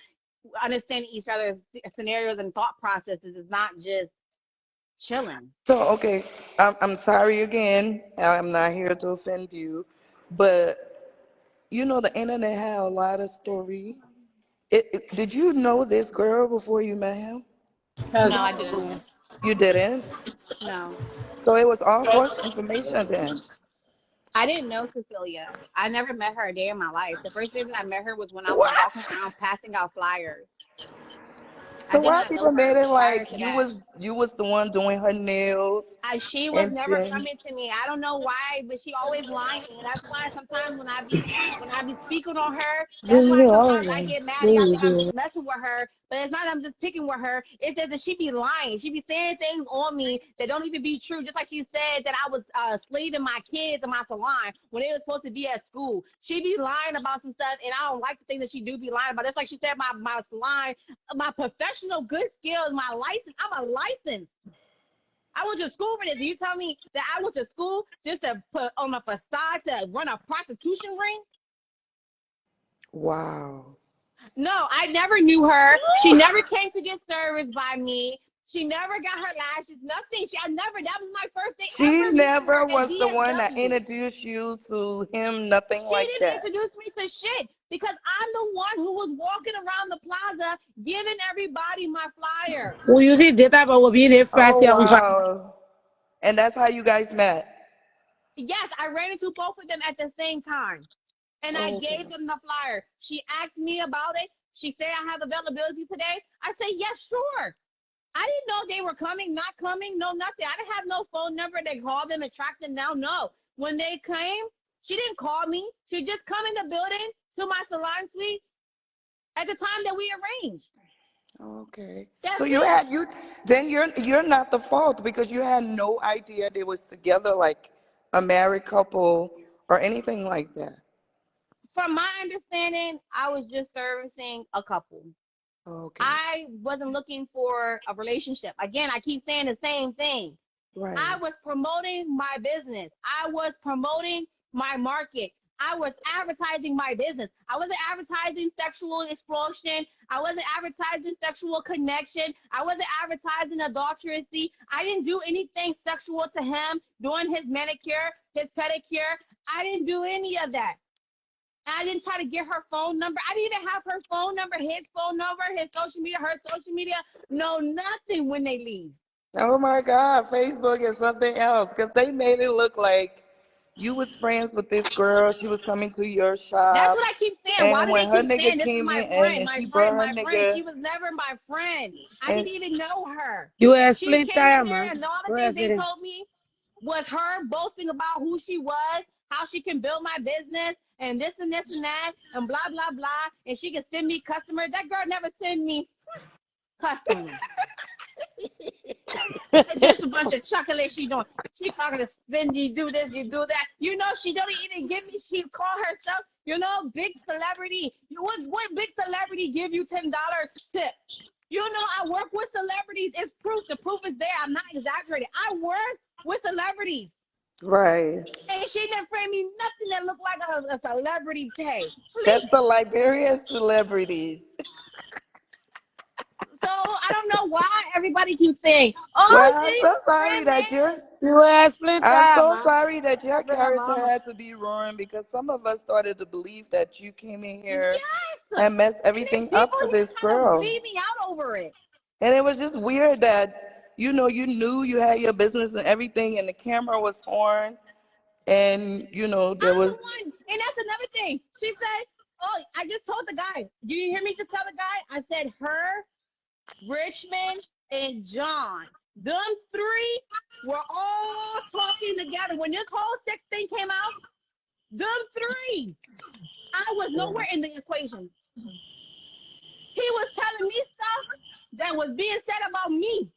understanding each other's scenarios and thought processes? Is not just chilling. so okay, I'm sorry again. I'm not here to offend you, but the internet had a lot of story. Did you know this girl before you met him? No, I didn't. You didn't? No, So it was all false information then. I didn't know Cecilia. I never met her a day in my life. The first day that I met her was when I was walking What? around passing out flyers. I So did why not know people made her it prior like to you that. was you was the one doing her nails She was and never then coming to me. I don't know why, but she always lying. That's why sometimes when I be speaking on her, that's why sometimes I get mad and y'all think I'm just messing with her. But it's not that I'm just picking with her. It's that she be lying. She be saying things on me that don't even be true. Just like she said that I was slaving my kids in my salon when they were supposed to be at school. She be lying about some stuff, and I don't like the things that she do be lying about. That's like she said my salon, my professional good skills, my license. I'm a license. I went to school for this. You tell me that I went to school just to put on a facade to run a prostitution ring? wow. No, I never knew her. She never came to get service by me. She never got her lashes, nothing. I never, that was my first day She ever meeting her never at was the one that DFW. introduced you to him, nothing She like didn't that. introduce me to shit because I'm the one who was walking around the plaza giving everybody my flyer. Oh wow. And that's how you guys met. Yes, I ran into both of them at the same time. And I Oh, okay. gave them the flyer. She asked me about it. She said I have availability today. I said, yes, sure. I didn't know they were coming, not coming, no nothing. I didn't have no phone number to call them and track them down. No. When they came, she didn't call me. She just come in the building to my salon suite at the time that we arranged. Okay. So That's you it. had you then you're not the fault because you had no idea they was together like a married couple or anything like that. From my understanding, I was just servicing a couple. Okay. I wasn't looking for a relationship. Again, I keep saying the same thing. I Right. was promoting my business. I was promoting my market. I was advertising my business. I wasn't advertising sexual explosion. I wasn't advertising sexual connection. I wasn't advertising adultery. I didn't do anything sexual to him doing his manicure, his pedicure. I didn't do any of that. I didn't try to get her phone number. I didn't even have her phone number, his phone number, his social media, her social media. No, nothing when they leave. Oh my God, Facebook is something else because they made it look like you was friends with this girl. She was coming to your That's shop, what I keep saying. Why and do they when her keep nigga saying this is came my in friend, and my she brought friend, her my friend? nigga, She was never my friend. I and didn't even know her. She came in there and all the things they told me was her boasting about who she was, how she can build my business, and this and that, and blah, blah, blah. And she can send me customers. That girl never sent me customers. It's just a bunch of chocolate she doing. She talking to Cindy, do this, you do that. She don't even give me. She call herself, big celebrity. What big celebrity give you $10 tip? I work with celebrities. It's proof. The proof is there. I'm not exaggerating. I work with celebrities, right. and she didn't bring me nothing that looked like a celebrity pay. That's Please. the Liberian celebrities. So I don't know why everybody keeps saying, "Oh, Well, I'm she's so sorry that screaming." your character had to be ruined because some of us started to believe that you came in here Yes. and messed And these everything up people for here this trying to girl. bleed me out over it. And it was just weird that, you knew you had your business and everything and the camera was on and, there I'm the was, one. And that's another thing. She said, Oh, I just told the guy. Do you hear me just tell the guy? I said her, Richmond, and John. Them three were all talking together. When this whole sex thing came out, them three, I was nowhere in the equation. He was telling me stuff that was being said about me.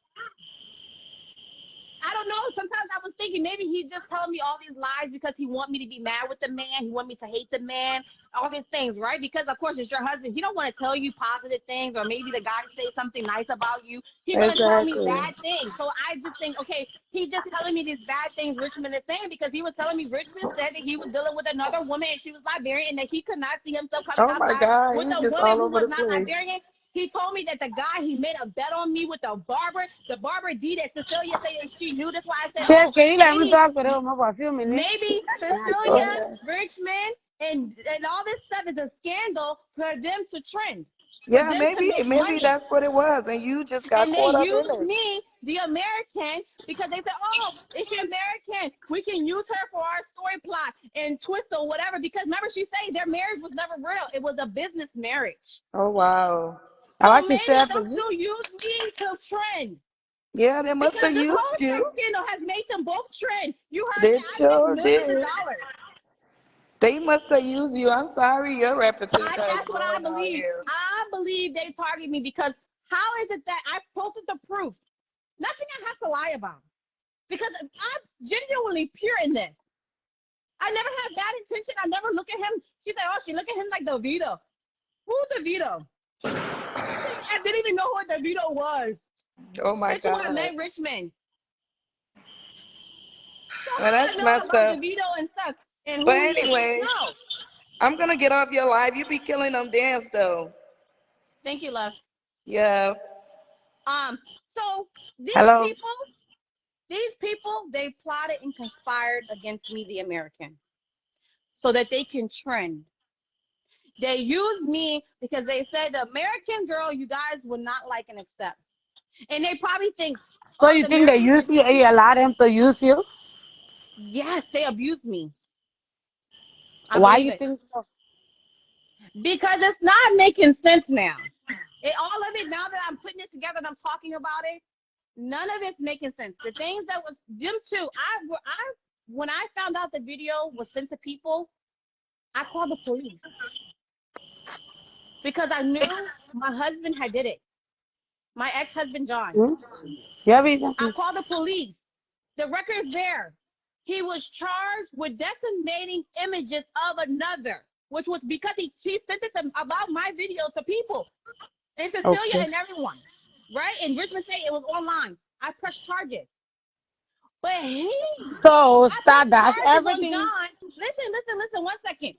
I don't know. Sometimes I was thinking maybe he's just telling me all these lies because he want me to be mad with the man. He want me to hate the man. All these things, right? Because of course it's your husband. He don't want to tell you positive things, or maybe the guy say something nice about you. He gonna tell me Exactly. bad things. So I just think, okay, he's just telling me these bad things Richmond is saying, because he was telling me Richmond said that he was dealing with another woman and she was Liberian, and that he could not see himself coming Oh my outside God, with he's a just woman all who over was the not place. Liberian. He told me that the guy, he made a bet on me with the barber. The barber D that Cecilia said that she knew. That's why I said, Sis, oh, can you let me maybe talk to them for a few minutes? Cecilia, Go ahead. Richmond, and all this stuff is a scandal for them to trend, for Yeah, them to maybe make maybe money. that's what it was, and you just got And they caught up in used it. me, the American, because they said, oh, it's your American. We can use her for our story plot and twist or whatever. Because remember, she said their marriage was never real. It was a business marriage. Oh wow. I So what she maybe said for them you? two used me to trend. Yeah, they must Because have this used whole sex you. scandal has made them both trend. You heard They that I made sure millions of did. dollars. They must have used you. I'm sorry, your reputation is That's what I ruined out believe. here. I believe they target me because how is it that I posted the proof? Nothing I have to lie about. Because I'm genuinely pure in this. I never had bad intention. I never look at him. She said, oh, she look at him like DeVito. Who's DeVito? I didn't even know who DeVito was. Oh my Until I God. met Richmond. So Well, how I that's know messed about up. DeVito and stuff and But who he is? anyway, No. I'm gonna get off your live. You be killing them dance though. Thank you, love. Yeah. Um, so Hello? these people, they plotted and conspired against me, the American, so that they can trend. They used me because they said the American girl you guys would not like and accept. And they probably think, So oh, you the think they American use you and you allow them to use you? yes, they abused me. I Why believe you it. think so? Because it's not making sense now. All of it, now that I'm putting it together and I'm talking about it, none of it's making sense. The things that was them too, when I found out the video was sent to people, I called the police because I knew my husband had did it. My ex-husband John. Hmm? You have it? I called the police. The record's there. He was charged with disseminating images of another, which was because he sent it about my video to people and Cecilia Okay. and everyone, right? And Richmond said it was online. I pressed charges, but So I pressed Stardust, charges on everything. John. Listen. 1 second.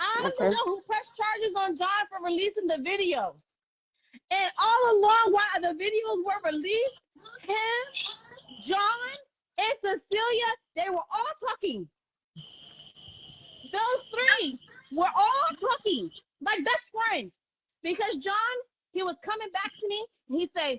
I'm the Okay. one who pressed charges on John for releasing the videos, and all along while the videos were released, him, John, and Cecilia, they were all talking. Those three were all talking like best friends. Because John, he was coming back to me and he said,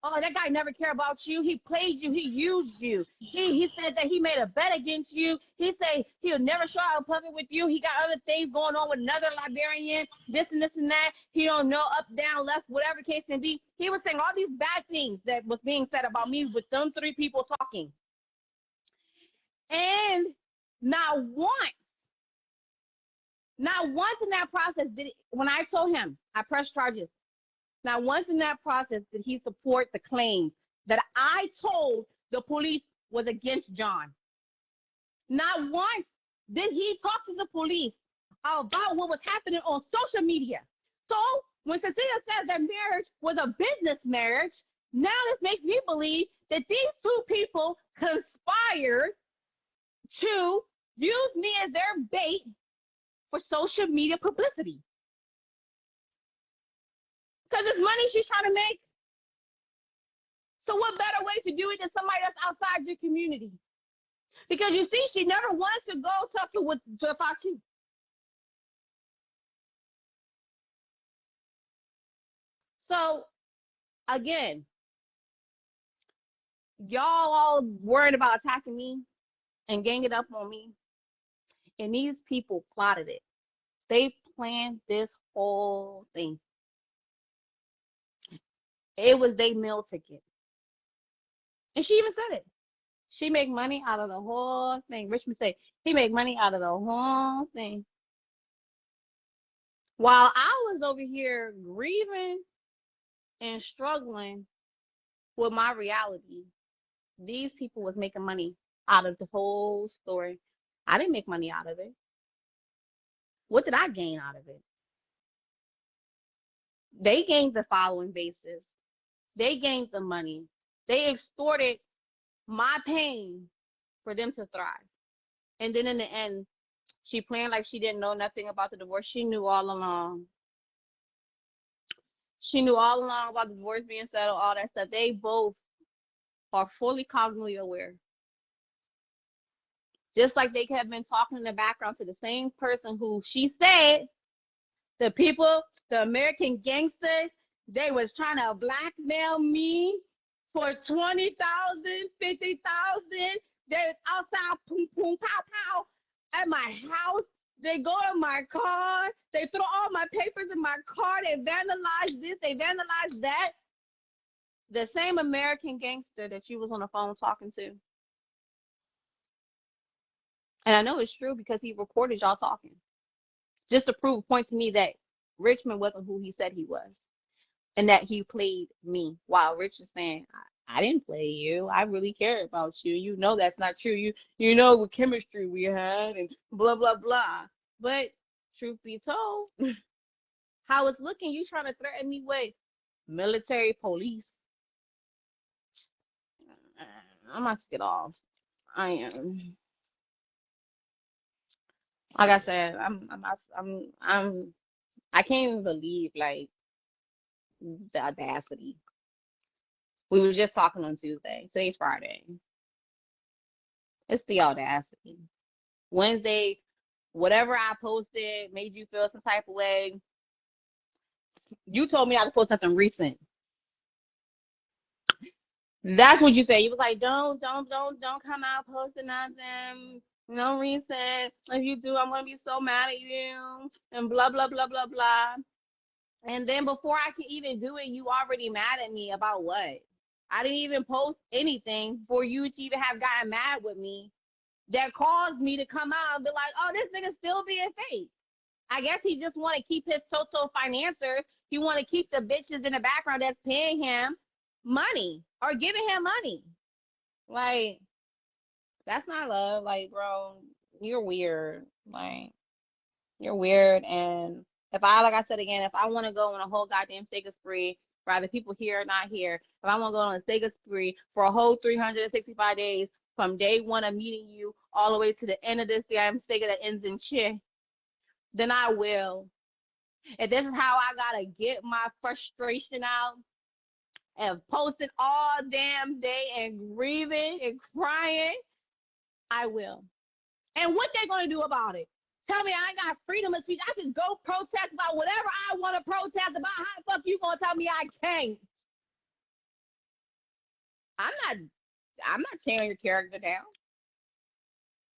oh, that guy never cared about you. He played you. He used you. He said that he made a bet against you. He said he'll never show out in public with you. He got other things going on with another Liberian, this and that. He don't know up, down, left, whatever case may be. He was saying all these bad things that was being said about me with them three people talking. And not once, not once in that process when I told him I pressed charges, not once in that process did he support the claims that I told the police was against John. Not once did he talk to the police about what was happening on social media. So when Cecilia says that marriage was a business marriage, now this makes me believe that these two people conspired to use me as their bait for social media publicity. Because it's money she's trying to make. So what better way to do it than somebody that's outside your community? Because you see, she never wanted to go talk to Fox. So again, y'all all worried about attacking me and ganging up on me, and these people plotted it. They planned this whole thing. It was their meal ticket. And she even said it. She make money out of the whole thing. Richmond said he make money out of the whole thing. While I was over here grieving and struggling with my reality, these people was making money out of the whole story. I didn't make money out of it. What did I gain out of it? They gained the following basis. They gained the money. They extorted my pain for them to thrive. And then in the end, she planned like she didn't know nothing about the divorce. She knew all along. She knew all along about the divorce being settled, all that stuff. They both are fully cognitively aware. Just like they have been talking in the background to the same person who she said, the people, the American gangsters, they was trying to blackmail me for 20,000, 50,000. They're outside, boom, boom, pow, pow, at my house. They go in my car. They throw all my papers in my car. They vandalize this. They vandalize that. The same American gangster that she was on the phone talking to. And I know it's true because he recorded y'all talking. Just to prove a point to me that Richmond wasn't who he said he was. And that he played me. While Rich is saying, I didn't play you. I really care about you. You know that's not true. You know what chemistry we had and blah, blah, blah. But truth be told, how it's looking, you trying to threaten me with military police. I'm about to get off. I am. Like I said, I can't even believe like the audacity. We were just talking on Tuesday. Today's Friday. It's the audacity. Wednesday, whatever I posted made you feel some type of way. You told me not to post something recent. That's what you said. You was like, don't come out posting nothing. No recent. If you do, I'm gonna be so mad at you. And blah blah blah blah blah. And then before I can even do it, you already mad at me about what? I didn't even post anything for you to even have gotten mad with me that caused me to come out and be like, oh, this nigga still being fake. I guess he just want to keep his total financiers. He want to keep the bitches in the background that's paying him money or giving him money. Like, that's not love. Like, bro, you're weird. Like, you're weird. And like I said again, if I want to go on a whole goddamn steak spree, rather people here or not here, if I want to go on a steak spree for a whole 365 days from day one of meeting you all the way to the end of this damn steak that ends in chi, then I will. If this is how I gotta get my frustration out and posting all damn day and grieving and crying, I will. And what they gonna do about it? Tell me I got freedom of speech. I can go protest about whatever I want to protest about. How the fuck you gonna tell me I can't? I'm not tearing your character down.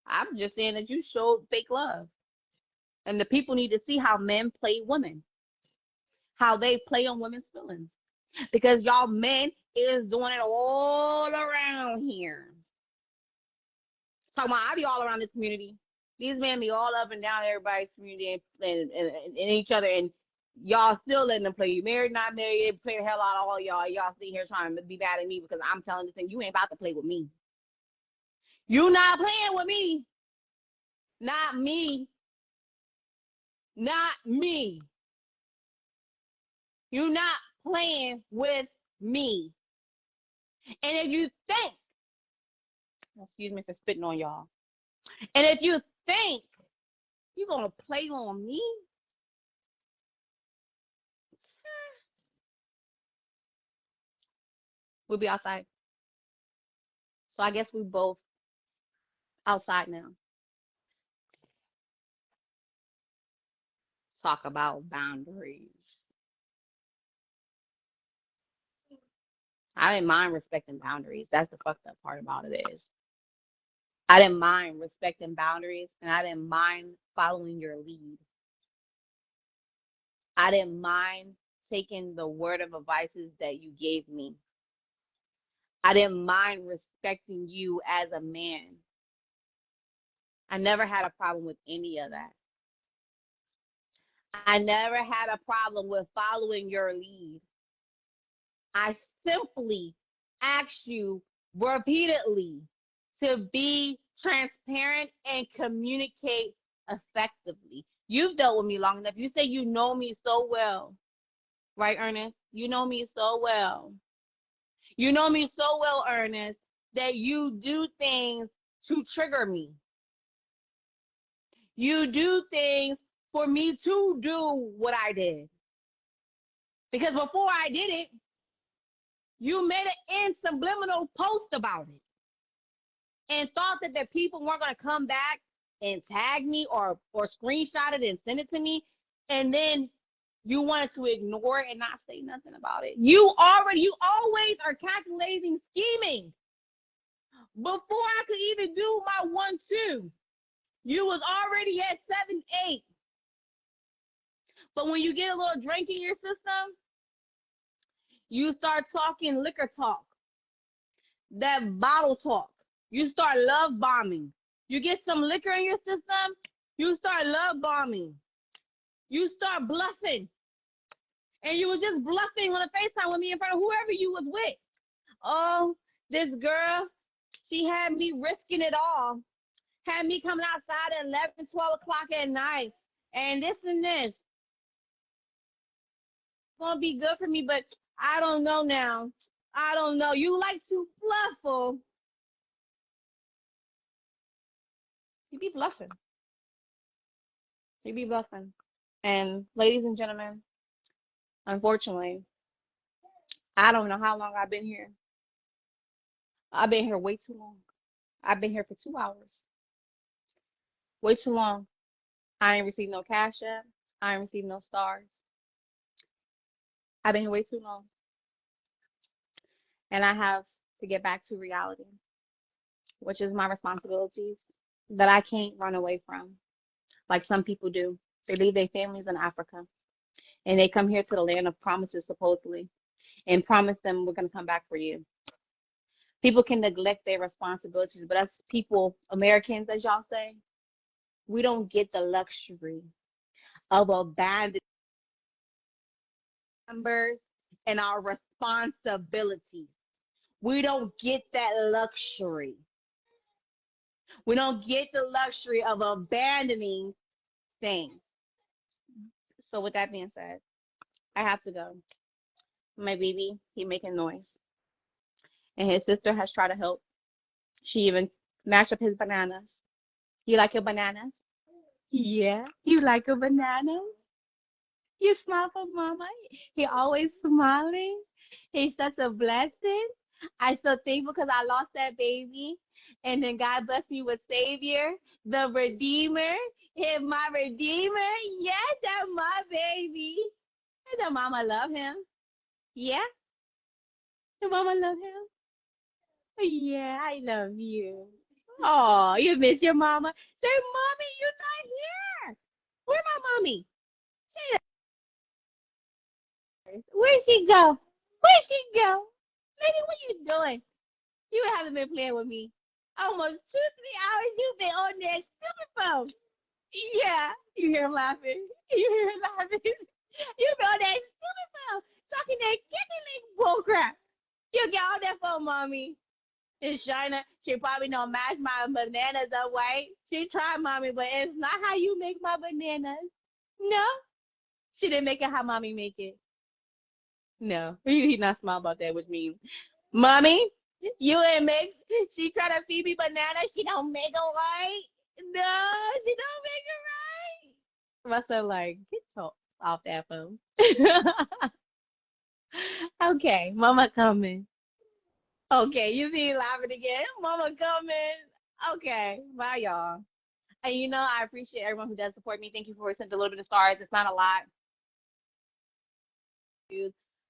I'm just saying that you showed fake love. And the people need to see how men play women, how they play on women's feelings. Because y'all men is doing it all around here. Talking about I be all around this community. These men be all up and down everybody's community and each other, and y'all still letting them play you. Married, not married, they play the hell out of all y'all. Y'all sitting here trying to be mad at me because I'm telling this thing. You ain't about to play with me. You not playing with me. Not me. Not me. You not playing with me. And if you think, excuse me for spitting on y'all, and if you think you're going to play on me, we'll be outside. So I guess we both outside now. Talk about boundaries. I didn't mind respecting boundaries. That's the fucked up part about it is. I didn't mind respecting boundaries and I didn't mind following your lead. I didn't mind taking the word of advices that you gave me. I didn't mind respecting you as a man. I never had a problem with any of that. I never had a problem with following your lead. I simply asked you repeatedly to be transparent and communicate effectively. You've dealt with me long enough. You say you know me so well, right, Ernest? You know me so well. You know me so well, Ernest, that you do things to trigger me. You do things for me to do what I did. Because before I did it, you made an subliminal post about it and thought that the people weren't going to come back and tag me or screenshot it and send it to me. And then you wanted to ignore it and not say nothing about it. You always are calculating, scheming. Before I could even do my 1-2, you was already at 7-8. But when you get a little drink in your system, you start talking liquor talk, that bottle talk. You start love bombing. You get some liquor in your system, you start love bombing. You start bluffing. And you was just bluffing on a FaceTime with me in front of whoever you was with. Oh, this girl, she had me risking it all. Had me coming outside at 11, 12 o'clock at night. And this and this. It's going to be good for me, but I don't know now. I don't know. You like to bluff. You be bluffing. You be bluffing. And ladies and gentlemen, unfortunately, I don't know how long I've been here. I've been here way too long. I've been here for 2 hours. Way too long. I ain't received no cash yet. I ain't received no stars. I've been here way too long. And I have to get back to reality, which is my responsibilities that I can't run away from, like some people do. They leave their families in Africa and they come here to the land of promises, supposedly, and promise them we're going to come back for you. People can neglect their responsibilities, but us people, Americans, as y'all say, we don't get the luxury of abandoning members and our responsibilities. We don't get that luxury. We don't get the luxury of abandoning things. So with that being said, I have to go. My baby, he making noise. And his sister has tried to help. She even mashed up his bananas. You like your bananas? Yeah. You like your bananas? You smile for mama. He always smiling. He's such a blessing. I'm so thankful because I lost that baby. And then God blessed me with Savior, the Redeemer. Him, my Redeemer. Yes, that's my baby. And the mama love him. Yeah, the mama love him. Yeah, I love you. Oh, you miss your mama. Say, mommy, you're not here. Where my mommy? Where'd she go? Where'd she go? Lady, what you doing? You haven't been playing with me. Almost 2, 3 hours you've been on that stupid phone. Yeah, you hear him laughing. You hear him laughing. You've been on that stupid phone talking that kidding bull crap. You get on that phone, mommy. It's China. She probably don't match my bananas up, right? She tried, mommy, but it's not how you make my bananas. No, she didn't make it how mommy make it. No, he's not smart about that, which means, mommy, you ain't make. She try to feed me banana. She don't make it right. No, she don't make it right. My son like, get off that phone. Okay, mama coming. Okay, you see laughing again. Mama coming. Okay, bye y'all. And I appreciate everyone who does support me. Thank you for sending a little bit of stars. It's not a lot,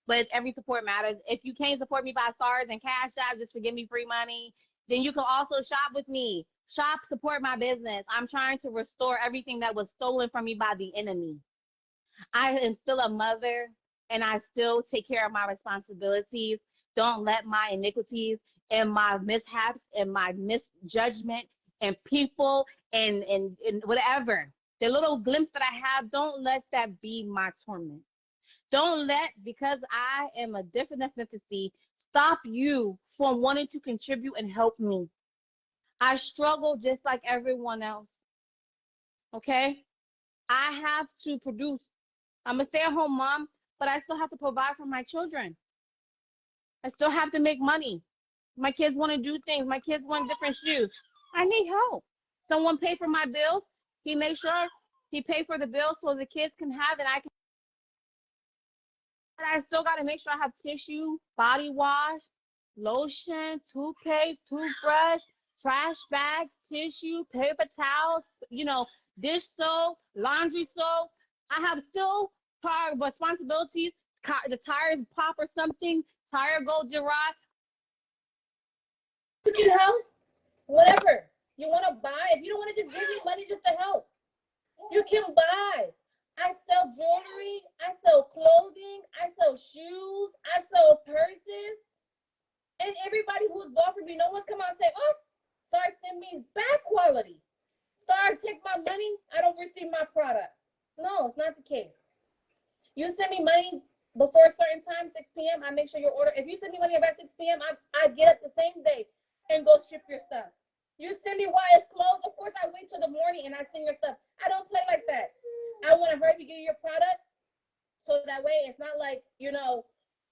but every support matters. If you can't support me by stars and cash apps just for give me free money, then you can also shop with me. Shop, support my business. I'm trying to restore everything that was stolen from me by the enemy. I am still a mother and I still take care of my responsibilities. Don't let my iniquities and my mishaps and my misjudgment and people and whatever, the little glimpse that I have, don't let that be my torment. Don't let, because I am a different ethnicity, stop you from wanting to contribute and help me. I struggle just like everyone else, okay? I have to produce. I'm a stay-at-home mom, but I still have to provide for my children. I still have to make money. My kids want to do things. My kids want different shoes. I need help. Someone pay for my bills. He made sure he paid for the bills so the kids can have it. I still got to make sure I have tissue, body wash, lotion, toothpaste, toothbrush, trash bags, tissue, paper towels, dish soap, laundry soap. I have still responsibilities. The tires pop or something, tire go dry. You can help. Whatever you want to buy. If you don't want to just give me money just to help, you can buy. I sell jewelry. I sell clothing. I sell shoes. I sell purses. And everybody who's bought from me, no one's come out and say, oh, start sending me bad quality. Start take my money. I don't receive my product. No, it's not the case. You send me money before a certain time, 6 p.m., I make sure your order. If you send me money about 6 p.m., I get up the same day and go ship your stuff. You send me while it's closed, of course I wait till the morning and I send your stuff. I don't play like that. I want to hurry to get your product so that way it's not like,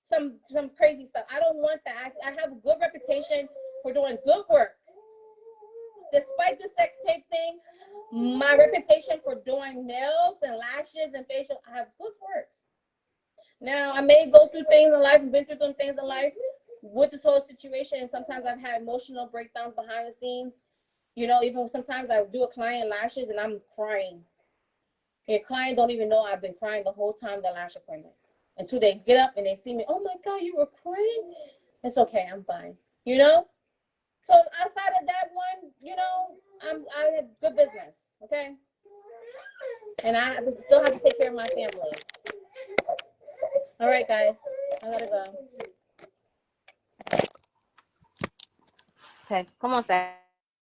some crazy stuff. I don't want that. I have a good reputation for doing good work. Despite the sex tape thing, my reputation for doing nails and lashes and facial, I have good work. Now, I may go through things in life, been through some things in life with this whole situation, and sometimes I've had emotional breakdowns behind the scenes. Even sometimes I do a client lashes and I'm crying. Your client don't even know I've been crying the whole time the lash appointment. Until they get up and they see me, oh my God, you were crying? It's okay, I'm fine. So outside of that one, I have good business, okay? And I still have to take care of my family. All right, guys, I gotta go. Okay, come on, Seth.